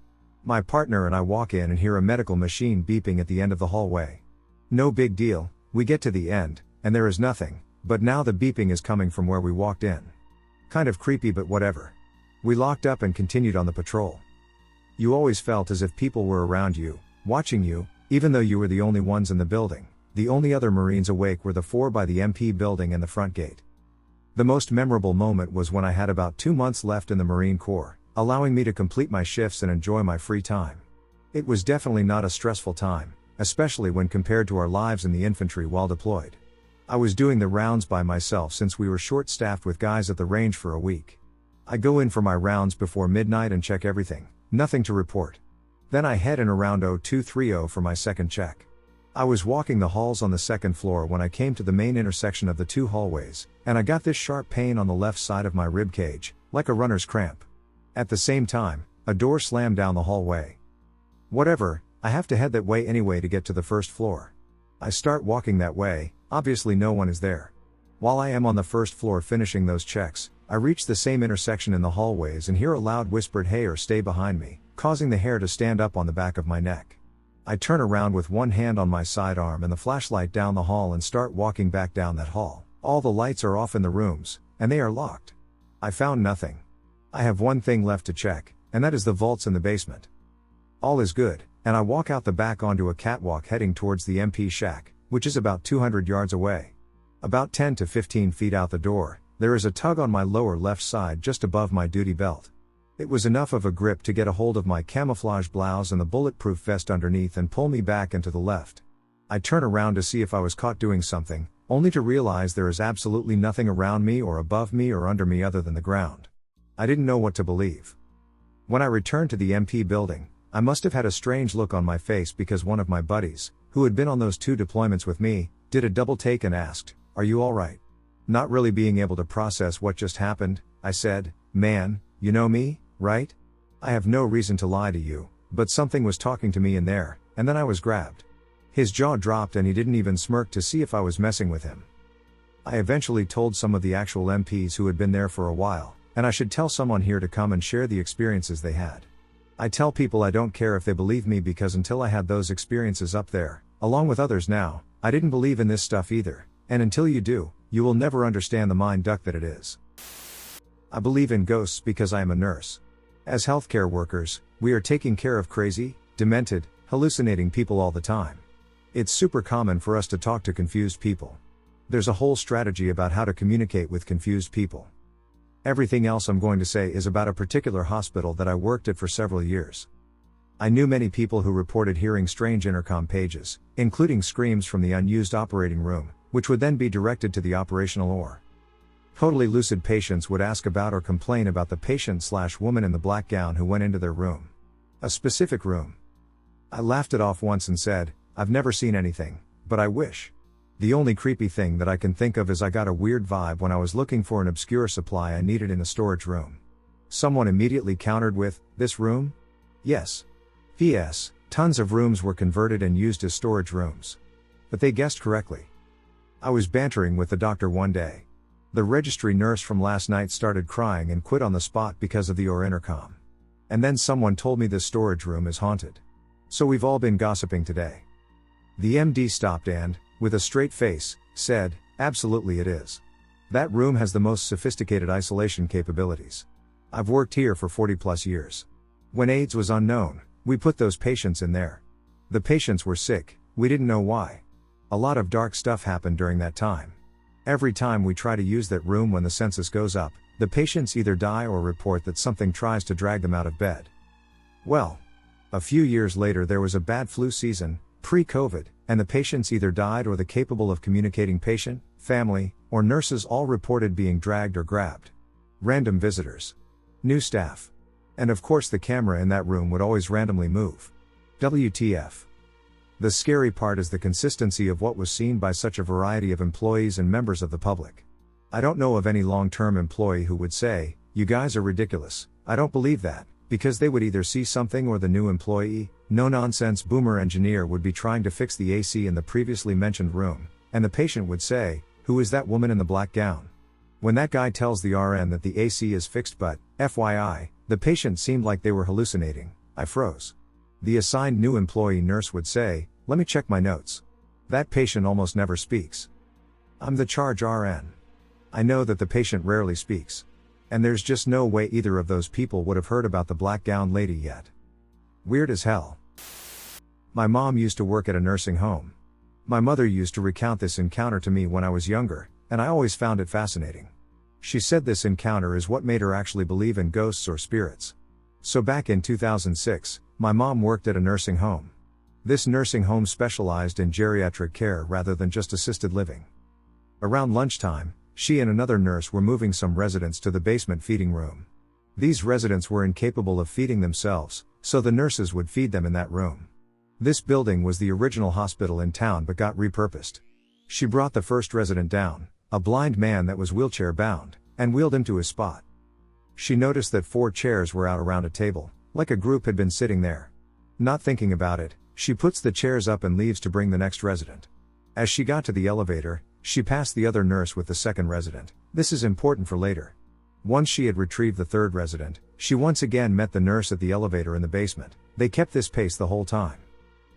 My partner and I walk in and hear a medical machine beeping at the end of the hallway. No big deal, we get to the end, and there is nothing, but now the beeping is coming from where we walked in. Kind of creepy, but whatever. We locked up and continued on the patrol. You always felt as if people were around you, watching you, even though you were the only ones in the building. The only other Marines awake were the 4 by the MP building and the front gate. The most memorable moment was when I had about 2 months left in the Marine Corps, allowing me to complete my shifts and enjoy my free time. It was definitely not a stressful time, especially when compared to our lives in the infantry while deployed. I was doing the rounds by myself since we were short-staffed with guys at the range for a week. I go in for my rounds before midnight and check everything, nothing to report. Then I head in around 0230 for my second check. I was walking the halls on the second floor when I came to the main intersection of the two hallways, and I got this sharp pain on the left side of my rib cage, like a runner's cramp. At the same time, a door slammed down the hallway. Whatever, I have to head that way anyway to get to the first floor. I start walking that way, obviously no one is there. While I am on the first floor finishing those checks, I reach the same intersection in the hallways and hear a loud whispered "Hey" or "Stay" behind me, causing the hair to stand up on the back of my neck. I turn around with one hand on my sidearm and the flashlight down the hall and start walking back down that hall. All the lights are off in the rooms, and they are locked. I found nothing. I have one thing left to check, and that is the vaults in the basement. All is good, and I walk out the back onto a catwalk heading towards the MP shack, which is about 200 yards away. About 10 to 15 feet out the door, there is a tug on my lower left side just above my duty belt. It was enough of a grip to get a hold of my camouflage blouse and the bulletproof vest underneath and pull me back and to the left. I turn around to see if I was caught doing something, only to realize there is absolutely nothing around me or above me or under me other than the ground. I didn't know what to believe. When I returned to the MP building, I must have had a strange look on my face because one of my buddies, who had been on those 2 deployments with me, did a double take and asked, "Are you alright?" Not really being able to process what just happened, I said, "Man, you know me, right? I have no reason to lie to you, but something was talking to me in there, and then I was grabbed." His jaw dropped and he didn't even smirk to see if I was messing with him. I eventually told some of the actual MPs who had been there for a while, And I should tell someone here to come and share the experiences they had. I tell people I don't care if they believe me because until I had those experiences up there, along with others now, I didn't believe in this stuff either, and until you do, you will never understand the mind duck that it is. I believe in ghosts because I am a nurse. As healthcare workers, we are taking care of crazy, demented, hallucinating people all the time. It's super common for us to talk to confused people. There's a whole strategy about how to communicate with confused people. Everything else I'm going to say is about a particular hospital that I worked at for several years. I knew many people who reported hearing strange intercom pages, including screams from the unused operating room, which would then be directed to the operational OR. Totally lucid patients would ask about or complain about the patient/woman in the black gown who went into their room. A specific room. I laughed it off once and said, I've never seen anything, but I wish. The only creepy thing that I can think of is I got a weird vibe when I was looking for an obscure supply I needed in a storage room. Someone immediately countered with, this room? Yes. P.S. Tons of rooms were converted and used as storage rooms. But they guessed correctly. I was bantering with the doctor one day. The registry nurse from last night started crying and quit on the spot because of the OR intercom. And then someone told me this storage room is haunted. So we've all been gossiping today. The MD stopped and, with a straight face, said, absolutely it is. That room has the most sophisticated isolation capabilities. I've worked here for 40+ years. When AIDS was unknown, we put those patients in there. The patients were sick, we didn't know why. A lot of dark stuff happened during that time. Every time we try to use that room when the census goes up, the patients either die or report that something tries to drag them out of bed. Well, a few years later there was a bad flu season, pre-COVID, and the patients either died or the capable of communicating patient, family, or nurses all reported being dragged or grabbed. Random visitors. New staff. And of course the camera in that room would always randomly move. WTF. The scary part is the consistency of what was seen by such a variety of employees and members of the public. I don't know of any long-term employee who would say, you guys are ridiculous, I don't believe that, because they would either see something or the new employee, no-nonsense boomer engineer would be trying to fix the AC in the previously mentioned room, and the patient would say, who is that woman in the black gown? When that guy tells the RN that the AC is fixed but, FYI, the patient seemed like they were hallucinating, I froze. The assigned new employee nurse would say, let me check my notes. That patient almost never speaks. I'm the charge RN. I know that the patient rarely speaks. And there's just no way either of those people would have heard about the black gown lady yet. Weird as hell. My mom used to work at a nursing home. My mother used to recount this encounter to me when I was younger, and I always found it fascinating. She said this encounter is what made her actually believe in ghosts or spirits. So back in 2006, my mom worked at a nursing home. This nursing home specialized in geriatric care rather than just assisted living. Around lunchtime, she and another nurse were moving some residents to the basement feeding room. These residents were incapable of feeding themselves, so the nurses would feed them in that room. This building was the original hospital in town but got repurposed. She brought the first resident down, a blind man that was wheelchair bound, and wheeled him to his spot. She noticed that 4 chairs were out around a table, like a group had been sitting there. Not thinking about it, she puts the chairs up and leaves to bring the next resident. As she got to the elevator, she passed the other nurse with the second resident. This is important for later. Once she had retrieved the third resident, she once again met the nurse at the elevator in the basement. They kept this pace the whole time.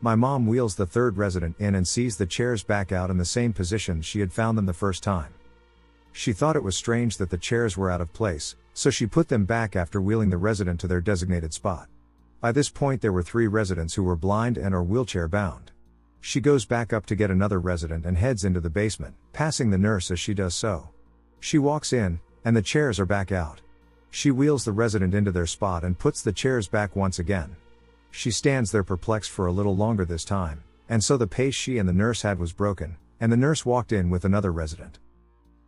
My mom wheels the third resident in and sees the chairs back out in the same position she had found them the first time. She thought it was strange that the chairs were out of place, so she put them back after wheeling the resident to their designated spot. By this point there were 3 residents who were blind and or wheelchair bound. She goes back up to get another resident and heads into the basement, passing the nurse as she does so. She walks in, and the chairs are back out. She wheels the resident into their spot and puts the chairs back once again. She stands there perplexed for a little longer this time, and so the pace she and the nurse had was broken, and the nurse walked in with another resident.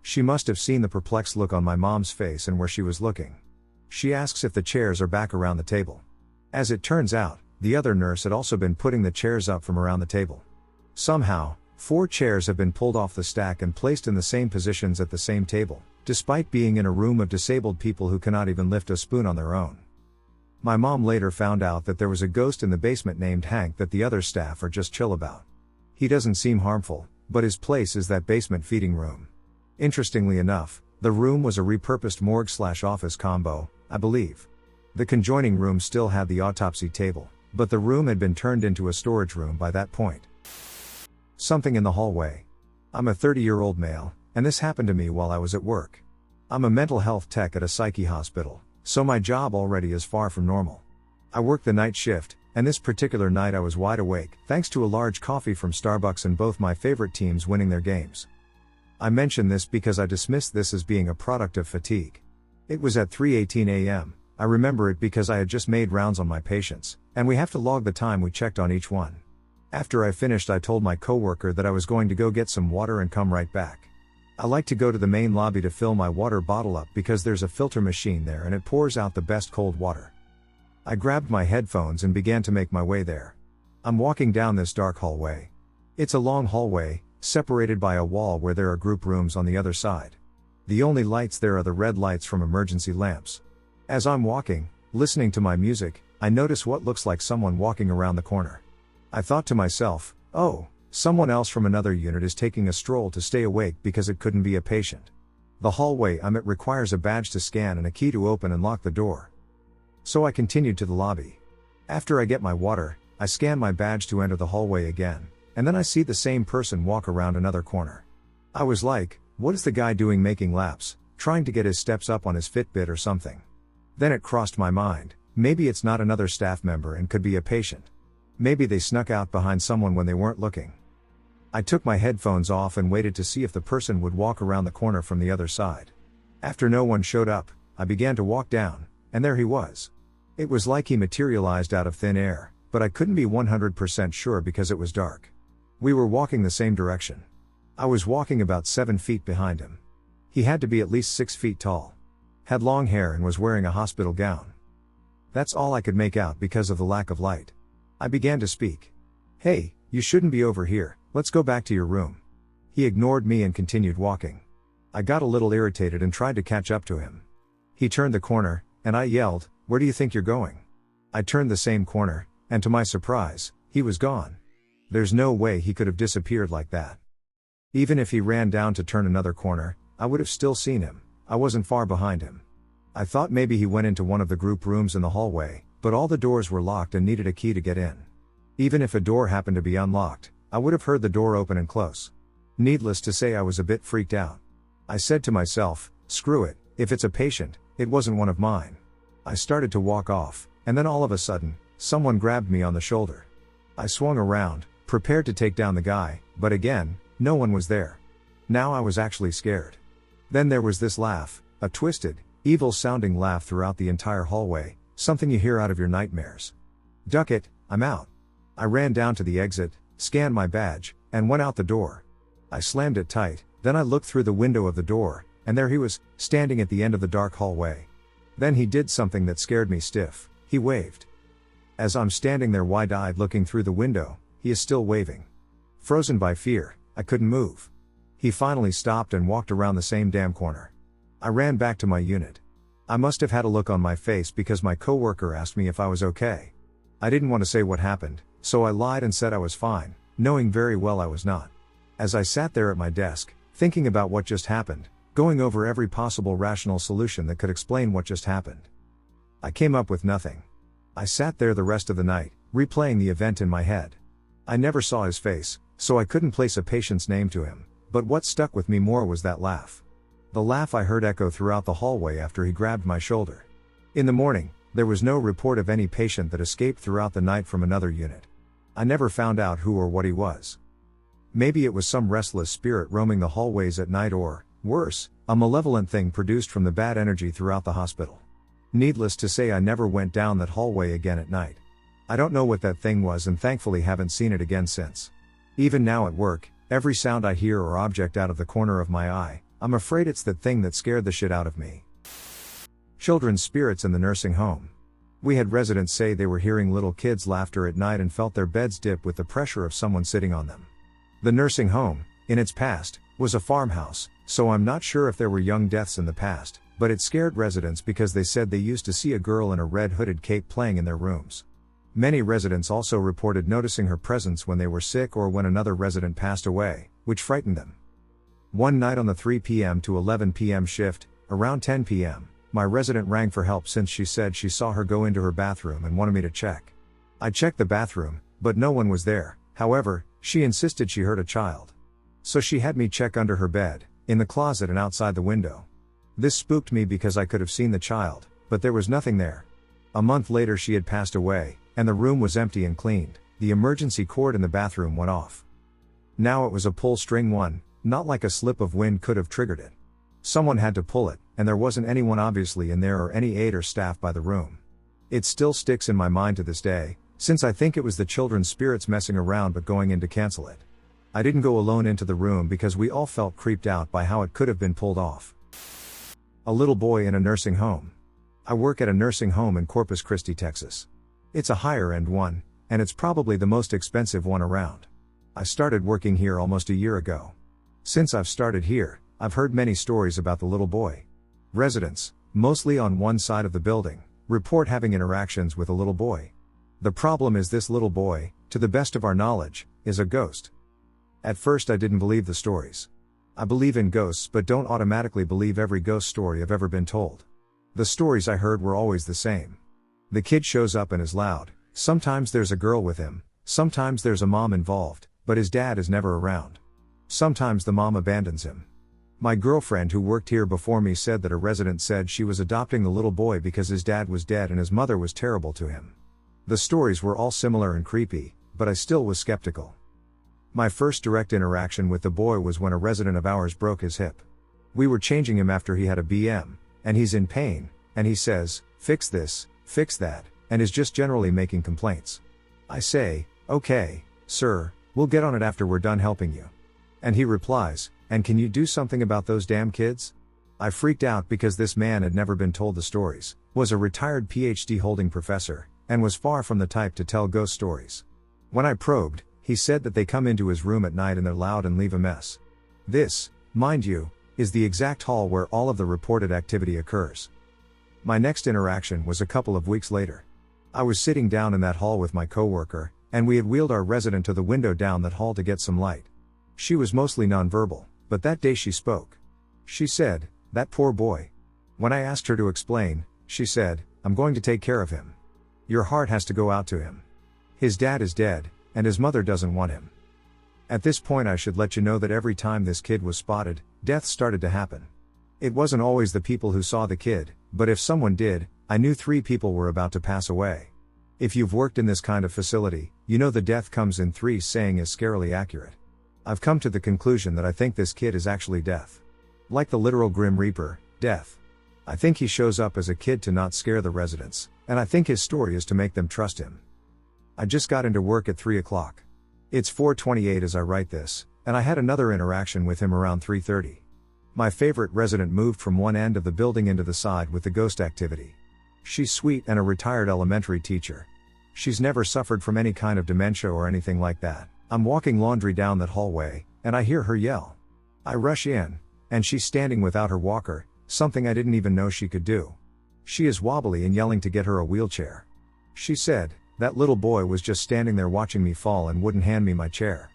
She must have seen the perplexed look on my mom's face and where she was looking. She asks if the chairs are back around the table. As it turns out, the other nurse had also been putting the chairs up from around the table. Somehow, 4 chairs have been pulled off the stack and placed in the same positions at the same table, despite being in a room of disabled people who cannot even lift a spoon on their own. My mom later found out that there was a ghost in the basement named Hank that the other staff are just chill about. He doesn't seem harmful, but his place is that basement feeding room. Interestingly enough, The room was a repurposed morgue/office combo, I believe. The conjoining room still had the autopsy table, but the room had been turned into a storage room by that point. Something in the hallway. I'm a 30-year-old male, and this happened to me while I was at work. I'm a mental health tech at a psyche hospital, so my job already is far from normal. I work the night shift, and this particular night I was wide awake, thanks to a large coffee from Starbucks and both my favorite teams winning their games. I mention this because I dismissed this as being a product of fatigue. It was at 3:18 a.m., I remember it because I had just made rounds on my patients, and we have to log the time we checked on each one. After I finished, I told my coworker that I was going to go get some water and come right back. I like to go to the main lobby to fill my water bottle up because there's a filter machine there and it pours out the best cold water. I grabbed my headphones and began to make my way there. I'm walking down this dark hallway. It's a long hallway, separated by a wall where there are group rooms on the other side. The only lights there are the red lights from emergency lamps. As I'm walking, listening to my music, I notice what looks like someone walking around the corner. I thought to myself, oh, someone else from another unit is taking a stroll to stay awake because it couldn't be a patient. The hallway I'm at requires a badge to scan and a key to open and lock the door. So I continued to the lobby. After I get my water, I scan my badge to enter the hallway again, and then I see the same person walk around another corner. I was like, what is the guy doing making laps, trying to get his steps up on his Fitbit or something? Then it crossed my mind, maybe it's not another staff member and could be a patient. Maybe they snuck out behind someone when they weren't looking. I took my headphones off and waited to see if the person would walk around the corner from the other side. After no one showed up, I began to walk down, and there he was. It was like he materialized out of thin air, but I couldn't be 100% sure because it was dark. We were walking the same direction. I was walking about 7 feet behind him. He had to be at least 6 feet tall. Had long hair and was wearing a hospital gown. That's all I could make out because of the lack of light. I began to speak. Hey, you shouldn't be over here, let's go back to your room. He ignored me and continued walking. I got a little irritated and tried to catch up to him. He turned the corner, and I yelled, where do you think you're going? I turned the same corner, and to my surprise, he was gone. There's no way he could have disappeared like that. Even if he ran down to turn another corner, I would have still seen him. I wasn't far behind him. I thought maybe he went into one of the group rooms in the hallway, but all the doors were locked and needed a key to get in. Even if a door happened to be unlocked, I would have heard the door open and close. Needless to say, I was a bit freaked out. I said to myself, screw it, if it's a patient, it wasn't one of mine. I started to walk off, and then all of a sudden, someone grabbed me on the shoulder. I swung around, prepared to take down the guy, but again, no one was there. Now I was actually scared. Then there was this laugh, a twisted, evil-sounding laugh throughout the entire hallway, something you hear out of your nightmares. Duck it, I'm out. I ran down to the exit, scanned my badge, and went out the door. I slammed it tight, then I looked through the window of the door, and there he was, standing at the end of the dark hallway. Then he did something that scared me stiff, he waved. As I'm standing there wide-eyed looking through the window, he is still waving. Frozen by fear, I couldn't move. He finally stopped and walked around the same damn corner. I ran back to my unit. I must have had a look on my face because my coworker asked me if I was okay. I didn't want to say what happened, so I lied and said I was fine, knowing very well I was not. As I sat there at my desk, thinking about what just happened, going over every possible rational solution that could explain what just happened, I came up with nothing. I sat there the rest of the night, replaying the event in my head. I never saw his face, so I couldn't place a patient's name to him, but what stuck with me more was that laugh. The laugh I heard echo throughout the hallway after he grabbed my shoulder. In the morning, there was no report of any patient that escaped throughout the night from another unit. I never found out who or what he was. Maybe it was some restless spirit roaming the hallways at night or, worse, a malevolent thing produced from the bad energy throughout the hospital. Needless to say, I never went down that hallway again at night. I don't know what that thing was and thankfully haven't seen it again since. Even now at work, every sound I hear or object out of the corner of my eye, I'm afraid it's that thing that scared the shit out of me. Children's spirits in the nursing home. We had residents say they were hearing little kids' laughter at night and felt their beds dip with the pressure of someone sitting on them. The nursing home, in its past, was a farmhouse, so I'm not sure if there were young deaths in the past, but it scared residents because they said they used to see a girl in a red hooded cape playing in their rooms. Many residents also reported noticing her presence when they were sick or when another resident passed away, which frightened them. One night on the 3 p.m. to 11 p.m. shift, around 10 p.m., my resident rang for help since she said she saw her go into her bathroom and wanted me to check. I checked the bathroom, but no one was there. However, she insisted she heard a child. So she had me check under her bed, in the closet and outside the window. This spooked me because I could have seen the child, but there was nothing there. A month later she had passed away, and the room was empty and cleaned. The emergency cord in the bathroom went off. Now it was a pull string one, not like a slip of wind could have triggered it. Someone had to pull it, and there wasn't anyone obviously in there or any aide or staff by the room. It still sticks in my mind to this day, since I think it was the children's spirits messing around but going in to cancel it. I didn't go alone into the room because we all felt creeped out by how it could have been pulled off. A little boy in a nursing home. I work at a nursing home in Corpus Christi, Texas. It's a higher-end one, and it's probably the most expensive one around. I started working here almost a year ago. Since I've started here, I've heard many stories about the little boy. Residents, mostly on one side of the building, report having interactions with a little boy. The problem is this little boy, to the best of our knowledge, is a ghost. At first I didn't believe the stories. I believe in ghosts but don't automatically believe every ghost story I've ever been told. The stories I heard were always the same. The kid shows up and is loud, sometimes there's a girl with him, sometimes there's a mom involved, but his dad is never around. Sometimes the mom abandons him. My girlfriend who worked here before me said that a resident said she was adopting the little boy because his dad was dead and his mother was terrible to him. The stories were all similar and creepy, but I still was skeptical. My first direct interaction with the boy was when a resident of ours broke his hip. We were changing him after he had a BM, and he's in pain, and he says, "Fix this, fix that," and is just generally making complaints. I say, "Okay, sir, we'll get on it after we're done helping you." And he replies, "And can you do something about those damn kids?" I freaked out because this man had never been told the stories, was a retired PhD holding professor, and was far from the type to tell ghost stories. When I probed, he said that they come into his room at night and they're loud and leave a mess. This, mind you, is the exact hall where all of the reported activity occurs. My next interaction was a couple of weeks later. I was sitting down in that hall with my coworker, and we had wheeled our resident to the window down that hall to get some light. She was mostly nonverbal, but that day she spoke. She said, "That poor boy." When I asked her to explain, she said, "I'm going to take care of him. Your heart has to go out to him. His dad is dead, and his mother doesn't want him." At this point I should let you know that every time this kid was spotted, death started to happen. It wasn't always the people who saw the kid, but if someone did, I knew 3 people were about to pass away. If you've worked in this kind of facility, you know the death comes in 3 saying is scarily accurate. I've come to the conclusion that I think this kid is actually death. Like the literal Grim Reaper, death. I think he shows up as a kid to not scare the residents, and I think his story is to make them trust him. I just got into work at 3 o'clock. It's 4:28 as I write this, and I had another interaction with him around 3:30. My favorite resident moved from one end of the building into the side with the ghost activity. She's sweet and a retired elementary teacher. She's never suffered from any kind of dementia or anything like that. I'm walking laundry down that hallway, and I hear her yell. I rush in, and she's standing without her walker, something I didn't even know she could do. She is wobbly and yelling to get her a wheelchair. She said, "That little boy was just standing there watching me fall and wouldn't hand me my chair."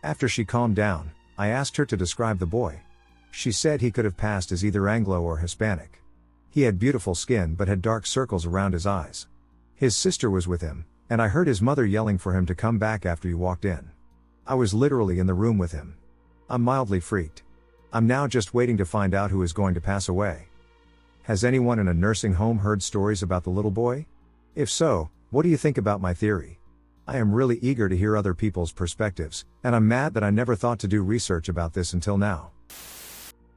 After she calmed down, I asked her to describe the boy. She said he could have passed as either Anglo or Hispanic. He had beautiful skin but had dark circles around his eyes. His sister was with him, and I heard his mother yelling for him to come back after he walked in. I was literally in the room with him. I'm mildly freaked. I'm now just waiting to find out who is going to pass away. Has anyone in a nursing home heard stories about the little boy? If so, what do you think about my theory? I am really eager to hear other people's perspectives, and I'm mad that I never thought to do research about this until now.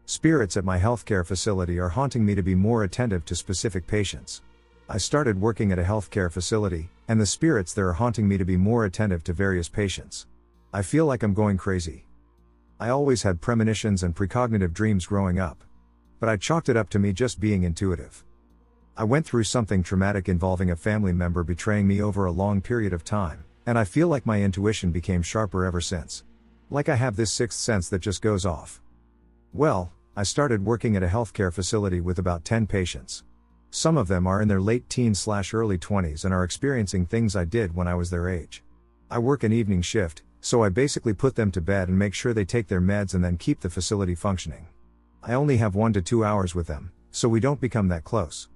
Spirits at my healthcare facility are haunting me to be more attentive to specific patients. I started working at a healthcare facility, and the spirits there are haunting me to be more attentive to various patients. I feel like I'm going crazy. I always had premonitions and precognitive dreams growing up. But I chalked it up to me just being intuitive. I went through something traumatic involving a family member betraying me over a long period of time, and I feel like my intuition became sharper ever since. Like I have this sixth sense that just goes off. Well, I started working at a healthcare facility with about 10 patients. Some of them are in their late teens/early 20s and are experiencing things I did when I was their age. I work an evening shift, so I basically put them to bed and make sure they take their meds and then keep the facility functioning. I only have 1 to 2 hours with them, so we don't become that close.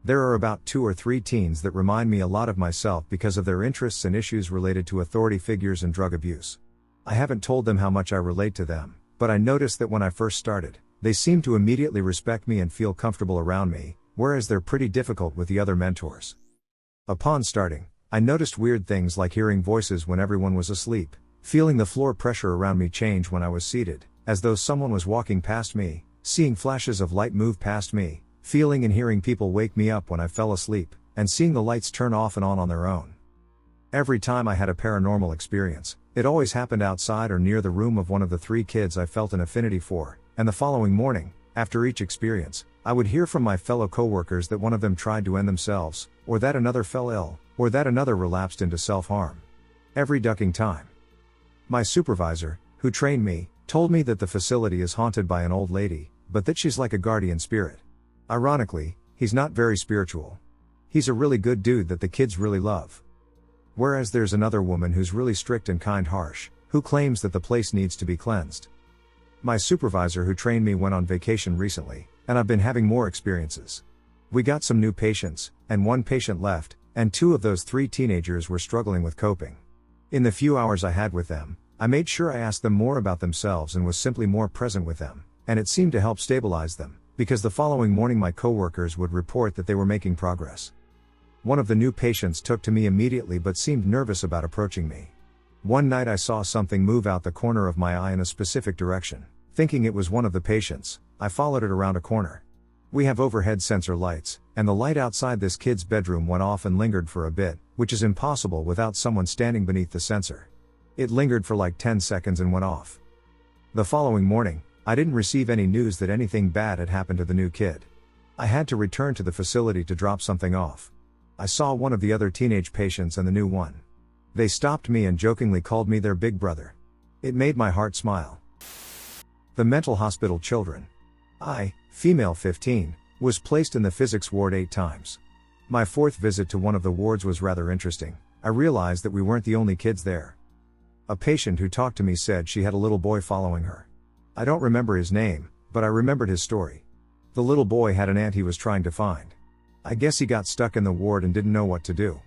There are about 2 or 3 teens that remind me a lot of myself because of their interests and issues related to authority figures and drug abuse. I haven't told them how much I relate to them, but I noticed that when I first started, they seem to immediately respect me and feel comfortable around me, whereas they're pretty difficult with the other mentors. Upon starting, I noticed weird things like hearing voices when everyone was asleep, feeling the floor pressure around me change when I was seated, as though someone was walking past me, seeing flashes of light move past me, feeling and hearing people wake me up when I fell asleep, and seeing the lights turn off and on their own. Every time I had a paranormal experience, it always happened outside or near the room of one of the 3 kids I felt an affinity for, and the following morning, after each experience, I would hear from my fellow coworkers that one of them tried to end themselves, or that another fell ill, or that another relapsed into self-harm. Every ducking time. My supervisor, who trained me, told me that the facility is haunted by an old lady, but that she's like a guardian spirit. Ironically, he's not very spiritual. He's a really good dude that the kids really love. Whereas there's another woman who's really strict and harsh, who claims that the place needs to be cleansed. My supervisor who trained me went on vacation recently, and I've been having more experiences. We got some new patients, and 1 patient left, and 2 of those 3 teenagers were struggling with coping. In the few hours I had with them, I made sure I asked them more about themselves and was simply more present with them, and it seemed to help stabilize them, because the following morning my coworkers would report that they were making progress. One of the new patients took to me immediately but seemed nervous about approaching me. One night I saw something move out the corner of my eye in a specific direction. Thinking it was one of the patients, I followed it around a corner. We have overhead sensor lights, and the light outside this kid's bedroom went off and lingered for a bit, which is impossible without someone standing beneath the sensor. It lingered for like 10 seconds and went off. The following morning, I didn't receive any news that anything bad had happened to the new kid. I had to return to the facility to drop something off. I saw one of the other teenage patients and the new one. They stopped me and jokingly called me their big brother. It made my heart smile. The mental hospital children. I, female 15, was placed in the physics ward 8 times. My 4th visit to one of the wards was rather interesting. I realized that we weren't the only kids there. A patient who talked to me said she had a little boy following her. I don't remember his name, but I remembered his story. The little boy had an aunt he was trying to find. I guess he got stuck in the ward and didn't know what to do.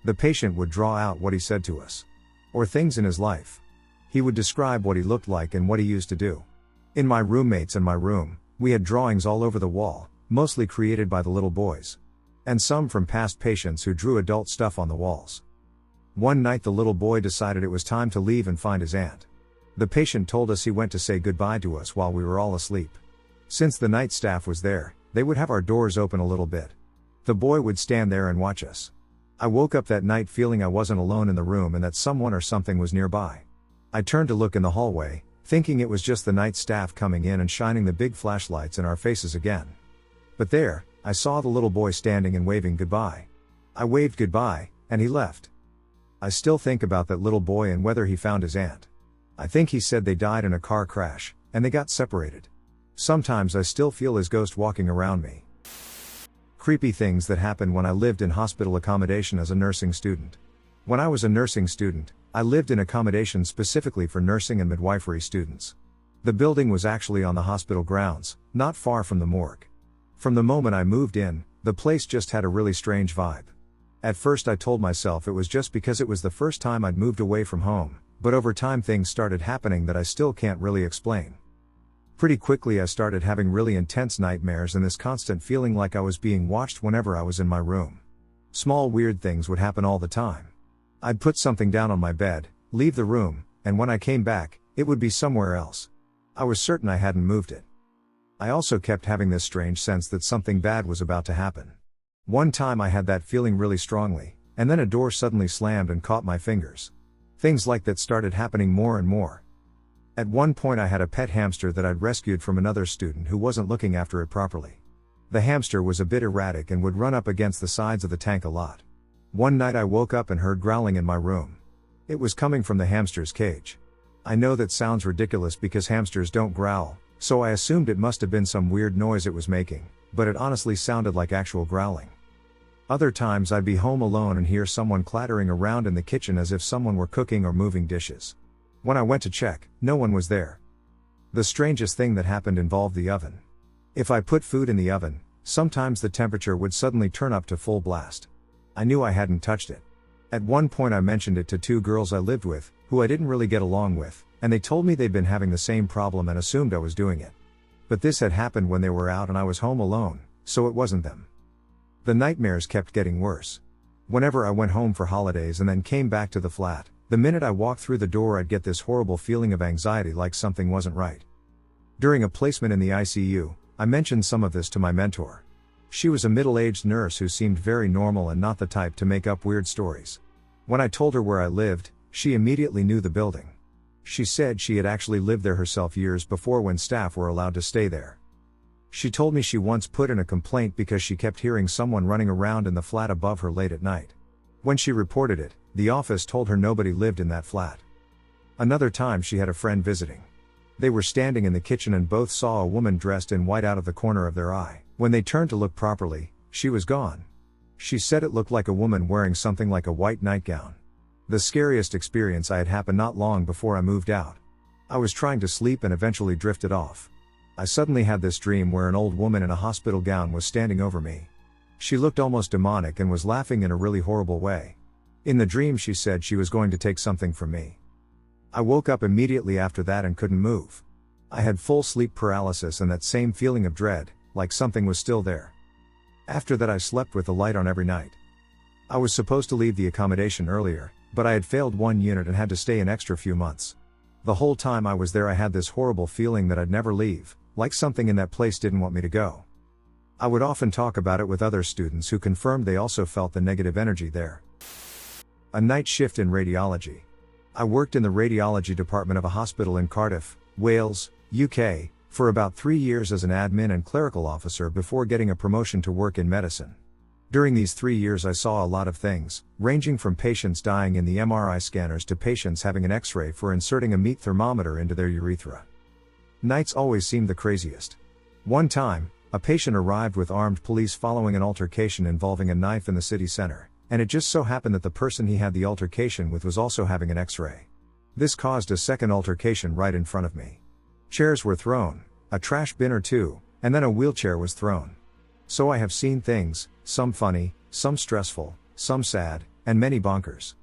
The patient would draw out what he said to us. Or things in his life. He would describe what he looked like and what he used to do. In my roommates and my room, we had drawings all over the wall, mostly created by the little boys. And some from past patients who drew adult stuff on the walls. One night the little boy decided it was time to leave and find his aunt. The patient told us he went to say goodbye to us while we were all asleep. Since the night staff was there, they would have our doors open a little bit. The boy would stand there and watch us. I woke up that night feeling I wasn't alone in the room and that someone or something was nearby. I turned to look in the hallway, thinking it was just the night staff coming in and shining the big flashlights in our faces again. But there, I saw the little boy standing and waving goodbye. I waved goodbye, and he left. I still think about that little boy and whether he found his aunt. I think he said they died in a car crash, and they got separated. Sometimes I still feel his ghost walking around me. Creepy things that happened when I lived in hospital accommodation as a nursing student. When I was a nursing student, I lived in accommodation specifically for nursing and midwifery students. The building was actually on the hospital grounds, not far from the morgue. From the moment I moved in, the place just had a really strange vibe. At first I told myself it was just because it was the first time I'd moved away from home, but over time things started happening that I still can't really explain. Pretty quickly I started having really intense nightmares and this constant feeling like I was being watched whenever I was in my room. Small weird things would happen all the time. I'd put something down on my bed, leave the room, and when I came back, it would be somewhere else. I was certain I hadn't moved it. I also kept having this strange sense that something bad was about to happen. One time I had that feeling really strongly, and then a door suddenly slammed and caught my fingers. Things like that started happening more and more. At one point I had a pet hamster that I'd rescued from another student who wasn't looking after it properly. The hamster was a bit erratic and would run up against the sides of the tank a lot. One night I woke up and heard growling in my room. It was coming from the hamster's cage. I know that sounds ridiculous because hamsters don't growl, so I assumed it must have been some weird noise it was making, but it honestly sounded like actual growling. Other times I'd be home alone and hear someone clattering around in the kitchen as if someone were cooking or moving dishes. When I went to check, no one was there. The strangest thing that happened involved the oven. If I put food in the oven, sometimes the temperature would suddenly turn up to full blast. I knew I hadn't touched it. At one point I mentioned it to two girls I lived with, who I didn't really get along with, and they told me they'd been having the same problem and assumed I was doing it. But this had happened when they were out and I was home alone, so it wasn't them. The nightmares kept getting worse. Whenever I went home for holidays and then came back to the flat, the minute I walked through the door I'd get this horrible feeling of anxiety, like something wasn't right. During a placement in the ICU, I mentioned some of this to my mentor. She was a middle-aged nurse who seemed very normal and not the type to make up weird stories. When I told her where I lived, she immediately knew the building. She said she had actually lived there herself years before, when staff were allowed to stay there. She told me she once put in a complaint because she kept hearing someone running around in the flat above her late at night. When she reported it, the office told her nobody lived in that flat. Another time she had a friend visiting. They were standing in the kitchen and both saw a woman dressed in white out of the corner of their eye. When they turned to look properly, she was gone. She said it looked like a woman wearing something like a white nightgown. The scariest experience I had happened not long before I moved out. I was trying to sleep and eventually drifted off. I suddenly had this dream where an old woman in a hospital gown was standing over me. She looked almost demonic and was laughing in a really horrible way. In the dream she said she was going to take something from me. I woke up immediately after that and couldn't move. I had full sleep paralysis and that same feeling of dread, like something was still there. After that I slept with the light on every night. I was supposed to leave the accommodation earlier, but I had failed one unit and had to stay an extra few months. The whole time I was there I had this horrible feeling that I'd never leave, like something in that place didn't want me to go. I would often talk about it with other students who confirmed they also felt the negative energy there. A night shift in radiology. I worked in the radiology department of a hospital in Cardiff, Wales, UK, for about 3 years as an admin and clerical officer before getting a promotion to work in medicine. During these 3 years I saw a lot of things, ranging from patients dying in the MRI scanners to patients having an X-ray for inserting a meat thermometer into their urethra. Nights always seemed the craziest. One time, a patient arrived with armed police following an altercation involving a knife in the city center, and it just so happened that the person he had the altercation with was also having an X-ray. This caused a second altercation right in front of me. Chairs were thrown, a trash bin or two, and then a wheelchair was thrown. So I have seen things, some funny, some stressful, some sad, and many bonkers.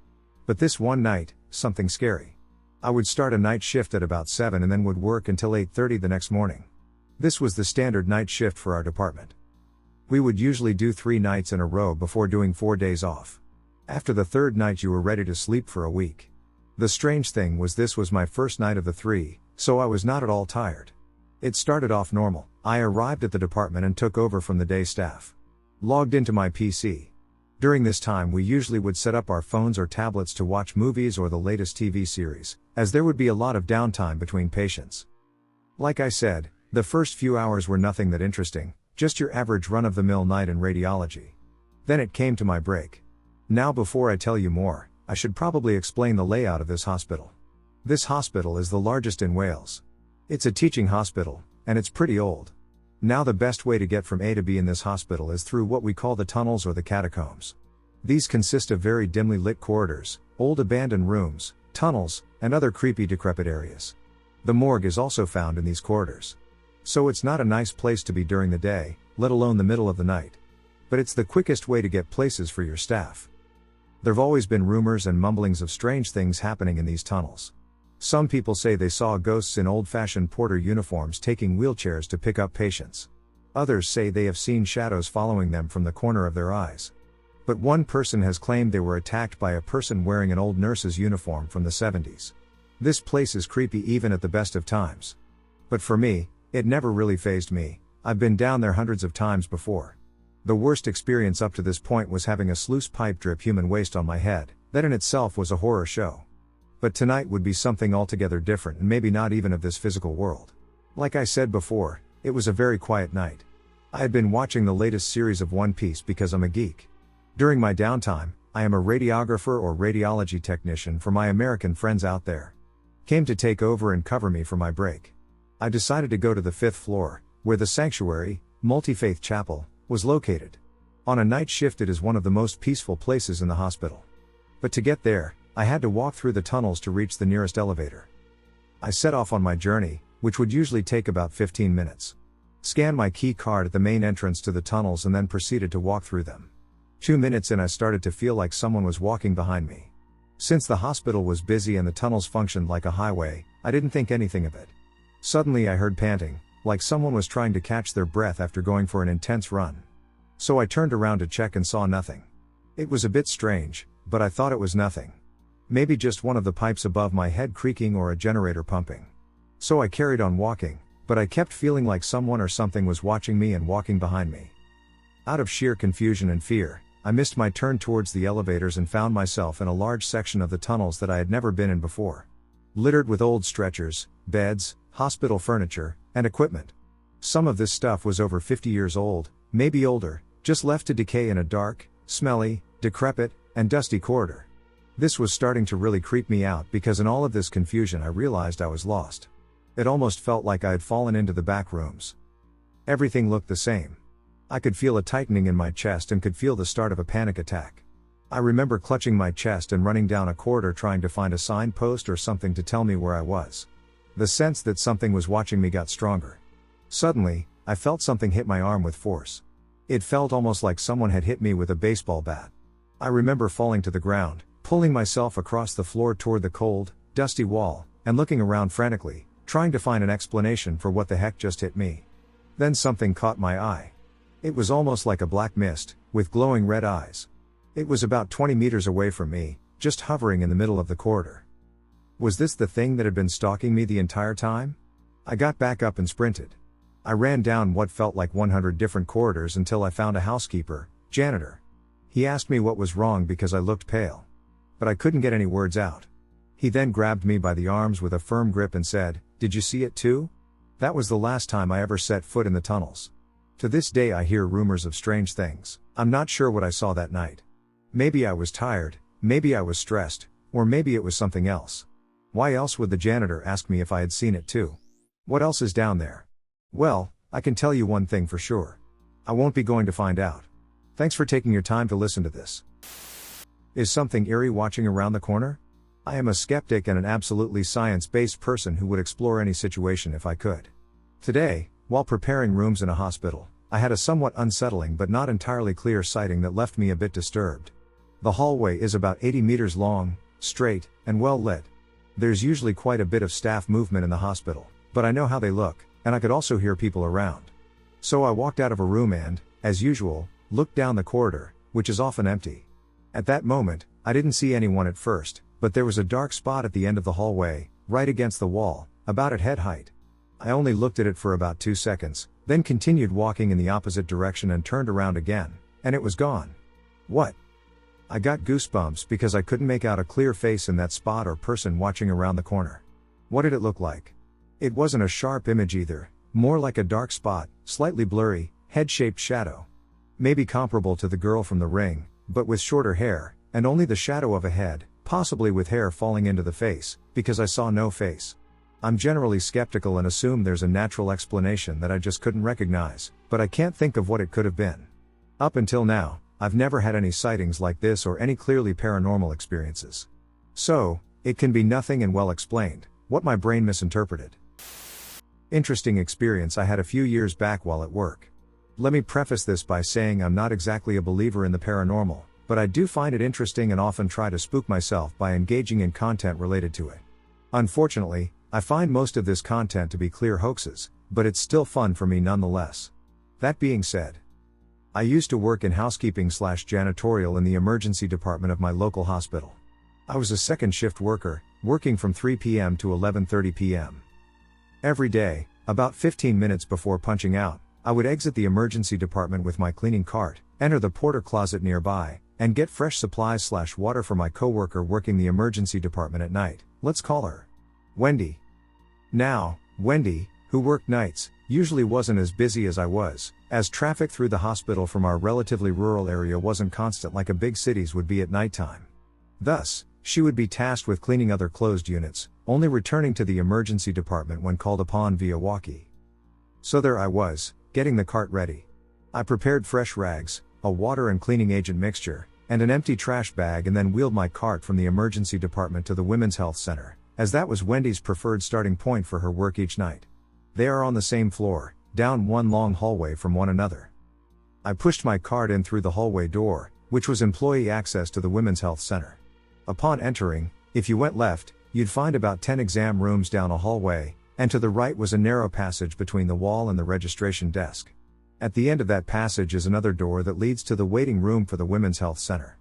But this one night, something scary. I would start a night shift at about 7 and then would work until 8:30 the next morning. This was the standard night shift for our department. We would usually do 3 nights in a row before doing 4 days off. After the third night you were ready to sleep for a week. The strange thing was this was my first night of the 3, so I was not at all tired. It started off normal. I arrived at the department and took over from the day staff. Logged into my PC. During this time we usually would set up our phones or tablets to watch movies or the latest TV series, as there would be a lot of downtime between patients. Like I said, the first few hours were nothing that interesting, just your average run-of-the-mill night in radiology. Then it came to my break. Now before I tell you more, I should probably explain the layout of this hospital. This hospital is the largest in Wales. It's a teaching hospital, and it's pretty old. Now the best way to get from A to B in this hospital is through what we call the tunnels or the catacombs. These consist of very dimly lit corridors, old abandoned rooms, tunnels, and other creepy decrepit areas. The morgue is also found in these corridors. So it's not a nice place to be during the day, let alone the middle of the night. But it's the quickest way to get places for your staff. There've always been rumors and mumblings of strange things happening in these tunnels. Some people say they saw ghosts in old-fashioned porter uniforms taking wheelchairs to pick up patients. Others say they have seen shadows following them from the corner of their eyes. But one person has claimed they were attacked by a person wearing an old nurse's uniform from the 70s. This place is creepy even at the best of times. But for me, it never really fazed me. I've been down there hundreds of times before. The worst experience up to this point was having a sluice pipe drip human waste on my head. That in itself was a horror show. But tonight would be something altogether different and maybe not even of this physical world. Like I said before, it was a very quiet night. I had been watching the latest series of One Piece because I'm a geek. During my downtime, I am a radiographer or radiology technician for my American friends out there. Came to take over and cover me for my break. I decided to go to the 5th floor, where the sanctuary, multi-faith chapel, was located. On a night shift it is one of the most peaceful places in the hospital. But to get there, I had to walk through the tunnels to reach the nearest elevator. I set off on my journey, which would usually take about 15 minutes. Scanned my key card at the main entrance to the tunnels and then proceeded to walk through them. 2 minutes in, I started to feel like someone was walking behind me. Since the hospital was busy and the tunnels functioned like a highway, I didn't think anything of it. Suddenly I heard panting, like someone was trying to catch their breath after going for an intense run. So I turned around to check and saw nothing. It was a bit strange, but I thought it was nothing. Maybe just one of the pipes above my head creaking or a generator pumping. So I carried on walking, but I kept feeling like someone or something was watching me and walking behind me. Out of sheer confusion and fear, I missed my turn towards the elevators and found myself in a large section of the tunnels that I had never been in before. Littered with old stretchers, beds, hospital furniture, and equipment. Some of this stuff was over 50 years old, maybe older, just left to decay in a dark, smelly, decrepit, and dusty corridor. This was starting to really creep me out because in all of this confusion I realized I was lost. It almost felt like I had fallen into the back rooms. Everything looked the same. I could feel a tightening in my chest and could feel the start of a panic attack. I remember clutching my chest and running down a corridor trying to find a signpost or something to tell me where I was. The sense that something was watching me got stronger. Suddenly, I felt something hit my arm with force. It felt almost like someone had hit me with a baseball bat. I remember falling to the ground, pulling myself across the floor toward the cold, dusty wall, and looking around frantically, trying to find an explanation for what the heck just hit me. Then something caught my eye. It was almost like a black mist, with glowing red eyes. It was about 20 meters away from me, just hovering in the middle of the corridor. Was this the thing that had been stalking me the entire time? I got back up and sprinted. I ran down what felt like 100 different corridors until I found a housekeeper, janitor. He asked me what was wrong because I looked pale. But I couldn't get any words out. He then grabbed me by the arms with a firm grip and said, "Did you see it too?" That was the last time I ever set foot in the tunnels. To this day I hear rumors of strange things. I'm not sure what I saw that night. Maybe I was tired, maybe I was stressed, or maybe it was something else. Why else would the janitor ask me if I had seen it too? What else is down there? Well, I can tell you one thing for sure. I won't be going to find out. Thanks for taking your time to listen to this. Is something eerie watching around the corner? I am a skeptic and an absolutely science-based person who would explore any situation if I could. Today, while preparing rooms in a hospital, I had a somewhat unsettling but not entirely clear sighting that left me a bit disturbed. The hallway is about 80 meters long, straight, and well lit. There's usually quite a bit of staff movement in the hospital, but I know how they look, and I could also hear people around. So I walked out of a room and, as usual, looked down the corridor, which is often empty. At that moment, I didn't see anyone at first, but there was a dark spot at the end of the hallway, right against the wall, about at head height. I only looked at it for about 2 seconds, then continued walking in the opposite direction and turned around again, and it was gone. What? I got goosebumps because I couldn't make out a clear face in that spot or person watching around the corner. What did it look like? It wasn't a sharp image either, more like a dark spot, slightly blurry, head-shaped shadow. Maybe comparable to the girl from The Ring, but with shorter hair, and only the shadow of a head, possibly with hair falling into the face, because I saw no face. I'm generally skeptical and assume there's a natural explanation that I just couldn't recognize, but I can't think of what it could have been. Up until now, I've never had any sightings like this or any clearly paranormal experiences. So, it can be nothing and well explained, what my brain misinterpreted. Interesting experience I had a few years back while at work. Let me preface this by saying I'm not exactly a believer in the paranormal, but I do find it interesting and often try to spook myself by engaging in content related to it. Unfortunately, I find most of this content to be clear hoaxes, but it's still fun for me nonetheless. That being said, I used to work in housekeeping/janitorial in the emergency department of my local hospital. I was a second shift worker, working from 3 p.m. to 11:30 p.m. Every day, about 15 minutes before punching out, I would exit the emergency department with my cleaning cart, enter the porter closet nearby, and get fresh supplies/water for my coworker working the emergency department at night. Let's call her Wendy. Now, Wendy, who worked nights, usually wasn't as busy as I was, as traffic through the hospital from our relatively rural area wasn't constant like a big city's would be at nighttime. Thus, she would be tasked with cleaning other closed units, only returning to the emergency department when called upon via walkie. So there I was, getting the cart ready. I prepared fresh rags, a water and cleaning agent mixture, and an empty trash bag and then wheeled my cart from the emergency department to the women's health center, as that was Wendy's preferred starting point for her work each night. They are on the same floor, down one long hallway from one another. I pushed my card in through the hallway door, which was employee access to the Women's Health Center. Upon entering, if you went left, you'd find about 10 exam rooms down a hallway, and to the right was a narrow passage between the wall and the registration desk. At the end of that passage is another door that leads to the waiting room for the Women's Health Center.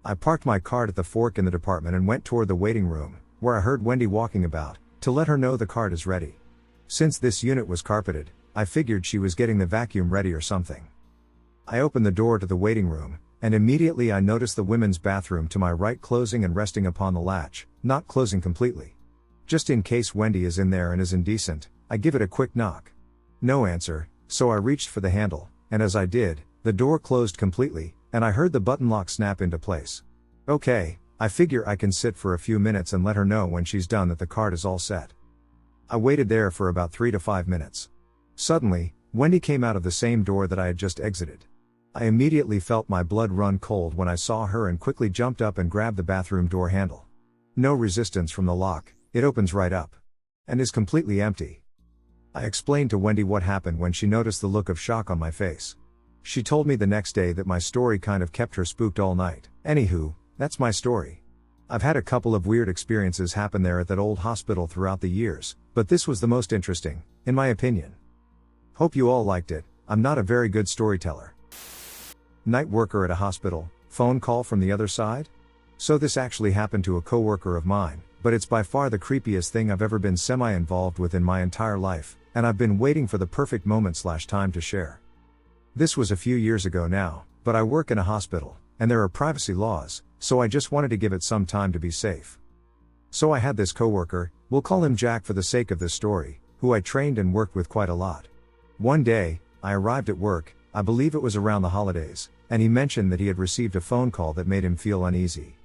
I parked my cart at the fork in the department and went toward the waiting room, where I heard Wendy walking about, to let her know the cart is ready. Since this unit was carpeted, I figured she was getting the vacuum ready or something. I opened the door to the waiting room, and immediately I noticed the women's bathroom to my right closing and resting upon the latch, not closing completely. Just in case Wendy is in there and is indecent, I give it a quick knock. No answer, so I reached for the handle, and as I did, the door closed completely, and I heard the button lock snap into place. Okay, I figure I can sit for a few minutes and let her know when she's done that the cart is all set. I waited there for about 3 to 5 minutes. Suddenly, Wendy came out of the same door that I had just exited. I immediately felt my blood run cold when I saw her and quickly jumped up and grabbed the bathroom door handle. No resistance from the lock, it opens right up. And is completely empty. I explained to Wendy what happened when she noticed the look of shock on my face. She told me the next day that my story kind of kept her spooked all night. Anywho, that's my story. I've had a couple of weird experiences happen there at that old hospital throughout the years, but this was the most interesting, in my opinion. Hope you all liked it. I'm not a very good storyteller. Night worker at a hospital, phone call from the other side? So this actually happened to a coworker of mine, but it's by far the creepiest thing I've ever been semi-involved with in my entire life, and I've been waiting for the perfect moment/time to share. This was a few years ago now, but I work in a hospital, and there are privacy laws, so I just wanted to give it some time to be safe. So I had this coworker, we'll call him Jack for the sake of this story, who I trained and worked with quite a lot. One day, I arrived at work, I believe it was around the holidays, and he mentioned that he had received a phone call that made him feel uneasy.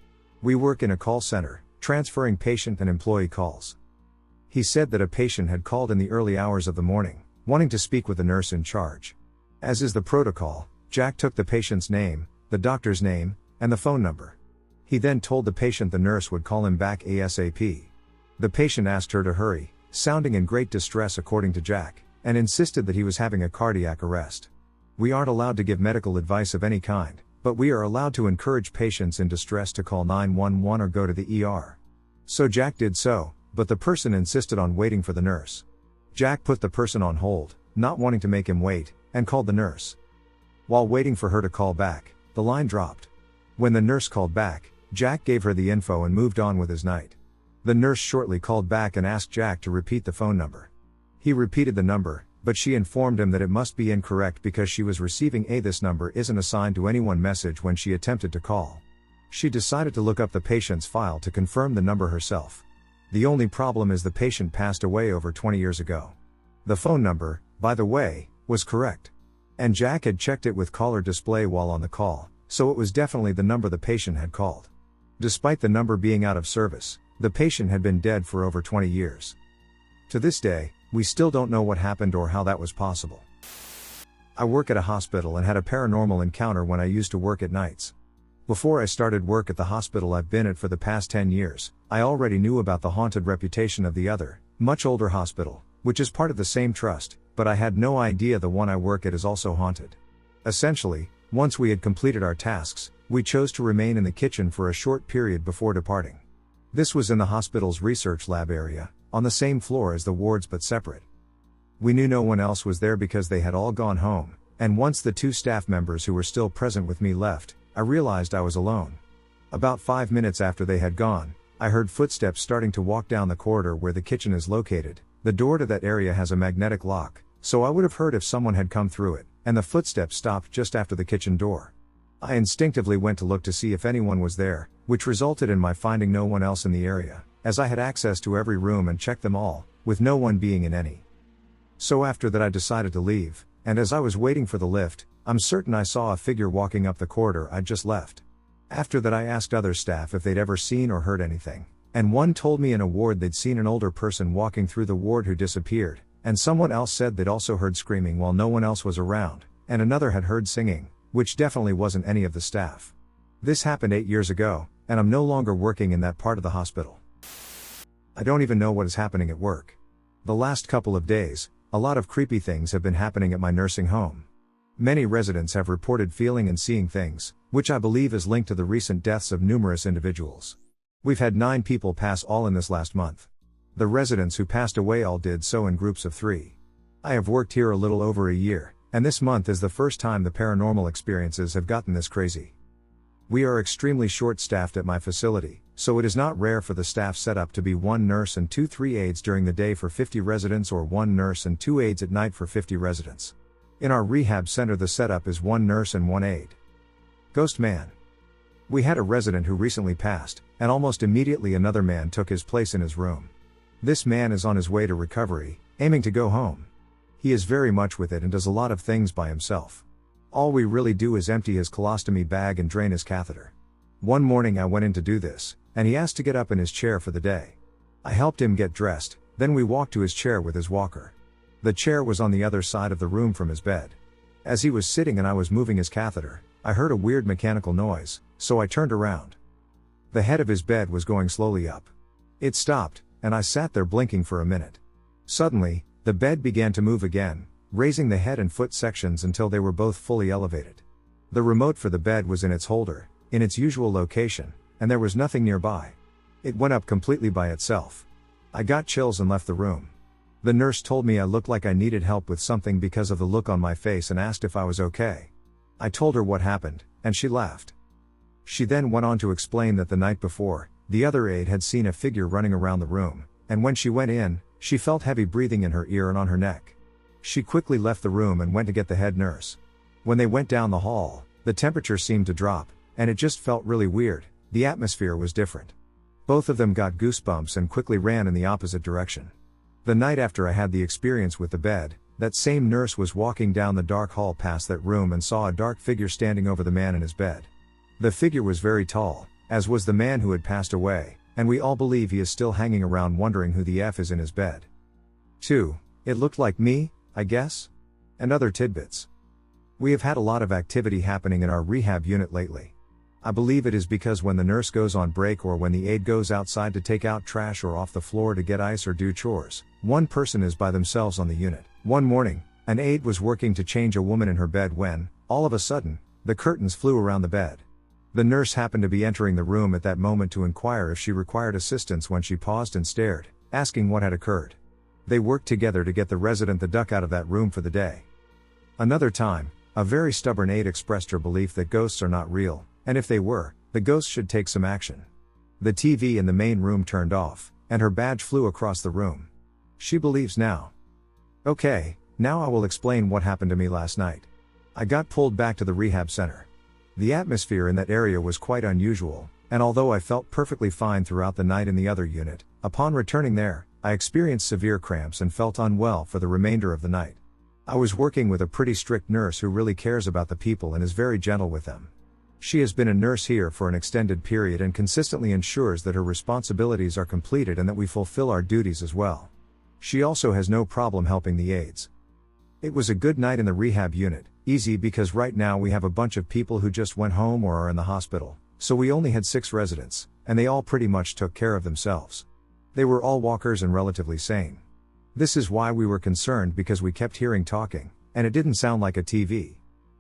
We work in a call center, transferring patient and employee calls. He said that a patient had called in the early hours of the morning, wanting to speak with the nurse in charge. As is the protocol, Jack took the patient's name, the doctor's name, and the phone number. He then told the patient the nurse would call him back ASAP. The patient asked her to hurry, sounding in great distress according to Jack, and insisted that he was having a cardiac arrest. We aren't allowed to give medical advice of any kind, but we are allowed to encourage patients in distress to call 911 or go to the ER. So Jack did so, but the person insisted on waiting for the nurse. Jack put the person on hold, not wanting to make him wait, and called the nurse. While waiting for her to call back, the line dropped. When the nurse called back, Jack gave her the info and moved on with his night. The nurse shortly called back and asked Jack to repeat the phone number. He repeated the number, but she informed him that it must be incorrect because she was receiving this number isn't assigned to anyone message when she attempted to call. She decided to look up the patient's file to confirm the number herself. The only problem is the patient passed away over 20 years ago. The phone number, by the way, was correct. And Jack had checked it with caller display while on the call, so it was definitely the number the patient had called. Despite the number being out of service, the patient had been dead for over 20 years. To this day, we still don't know what happened or how that was possible. I work at a hospital and had a paranormal encounter when I used to work at nights. Before I started work at the hospital I've been at for the past 10 years, I already knew about the haunted reputation of the other, much older hospital, which is part of the same trust, but I had no idea the one I work at is also haunted. Essentially, once we had completed our tasks, we chose to remain in the kitchen for a short period before departing. This was in the hospital's research lab area, on the same floor as the wards but separate. We knew no one else was there because they had all gone home, and once the 2 staff members who were still present with me left, I realized I was alone. About 5 minutes after they had gone, I heard footsteps starting to walk down the corridor where the kitchen is located. The door to that area has a magnetic lock, so I would have heard if someone had come through it, and the footsteps stopped just after the kitchen door. I instinctively went to look to see if anyone was there, which resulted in my finding no one else in the area, as I had access to every room and checked them all, with no one being in any. So after that I decided to leave, and as I was waiting for the lift, I'm certain I saw a figure walking up the corridor I'd just left. After that I asked other staff if they'd ever seen or heard anything, and one told me in a ward they'd seen an older person walking through the ward who disappeared, and someone else said they'd also heard screaming while no one else was around, and another had heard singing, which definitely wasn't any of the staff. This happened 8 years ago, and I'm no longer working in that part of the hospital. I don't even know what is happening at work. The last couple of days, a lot of creepy things have been happening at my nursing home. Many residents have reported feeling and seeing things, which I believe is linked to the recent deaths of numerous individuals. We've had 9 people pass all in this last month. The residents who passed away all did so in groups of 3. I have worked here a little over a year, and this month is the first time the paranormal experiences have gotten this crazy. We are extremely short-staffed at my facility, so it is not rare for the staff setup to be 1 nurse and 2-3 aides during the day for 50 residents or 1 nurse and 2 aides at night for 50 residents. In our rehab center the setup is 1 nurse and 1 aide. Ghost man. We had a resident who recently passed, and almost immediately another man took his place in his room. This man is on his way to recovery, aiming to go home. He is very much with it and does a lot of things by himself. All we really do is empty his colostomy bag and drain his catheter. One morning I went in to do this, and he asked to get up in his chair for the day. I helped him get dressed, then we walked to his chair with his walker. The chair was on the other side of the room from his bed. As he was sitting and I was moving his catheter, I heard a weird mechanical noise, so I turned around. The head of his bed was going slowly up. It stopped, and I sat there blinking for a minute. Suddenly, the bed began to move again, raising the head and foot sections until they were both fully elevated. The remote for the bed was in its holder, in its usual location, and there was nothing nearby. It went up completely by itself. I got chills and left the room. The nurse told me I looked like I needed help with something because of the look on my face and asked if I was okay. I told her what happened, and she laughed. She then went on to explain that the night before, the other aide had seen a figure running around the room, and when she went in, she felt heavy breathing in her ear and on her neck. She quickly left the room and went to get the head nurse. When they went down the hall, the temperature seemed to drop, and it just felt really weird. The atmosphere was different. Both of them got goosebumps and quickly ran in the opposite direction. The night after I had the experience with the bed, that same nurse was walking down the dark hall past that room and saw a dark figure standing over the man in his bed. The figure was very tall, as was the man who had passed away, and we all believe he is still hanging around wondering who the F is in his bed. 2. It looked like me, I guess? And other tidbits. We have had a lot of activity happening in our rehab unit lately. I believe it is because when the nurse goes on break or when the aide goes outside to take out trash or off the floor to get ice or do chores, one person is by themselves on the unit. One morning, an aide was working to change a woman in her bed when, all of a sudden, the curtains flew around the bed. The nurse happened to be entering the room at that moment to inquire if she required assistance when she paused and stared, asking what had occurred. They worked together to get the resident the duck out of that room for the day. Another time, a very stubborn aide expressed her belief that ghosts are not real, and if they were, the ghosts should take some action. The TV in the main room turned off, and her badge flew across the room. She believes now. Okay, now I will explain what happened to me last night. I got pulled back to the rehab center. The atmosphere in that area was quite unusual, and although I felt perfectly fine throughout the night in the other unit, upon returning there, I experienced severe cramps and felt unwell for the remainder of the night. I was working with a pretty strict nurse who really cares about the people and is very gentle with them. She has been a nurse here for an extended period and consistently ensures that her responsibilities are completed and that we fulfill our duties as well. She also has no problem helping the aides. It was a good night in the rehab unit, easy because right now we have a bunch of people who just went home or are in the hospital, so we only had 6 residents, and they all pretty much took care of themselves. They were all walkers and relatively sane. This is why we were concerned because we kept hearing talking, and it didn't sound like a TV.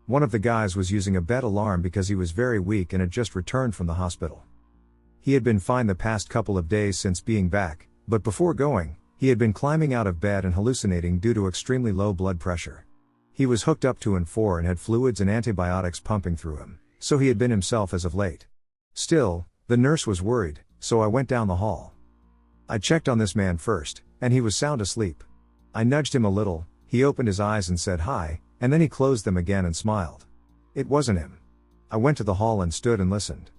One of the guys was using a bed alarm because he was very weak and had just returned from the hospital. He had been fine the past couple of days since being back, but before going, he had been climbing out of bed and hallucinating due to extremely low blood pressure. He was hooked up to N4 and had fluids and antibiotics pumping through him, so he had been himself as of late. Still, the nurse was worried, so I went down the hall. I checked on this man first, and he was sound asleep. I nudged him a little, he opened his eyes and said hi, and then he closed them again and smiled. It wasn't him. I went to the hall and stood and listened.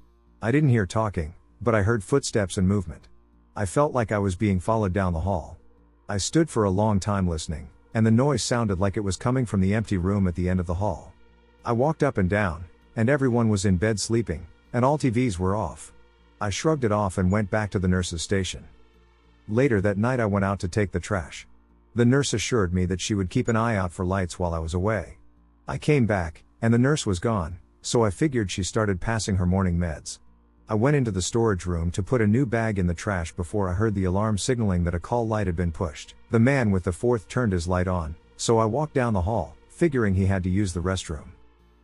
I didn't hear talking, but I heard footsteps and movement. I felt like I was being followed down the hall. I stood for a long time listening, and the noise sounded like it was coming from the empty room at the end of the hall. I walked up and down, and everyone was in bed sleeping, and all TVs were off. I shrugged it off and went back to the nurse's station. Later that night I went out to take the trash. The nurse assured me that she would keep an eye out for lights while I was away. I came back, and the nurse was gone, so I figured she started passing her morning meds. I went into the storage room to put a new bag in the trash before I heard the alarm signaling that a call light had been pushed. The man with the fourth turned his light on, so I walked down the hall, figuring he had to use the restroom.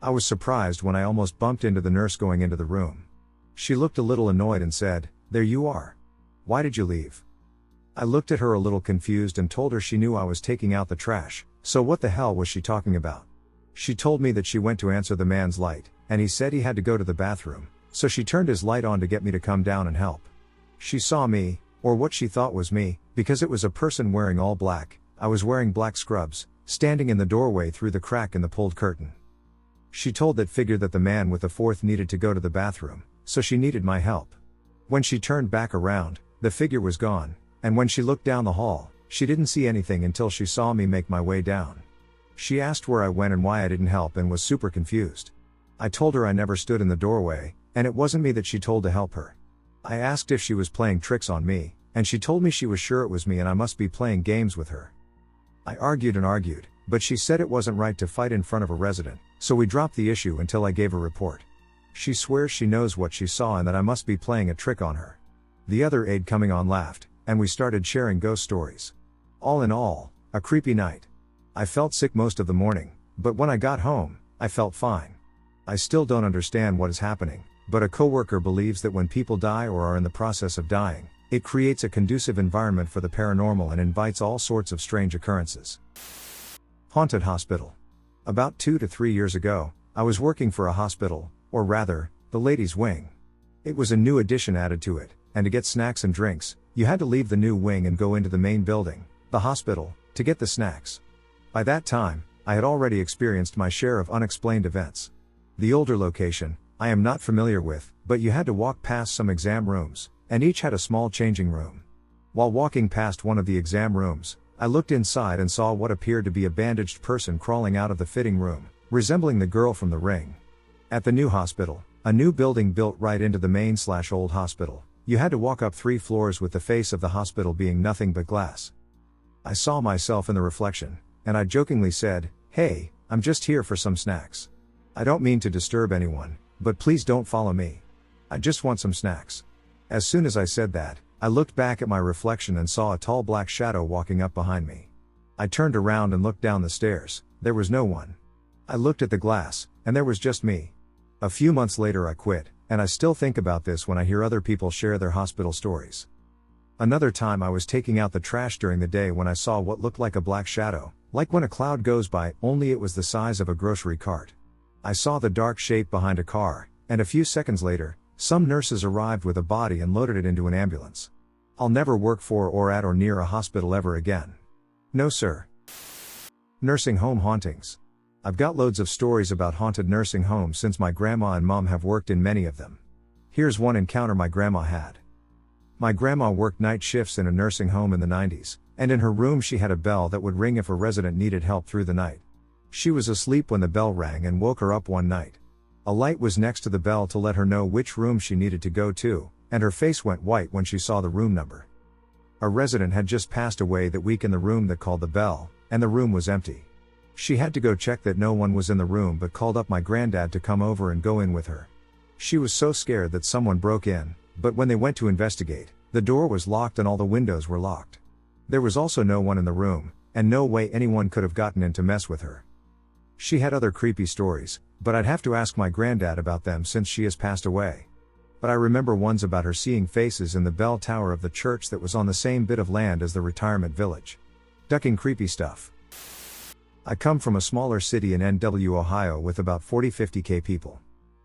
I was surprised when I almost bumped into the nurse going into the room. She looked a little annoyed and said, "There you are. Why did you leave?" I looked at her a little confused and told her she knew I was taking out the trash, so what the hell was she talking about? She told me that she went to answer the man's light, and he said he had to go to the bathroom, so she turned his light on to get me to come down and help. She saw me, or what she thought was me, because it was a person wearing all black. I was wearing black scrubs, standing in the doorway through the crack in the pulled curtain. She told that figure that the man with the fourth needed to go to the bathroom, so she needed my help. When she turned back around, the figure was gone, and when she looked down the hall, she didn't see anything until she saw me make my way down. She asked where I went and why I didn't help and was super confused. I told her I never stood in the doorway, and it wasn't me that she told to help her. I asked if she was playing tricks on me, and she told me she was sure it was me and I must be playing games with her. I argued and argued, but she said it wasn't right to fight in front of a resident, so we dropped the issue until I gave a report. She swears she knows what she saw and that I must be playing a trick on her. The other aide coming on laughed, and we started sharing ghost stories. All in all, a creepy night. I felt sick most of the morning, but when I got home, I felt fine. I still don't understand what is happening, but a coworker believes that when people die or are in the process of dying, it creates a conducive environment for the paranormal and invites all sorts of strange occurrences. Haunted hospital. About 2 to 3 years ago, I was working for a hospital, or rather, the ladies' wing. It was a new addition added to it, and to get snacks and drinks, you had to leave the new wing and go into the main building, the hospital, to get the snacks. By that time, I had already experienced my share of unexplained events. The older location, I am not familiar with, but you had to walk past some exam rooms, and each had a small changing room. While walking past one of the exam rooms, I looked inside and saw what appeared to be a bandaged person crawling out of the fitting room, resembling the girl from The Ring. At the new hospital, a new building built right into the main/old hospital, you had to walk up 3 floors with the face of the hospital being nothing but glass. I saw myself in the reflection, and I jokingly said, "Hey, I'm just here for some snacks. I don't mean to disturb anyone, but please don't follow me. I just want some snacks." As soon as I said that, I looked back at my reflection and saw a tall black shadow walking up behind me. I turned around and looked down the stairs. There was no one. I looked at the glass, and there was just me. A few months later I quit, and I still think about this when I hear other people share their hospital stories. Another time I was taking out the trash during the day when I saw what looked like a black shadow, like when a cloud goes by, only it was the size of a grocery cart. I saw the dark shape behind a car, and a few seconds later, some nurses arrived with a body and loaded it into an ambulance. I'll never work for or at or near a hospital ever again. No sir. Nursing home hauntings. I've got loads of stories about haunted nursing homes since my grandma and mom have worked in many of them. Here's one encounter my grandma had. My grandma worked night shifts in a nursing home in the 90s, and in her room she had a bell that would ring if a resident needed help through the night. She was asleep when the bell rang and woke her up one night. A light was next to the bell to let her know which room she needed to go to, and her face went white when she saw the room number. A resident had just passed away that week in the room that called the bell, and the room was empty. She had to go check that no one was in the room but called up my granddad to come over and go in with her. She was so scared that someone broke in, but when they went to investigate, the door was locked and all the windows were locked. There was also no one in the room, and no way anyone could have gotten in to mess with her. She had other creepy stories, but I'd have to ask my granddad about them since she has passed away. But I remember ones about her seeing faces in the bell tower of the church that was on the same bit of land as the retirement village. Ducking creepy stuff. I come from a smaller city in NW, Ohio with about 40-50k people.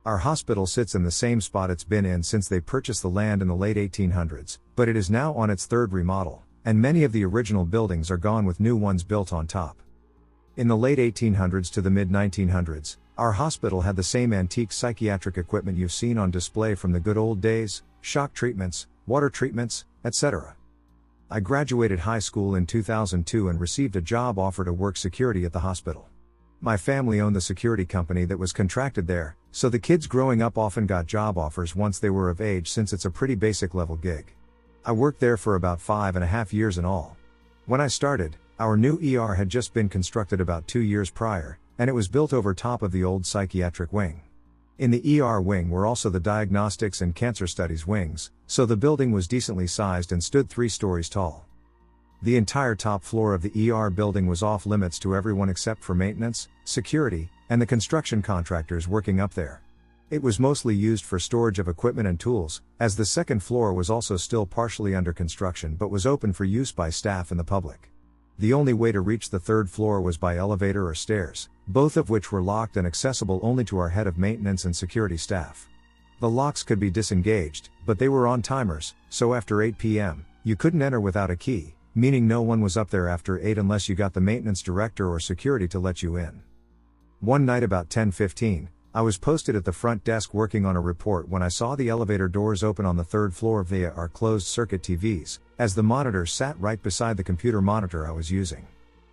Our hospital sits in the same spot it's been in since they purchased the land in the late 1800s, but it is now on its 3rd remodel, and many of the original buildings are gone with new ones built on top. In the late 1800s to the mid-1900s, our hospital had the same antique psychiatric equipment you've seen on display from the good old days, shock treatments, water treatments, etc. I graduated high school in 2002 and received a job offer to work security at the hospital. My family owned the security company that was contracted there, so the kids growing up often got job offers once they were of age since it's a pretty basic level gig. I worked there for about 5.5 years in all. When I started, our new ER had just been constructed about 2 years prior, and it was built over top of the old psychiatric wing. In the ER wing were also the diagnostics and cancer studies wings, so the building was decently sized and stood 3 stories tall. The entire top floor of the ER building was off limits to everyone except for maintenance, security, and the construction contractors working up there. It was mostly used for storage of equipment and tools, as the second floor was also still partially under construction but was open for use by staff and the public. The only way to reach the third floor was by elevator or stairs, both of which were locked and accessible only to our head of maintenance and security staff. The locks could be disengaged, but they were on timers, so after 8 p.m., you couldn't enter without a key, meaning no one was up there after 8 unless you got the maintenance director or security to let you in. One night about 10:15, I was posted at the front desk working on a report when I saw the elevator doors open on the third floor via our closed-circuit TVs, as the monitor sat right beside the computer monitor I was using.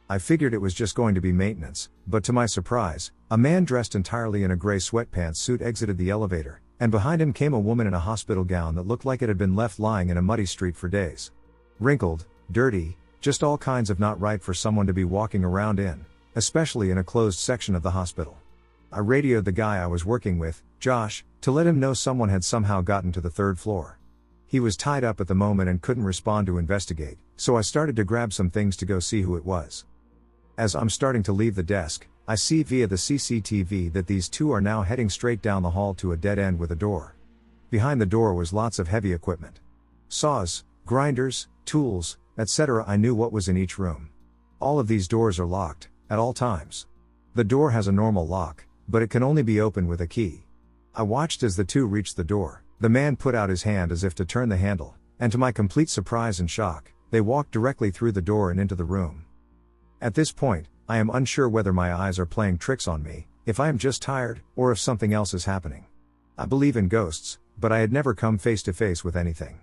I figured it was just going to be maintenance, but to my surprise, a man dressed entirely in a gray sweatpants suit exited the elevator, and behind him came a woman in a hospital gown that looked like it had been left lying in a muddy street for days. Wrinkled, dirty, just all kinds of not right for someone to be walking around in, especially in a closed section of the hospital. I radioed the guy I was working with, Josh, to let him know someone had somehow gotten to the third floor. He was tied up at the moment and couldn't respond to investigate, so I started to grab some things to go see who it was. As I'm starting to leave the desk, I see via the CCTV that these two are now heading straight down the hall to a dead end with a door. Behind the door was lots of heavy equipment. Saws, grinders, tools, etc. I knew what was in each room. All of these doors are locked, at all times. The door has a normal lock, but it can only be opened with a key. I watched as the two reached the door. The man put out his hand as if to turn the handle, and to my complete surprise and shock, they walked directly through the door and into the room. At this point, I am unsure whether my eyes are playing tricks on me, if I am just tired, or if something else is happening. I believe in ghosts, but I had never come face to face with anything.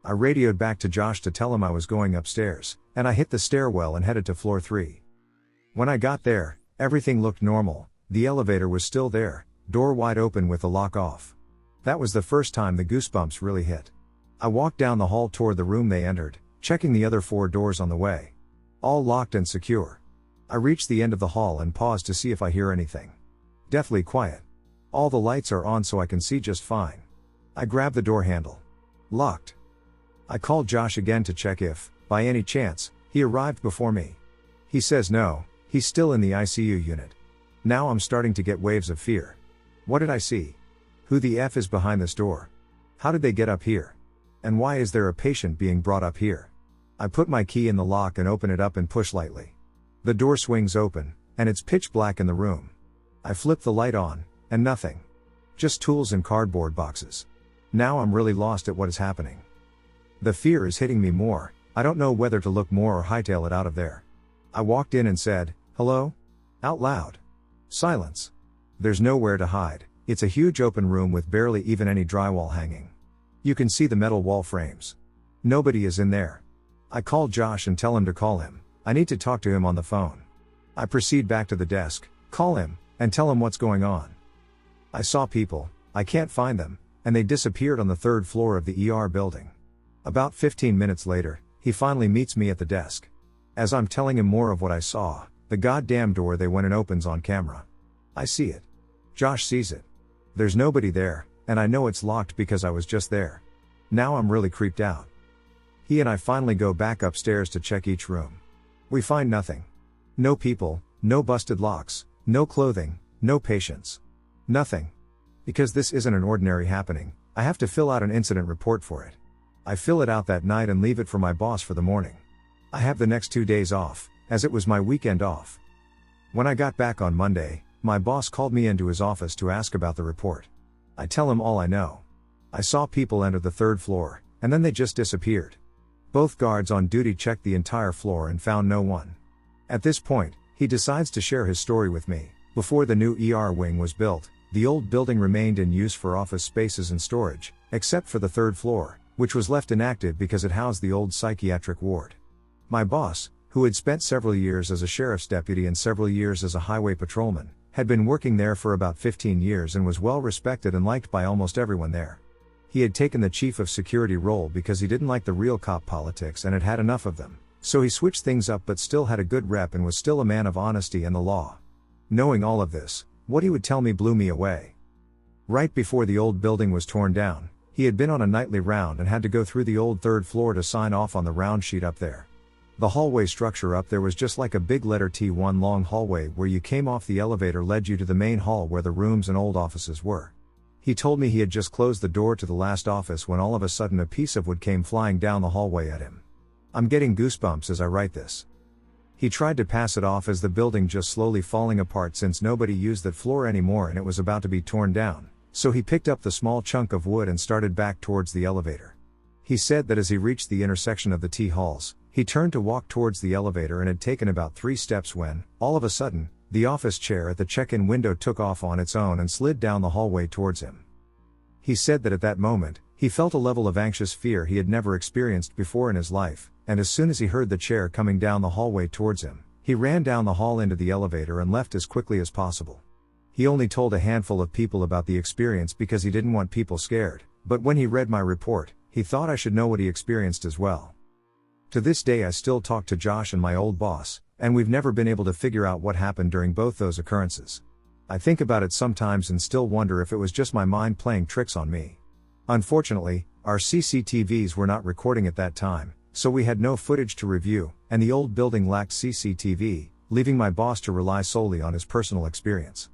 I radioed back to Josh to tell him I was going upstairs, and I hit the stairwell and headed to floor 3. When I got there, everything looked normal. The elevator was still there, door wide open with the lock off. That was the first time the goosebumps really hit. I walked down the hall toward the room they entered, checking the other 4 doors on the way. All locked and secure. I reached the end of the hall and paused to see if I hear anything. Deathly quiet. All the lights are on so I can see just fine. I grabbed the door handle. Locked. I called Josh again to check if, by any chance, he arrived before me. He says no, he's still in the ICU unit. Now I'm starting to get waves of fear. What did I see? Who the F is behind this door? How did they get up here? And why is there a patient being brought up here? I put my key in the lock and open it up and push lightly. The door swings open, and it's pitch black in the room. I flip the light on, and nothing. Just tools and cardboard boxes. Now I'm really lost at what is happening. The fear is hitting me more. I don't know whether to look more or hightail it out of there. I walked in and said, "Hello?" out loud. Silence. There's nowhere to hide. It's a huge open room with barely even any drywall hanging. You can see the metal wall frames. Nobody is in there. I call Josh and tell him to call him. I need to talk to him on the phone. I proceed back to the desk, call him, and tell him what's going on. I saw people, I can't find them, and they disappeared on the 3rd floor of the ER building. About 15 minutes later, he finally meets me at the desk. As I'm telling him more of what I saw, the goddamn door they went in opens on camera. I see it. Josh sees it. There's nobody there, and I know it's locked because I was just there. Now I'm really creeped out. He and I finally go back upstairs to check each room. We find nothing. No people, no busted locks, no clothing, no patients. Nothing. Because this isn't an ordinary happening, I have to fill out an incident report for it. I fill it out that night and leave it for my boss for the morning. I have the next 2 days off, as it was my weekend off. When I got back on Monday, my boss called me into his office to ask about the report. I tell him all I know. I saw people enter the 3rd floor, and then they just disappeared. Both guards on duty checked the entire floor and found no one. At this point, he decides to share his story with me. Before the new ER wing was built, the old building remained in use for office spaces and storage, except for the 3rd floor, which was left inactive because it housed the old psychiatric ward. My boss, who had spent several years as a sheriff's deputy and several years as a highway patrolman, had been working there for about 15 years and was well respected and liked by almost everyone there. He had taken the chief of security role because he didn't like the real cop politics and had had enough of them, so he switched things up but still had a good rep and was still a man of honesty and the law. Knowing all of this, what he would tell me blew me away. Right before the old building was torn down, he had been on a nightly round and had to go through the old third floor to sign off on the round sheet up there. The hallway structure up there was just like a big letter T, one long hallway where you came off the elevator led you to the main hall where the rooms and old offices were. He told me he had just closed the door to the last office when all of a sudden a piece of wood came flying down the hallway at him. I'm getting goosebumps as I write this. He tried to pass it off as the building just slowly falling apart since nobody used that floor anymore and it was about to be torn down, so he picked up the small chunk of wood and started back towards the elevator. He said that as he reached the intersection of the T halls, he turned to walk towards the elevator and had taken about 3 steps when, all of a sudden, the office chair at the check-in window took off on its own and slid down the hallway towards him. He said that at that moment, he felt a level of anxious fear he had never experienced before in his life, and as soon as he heard the chair coming down the hallway towards him, he ran down the hall into the elevator and left as quickly as possible. He only told a handful of people about the experience because he didn't want people scared, but when he read my report, he thought I should know what he experienced as well. To this day I still talk to Josh and my old boss, and we've never been able to figure out what happened during both those occurrences. I think about it sometimes and still wonder if it was just my mind playing tricks on me. Unfortunately, our CCTVs were not recording at that time, so we had no footage to review, and the old building lacked CCTV, leaving my boss to rely solely on his personal experience.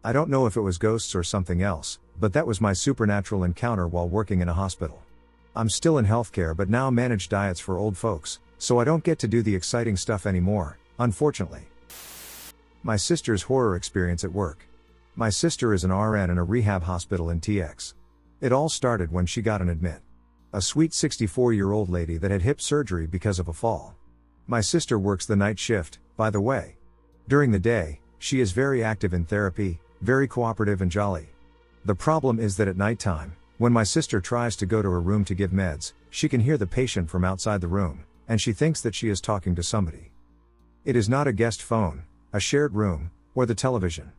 I don't know if it was ghosts or something else, but that was my supernatural encounter while working in a hospital. I'm still in healthcare but now manage diets for old folks, so I don't get to do the exciting stuff anymore, unfortunately. My sister's horror experience at work. My sister is an RN in a rehab hospital in TX. It all started when she got an admit. A sweet 64-year-old lady that had hip surgery because of a fall. My sister works the night shift, by the way. During the day, she is very active in therapy, very cooperative and jolly. The problem is that at nighttime, when my sister tries to go to her room to give meds, she can hear the patient from outside the room, and she thinks that she is talking to somebody. It is not a guest phone, a shared room, or the television.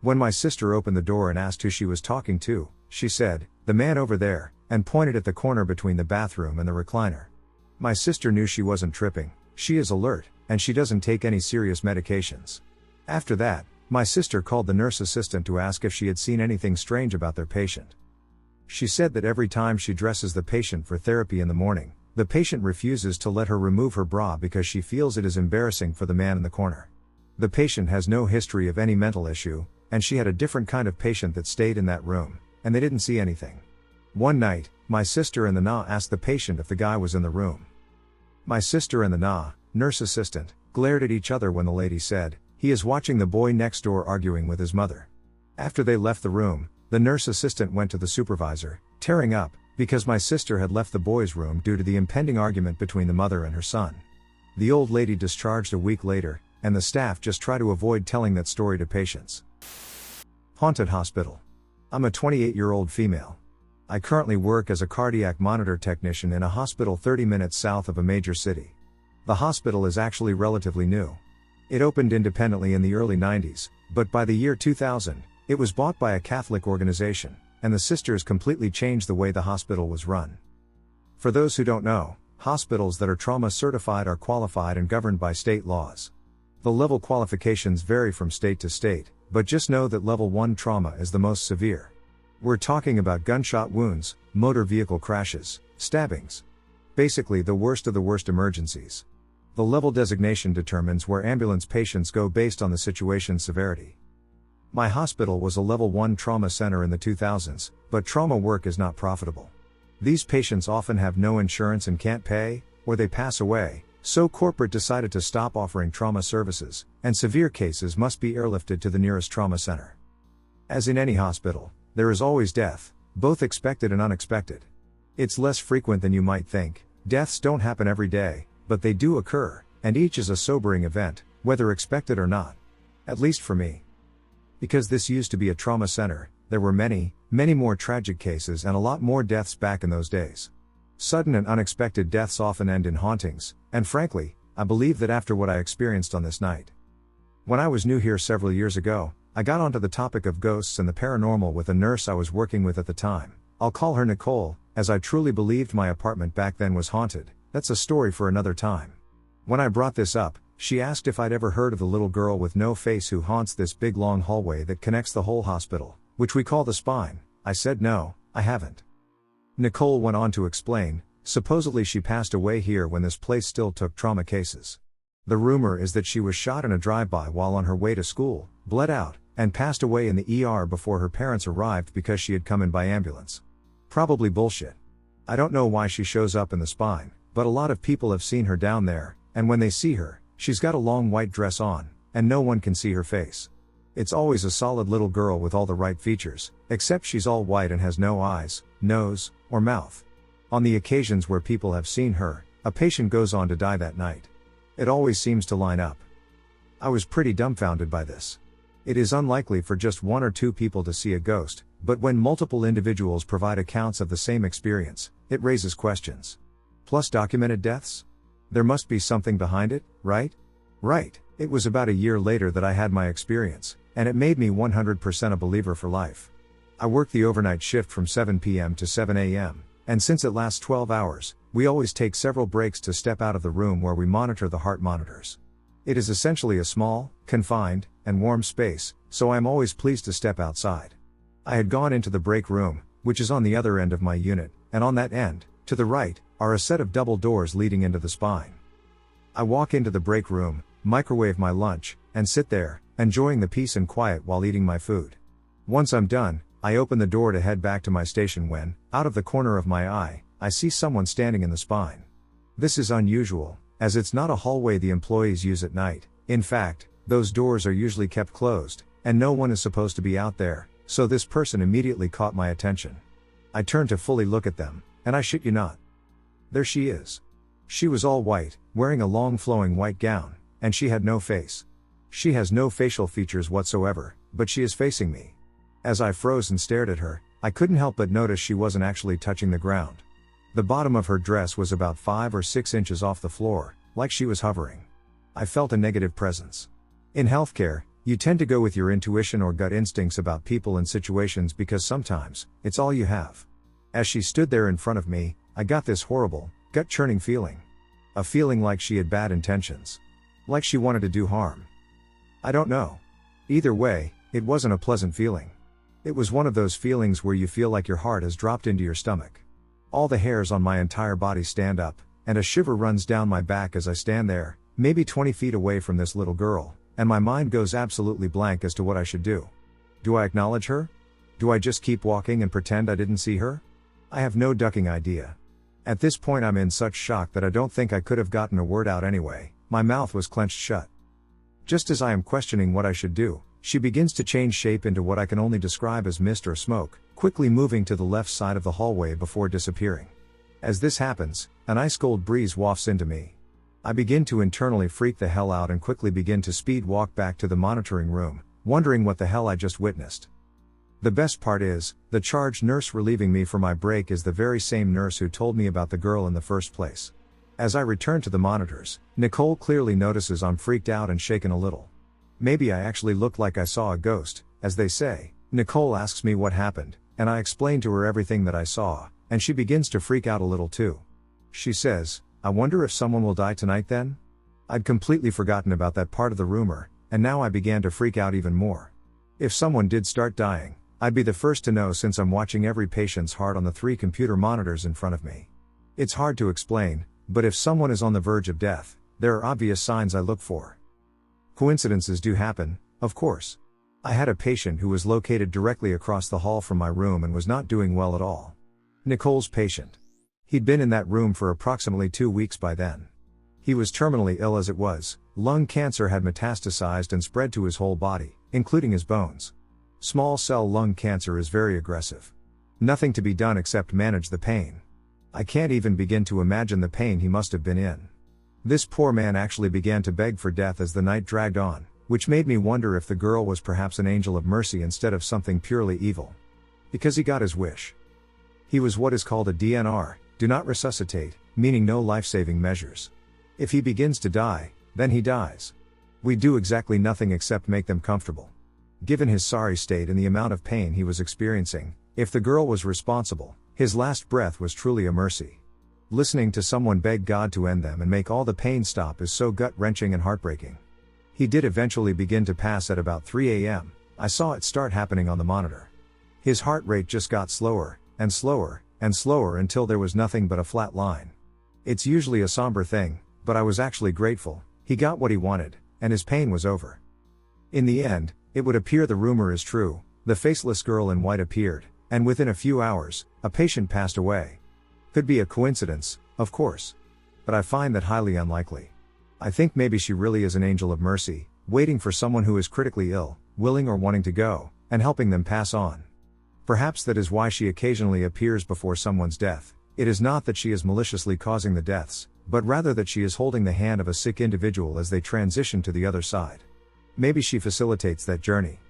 When my sister opened the door and asked who she was talking to, she said, "The man over there," and pointed at the corner between the bathroom and the recliner. My sister knew she wasn't tripping, she is alert, and she doesn't take any serious medications. After that, my sister called the nurse assistant to ask if she had seen anything strange about their patient. She said that every time she dresses the patient for therapy in the morning, the patient refuses to let her remove her bra because she feels it is embarrassing for the man in the corner. The patient has no history of any mental issue, and she had a different kind of patient that stayed in that room, and they didn't see anything. One night, my sister and the asked the patient if the guy was in the room. My sister and the nurse assistant, glared at each other when the lady said, "He is watching the boy next door arguing with his mother." After they left the room, the nurse assistant went to the supervisor, tearing up, because my sister had left the boy's room due to the impending argument between the mother and her son. The old lady discharged a week later, and the staff just try to avoid telling that story to patients. Haunted hospital. I'm a 28-year-old female. I currently work as a cardiac monitor technician in a hospital 30 minutes south of a major city. The hospital is actually relatively new. It opened independently in the early 90s, but by the year 2000, it was bought by a Catholic organization, and the sisters completely changed the way the hospital was run. For those who don't know, hospitals that are trauma certified are qualified and governed by state laws. The level qualifications vary from state to state, but just know that level 1 trauma is the most severe. We're talking about gunshot wounds, motor vehicle crashes, stabbings. Basically the worst of the worst emergencies. The level designation determines where ambulance patients go based on the situation's severity. My hospital was a level 1 trauma center in the 2000s, but trauma work is not profitable. These patients often have no insurance and can't pay, or they pass away, so corporate decided to stop offering trauma services, and severe cases must be airlifted to the nearest trauma center. As in any hospital, there is always death, both expected and unexpected. It's less frequent than you might think. Deaths don't happen every day, but they do occur, and each is a sobering event, whether expected or not. At least for me. Because this used to be a trauma center, there were many, many more tragic cases and a lot more deaths back in those days. Sudden and unexpected deaths often end in hauntings, and frankly, I believe that after what I experienced on this night. When I was new here several years ago, I got onto the topic of ghosts and the paranormal with a nurse I was working with at the time. I'll call her Nicole, as I truly believed my apartment back then was haunted. That's a story for another time. When I brought this up, she asked if I'd ever heard of the little girl with no face who haunts this big long hallway that connects the whole hospital, Which we call the spine. I said no, I haven't. Nicole went on to explain, supposedly she passed away here when this place still took trauma cases. The rumor is that she was shot in a drive-by while on her way to school, bled out, and passed away in the ER before her parents arrived because she had come in by ambulance. Probably bullshit. I don't know why she shows up in the spine, but a lot of people have seen her down there, and when they see her, she's got a long white dress on, and no one can see her face. It's always a solid little girl with all the right features, except she's all white and has no eyes, nose, or mouth. On the occasions where people have seen her, a patient goes on to die that night. It always seems to line up. I was pretty dumbfounded by this. It is unlikely for just one or two people to see a ghost, but when multiple individuals provide accounts of the same experience, it raises questions. Plus documented deaths? There must be something behind it, right? Right. It was about a year later that I had my experience, and it made me 100% a believer for life. I work the overnight shift from 7 p.m. to 7 a.m., and since it lasts 12 hours, we always take several breaks to step out of the room where we monitor the heart monitors. It is essentially a small, confined, and warm space, so I am always pleased to step outside. I had gone into the break room, which is on the other end of my unit, and on that end, to the right, are a set of double doors leading into the spine. I walk into the break room, microwave my lunch, and sit there, enjoying the peace and quiet while eating my food. Once I'm done, I open the door to head back to my station when, out of the corner of my eye, I see someone standing in the spine. This is unusual, as it's not a hallway the employees use at night. In fact, those doors are usually kept closed, and no one is supposed to be out there, so this person immediately caught my attention. I turned to fully look at them, and I shit you not. There she is. She was all white, wearing a long flowing white gown, and she had no face. She has no facial features whatsoever, but she is facing me. As I froze and stared at her, I couldn't help but notice she wasn't actually touching the ground. The bottom of her dress was about 5 or 6 inches off the floor, like she was hovering. I felt a negative presence. In healthcare, you tend to go with your intuition or gut instincts about people and situations because sometimes, it's all you have. As she stood there in front of me, I got this horrible, gut-churning feeling. A feeling like she had bad intentions. Like she wanted to do harm. I don't know. Either way, it wasn't a pleasant feeling. It was one of those feelings where you feel like your heart has dropped into your stomach. All the hairs on my entire body stand up, and a shiver runs down my back as I stand there, maybe 20 feet away from this little girl, and my mind goes absolutely blank as to what I should do. Do I acknowledge her? Do I just keep walking and pretend I didn't see her? I have no ducking idea. At this point I'm in such shock that I don't think I could have gotten a word out anyway. My mouth was clenched shut. Just as I am questioning what I should do, she begins to change shape into what I can only describe as mist or smoke, quickly moving to the left side of the hallway before disappearing. As this happens, an ice-cold breeze wafts into me. I begin to internally freak the hell out and quickly begin to speed walk back to the monitoring room, wondering what the hell I just witnessed. The best part is, the charge nurse relieving me for my break is the very same nurse who told me about the girl in the first place. As I return to the monitors, Nicole clearly notices I'm freaked out and shaken a little. Maybe I actually looked like I saw a ghost, as they say. Nicole asks me what happened, and I explain to her everything that I saw, and she begins to freak out a little too. She says, "I wonder if someone will die tonight then?" I'd completely forgotten about that part of the rumor, and now I began to freak out even more. If someone did start dying, I'd be the first to know since I'm watching every patient's heart on the 3 computer monitors in front of me. It's hard to explain, but if someone is on the verge of death, there are obvious signs I look for. Coincidences do happen, of course. I had a patient who was located directly across the hall from my room and was not doing well at all. Nicole's patient. He'd been in that room for approximately 2 weeks by then. He was terminally ill as it was. Lung cancer had metastasized and spread to his whole body, including his bones. Small cell lung cancer is very aggressive. Nothing to be done except manage the pain. I can't even begin to imagine the pain he must have been in. This poor man actually began to beg for death as the night dragged on, which made me wonder if the girl was perhaps an angel of mercy instead of something purely evil. Because he got his wish. He was what is called a DNR, do not resuscitate, meaning no life-saving measures. If he begins to die, then he dies. We do exactly nothing except make them comfortable. Given his sorry state and the amount of pain he was experiencing, if the girl was responsible, his last breath was truly a mercy. Listening to someone beg God to end them and make all the pain stop is so gut-wrenching and heartbreaking. He did eventually begin to pass at about 3 a.m. I saw it start happening on the monitor. His heart rate just got slower, and slower, and slower until there was nothing but a flat line. It's usually a somber thing, but I was actually grateful. He got what he wanted, and his pain was over. In the end, it would appear the rumor is true. The faceless girl in white appeared, and within a few hours, a patient passed away. Could be a coincidence, of course. But I find that highly unlikely. I think maybe she really is an angel of mercy, waiting for someone who is critically ill, willing or wanting to go, and helping them pass on. Perhaps that is why she occasionally appears before someone's death. It is not that she is maliciously causing the deaths, but rather that she is holding the hand of a sick individual as they transition to the other side. Maybe she facilitates that journey.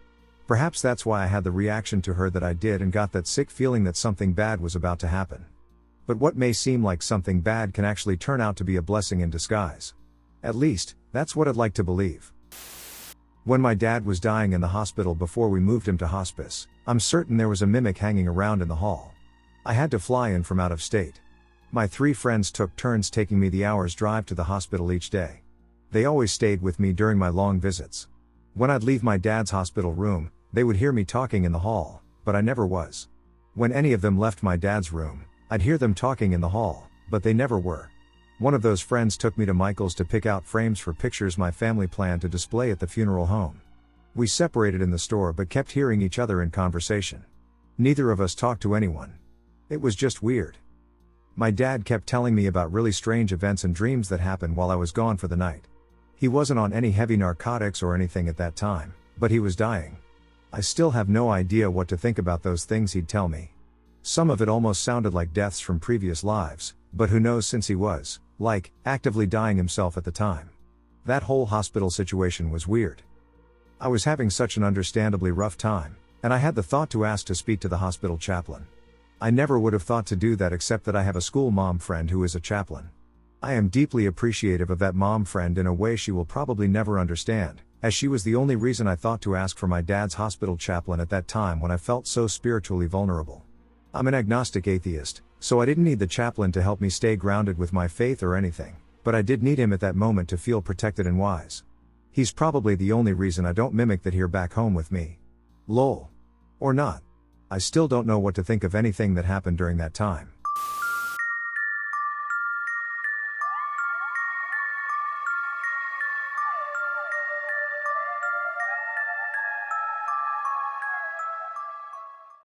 Perhaps that's why I had the reaction to her that I did and got that sick feeling that something bad was about to happen. But what may seem like something bad can actually turn out to be a blessing in disguise. At least, that's what I'd like to believe. When my dad was dying in the hospital before we moved him to hospice, I'm certain there was a mimic hanging around in the hall. I had to fly in from out of state. My 3 friends took turns taking me the hour's drive to the hospital each day. They always stayed with me during my long visits. When I'd leave my dad's hospital room, they would hear me talking in the hall, but I never was. When any of them left my dad's room, I'd hear them talking in the hall, but they never were. One of those friends took me to Michael's to pick out frames for pictures my family planned to display at the funeral home. We separated in the store but kept hearing each other in conversation. Neither of us talked to anyone. It was just weird. My dad kept telling me about really strange events and dreams that happened while I was gone for the night. He wasn't on any heavy narcotics or anything at that time, but he was dying. I still have no idea what to think about those things he'd tell me. Some of it almost sounded like deaths from previous lives, but who knows, since he was, actively dying himself at the time. That whole hospital situation was weird. I was having such an understandably rough time, and I had the thought to ask to speak to the hospital chaplain. I never would have thought to do that except that I have a school mom friend who is a chaplain. I am deeply appreciative of that mom friend in a way she will probably never understand, as she was the only reason I thought to ask for my dad's hospital chaplain at that time when I felt so spiritually vulnerable. I'm an agnostic atheist, so I didn't need the chaplain to help me stay grounded with my faith or anything, but I did need him at that moment to feel protected and wise. He's probably the only reason I don't mimic that here back home with me. Lol. Or not. I still don't know what to think of anything that happened during that time.